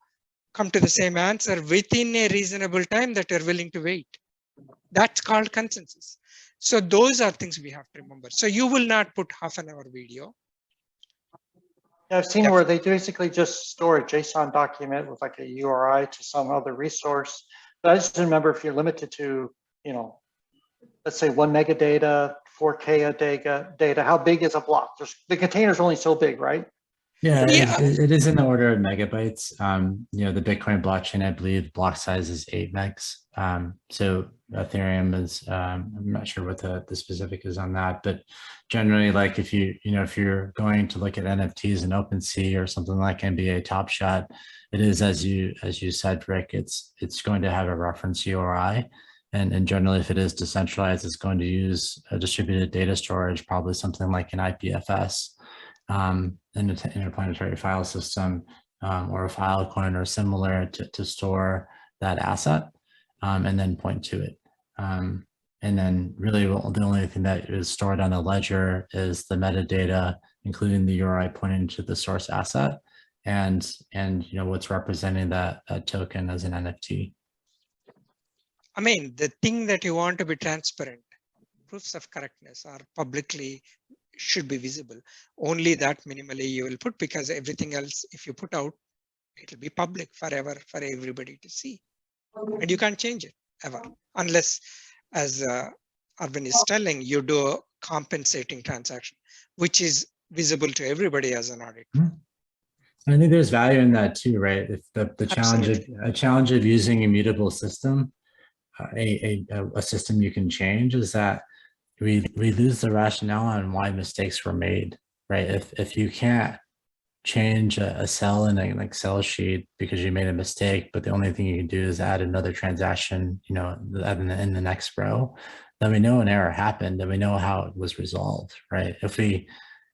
[SPEAKER 2] come to the same answer within a reasonable time that you're willing to wait. That's called consensus. So those are things we have to remember. So you will not put half an hour video.
[SPEAKER 1] I've seen where they basically just store a JSON document with like a URI to some other resource. But I just remember, if you're limited to, let's say 1 mega data, 4K of data, how big is a block? The container's only so big, right?
[SPEAKER 3] Yeah, it is in the order of megabytes. The Bitcoin blockchain, I believe block size is 8 megs. So Ethereum is, I'm not sure what the specific is on that, but generally, like if you're going to look at NFTs in OpenSea or something like NBA Top Shot, it is, as you said, Rick, it's going to have a reference URI. And generally, if it is decentralized, it's going to use a distributed data storage, probably something like an IPFS. Interplanetary file system, or a Filecoin or similar to store that asset, and then point to it. And then really the only thing that is stored on the ledger is the metadata, including the URI pointing to the source asset and what's representing that token as an NFT.
[SPEAKER 2] I mean, the thing that you want to be transparent, proofs of correctness are publicly should be visible. Only that minimally you will put, because everything else, if you put out, it'll be public forever for everybody to see. And you can't change it ever, unless, as Arvind is telling, you do a compensating transaction, which is visible to everybody as an audit.
[SPEAKER 3] I think there's value in that too, right? If the challenge of using a mutable system, a system you can change, is that we lose the rationale on why mistakes were made, right? If you can't change a cell in an Excel sheet because you made a mistake, but the only thing you can do is add another transaction, in the next row, then we know an error happened and we know how it was resolved, right?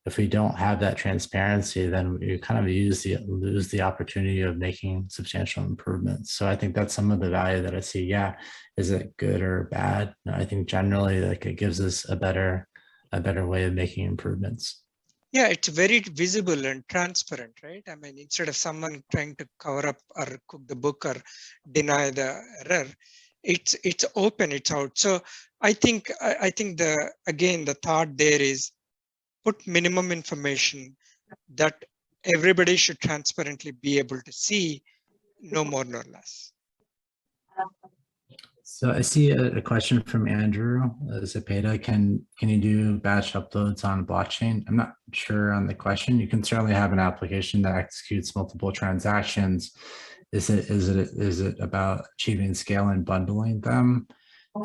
[SPEAKER 3] If we don't have that transparency, then we kind of lose the opportunity of making substantial improvements. So I think that's some of the value that I see. Yeah, is it good or bad? No, I think generally, like, it gives us a better way of making improvements.
[SPEAKER 2] Yeah, it's very visible and transparent, right? I mean, instead of someone trying to cover up or cook the book or deny the error, it's open, it's out. So I think the thought there is, put minimum information that everybody should transparently be able to see, no more nor less.
[SPEAKER 3] So I see a question from Andrew Zepeda. Can you do batch uploads on blockchain? I'm not sure on the question. You can certainly have an application that executes multiple transactions. Is it about achieving scale and bundling them?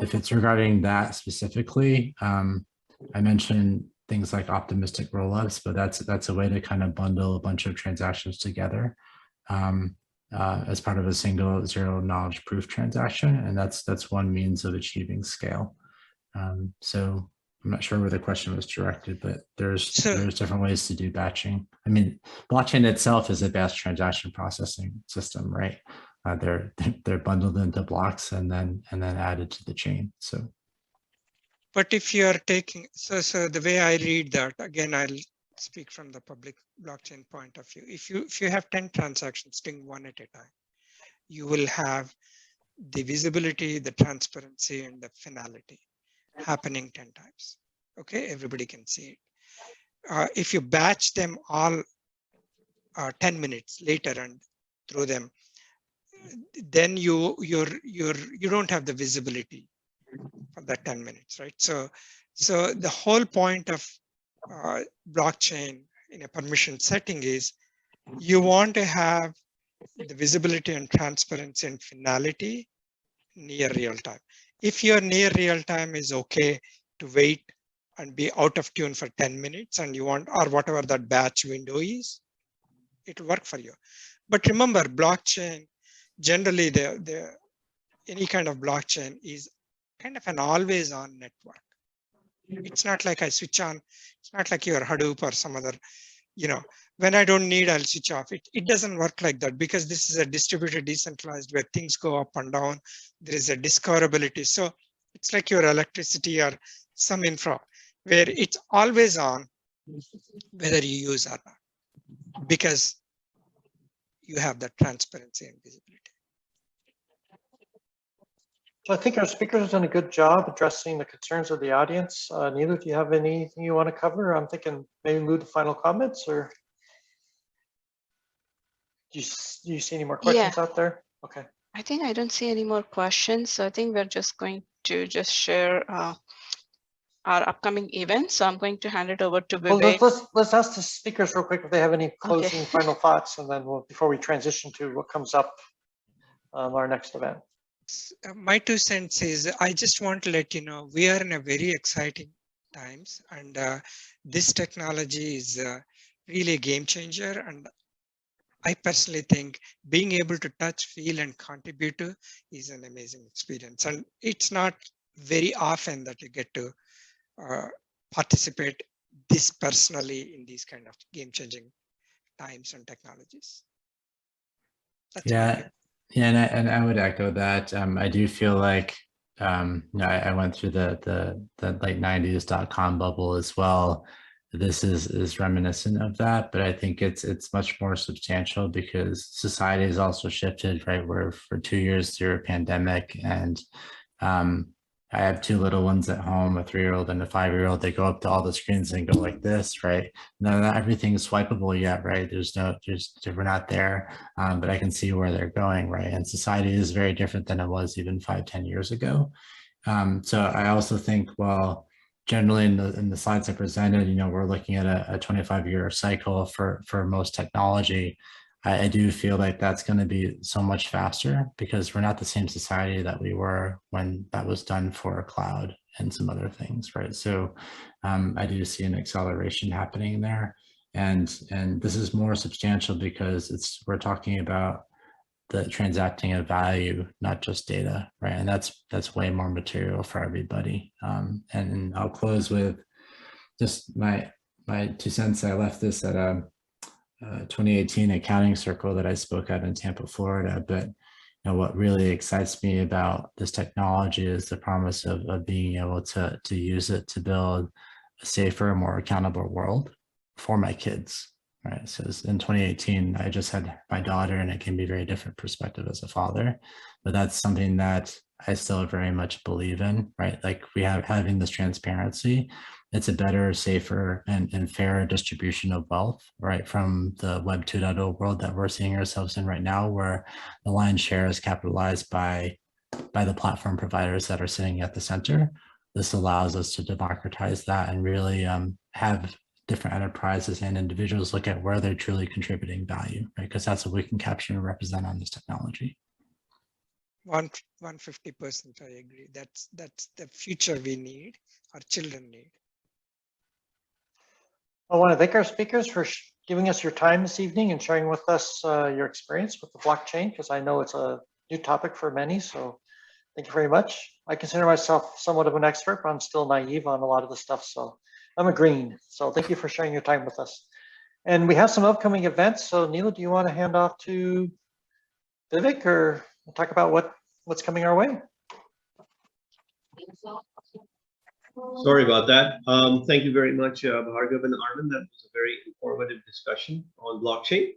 [SPEAKER 3] If it's regarding that specifically, I mentioned things like optimistic rollups, but that's a way to kind of bundle a bunch of transactions together. As part of a single zero knowledge proof transaction. And that's one means of achieving scale. So I'm not sure where the question was directed, but there's different ways to do batching. I mean, blockchain itself is a batch transaction processing system, right? They're bundled into blocks and then added to the chain. So,
[SPEAKER 2] but if you are taking, so the way I read that, again, I'll speak from the public blockchain point of view. If you have 10 transactions doing one at a time, you will have the visibility, the transparency, and the finality happening 10 times. Okay, everybody can see it. If you batch them all 10 minutes later and throw them, then you don't have the visibility for that 10 minutes, right? So the whole point of blockchain in a permission setting is you want to have the visibility and transparency and finality near real time. If your near real time is okay to wait and be out of tune for 10 minutes and you want, or whatever that batch window is, it'll work for you. But remember, blockchain, generally any kind of blockchain is kind of an always on network. It's not like I switch on, it's not like your Hadoop or some other, when I don't need, I'll switch off. It doesn't work like that because this is a distributed, decentralized where things go up and down. There is a discoverability. So it's like your electricity or some infra where it's always on, whether you use or not, because you have that transparency and visibility.
[SPEAKER 1] So I think our speakers have done a good job addressing the concerns of the audience. Neither, do you have anything you want to cover? I'm thinking maybe move to final comments, or do you see any more questions out there? Okay.
[SPEAKER 4] I think I don't see any more questions. So I think we're just going to share our upcoming events. So I'm going to hand it over to Vivek.
[SPEAKER 1] Well, let's ask the speakers real quick if they have any closing final thoughts, and then before we transition to what comes up our next event.
[SPEAKER 2] My 2 cents is I just want to let you know we are in a very exciting times, and this technology is really a game changer. And I personally think being able to touch, feel, and contribute to is an amazing experience. And it's not very often that you get to participate this personally in these kind of game changing times and technologies. That's
[SPEAKER 3] Yeah, and I would echo that. I do feel like I went through the late 90s .com bubble as well. This is reminiscent of that, but I think it's much more substantial because society has also shifted, right? We're for 2 years through a pandemic, and I have 2 little ones at home, a 3-year-old and a 5-year-old. They go up to all the screens and go like this, right? No, not everything is swipeable yet, right? We're not there, but I can see where they're going, right? And society is very different than it was even 5-10 years ago. So I also think, well, generally in the slides I presented, we're looking at a 25-year cycle for most technology. I do feel like that's going to be so much faster because we're not the same society that we were when that was done for cloud and some other things, right? So I do see an acceleration happening there, and this is more substantial because we're talking about the transacting of value, not just data, right? And that's way more material for everybody. And I'll close with just my 2 cents. I left this at a 2018 accounting circle that I spoke at in Tampa, Florida. But what really excites me about this technology is the promise of being able to use it to build a safer, more accountable world for my kids. Right. So in 2018, I just had my daughter, and it can be a very different perspective as a father, but that's something that I still very much believe in, right? Like having this transparency, it's a better, safer, and fairer distribution of wealth, right? From the Web 2.0 world that we're seeing ourselves in right now, where the lion's share is capitalized by by the platform providers that are sitting at the center. This allows us to democratize that and really have different enterprises and individuals look at where they're truly contributing value, right? Because that's what we can capture and represent on this technology.
[SPEAKER 2] 150%, I agree. That's the future we need, our children need.
[SPEAKER 1] I want to thank our speakers for giving us your time this evening and sharing with us your experience with the blockchain, because I know it's a new topic for many. So thank you very much. I consider myself somewhat of an expert, but I'm still naive on a lot of the stuff. So I'm a green. So thank you for sharing your time with us. And we have some upcoming events. So Neela, do you want to hand off to Vivek or talk about what's coming our way?
[SPEAKER 7] Sorry about that. Thank you very much, Bhargav and Arvind. That was a very informative discussion on blockchain.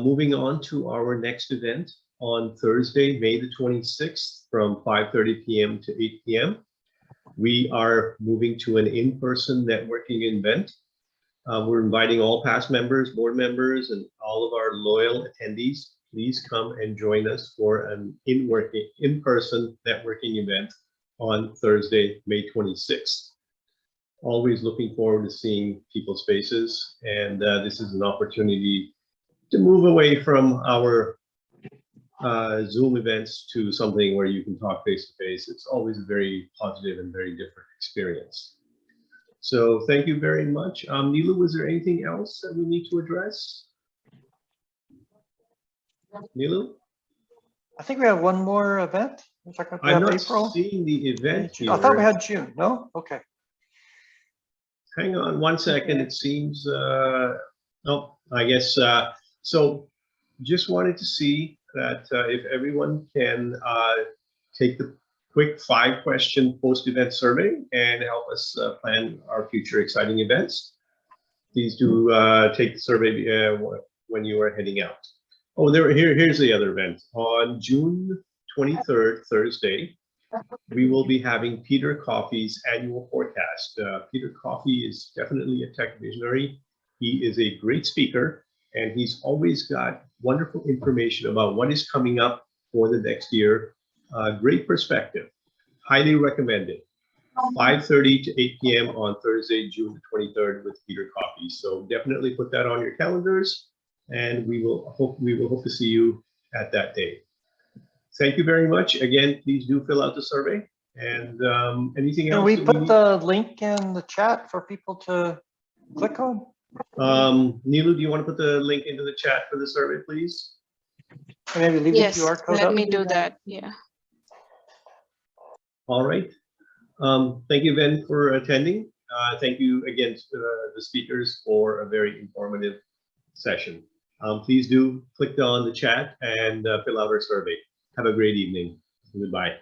[SPEAKER 7] Moving on to our next event on Thursday, May the 26th from 5:30 p.m. to 8 p.m. We are moving to an in-person networking event. We're inviting all past members, board members, and all of our loyal attendees. Please come and join us for an in-person networking event on Thursday, May 26th. Always looking forward to seeing people's faces, and this is an opportunity to move away from our Zoom events to something where you can talk face to face. It's always a very positive and very different experience. So thank you very much. Neela, was there anything else that we need to address? Neela?
[SPEAKER 1] I think we have one more event.
[SPEAKER 7] I'm not
[SPEAKER 1] April.
[SPEAKER 7] seeing the event here.
[SPEAKER 1] I thought we had June. No? Okay.
[SPEAKER 7] Hang on one second. It seems, no, I guess, so just wanted to see that if everyone can take the quick 5-question post-event survey and help us plan our future exciting events. Please do take the survey when you are heading out. Oh, here's the other event. On June 23rd, Thursday, we will be having Peter Coffey's annual forecast. Peter Coffey is definitely a tech visionary. He is a great speaker, and he's always got wonderful information about what is coming up for the next year. Great perspective. Highly recommended. 5:30 to 8 p.m. on Thursday, June the 23rd with Peter Coffey. So definitely put that on your calendars, and we will hope to see you at that day. Thank you very much. Again, please do fill out the survey. And anything else?
[SPEAKER 1] Can we put the link in the chat for people to click on?
[SPEAKER 7] Neelu, do you want to put the link into the chat for the survey, please?
[SPEAKER 1] Or maybe leave
[SPEAKER 4] Yes,
[SPEAKER 1] the QR code
[SPEAKER 4] let
[SPEAKER 1] up?
[SPEAKER 4] me do that. Yeah.
[SPEAKER 7] All right. Thank you, Ben, for attending. Thank you again to the speakers for a very informative session. Please do click on the chat and fill out our survey. Have a great evening. Goodbye.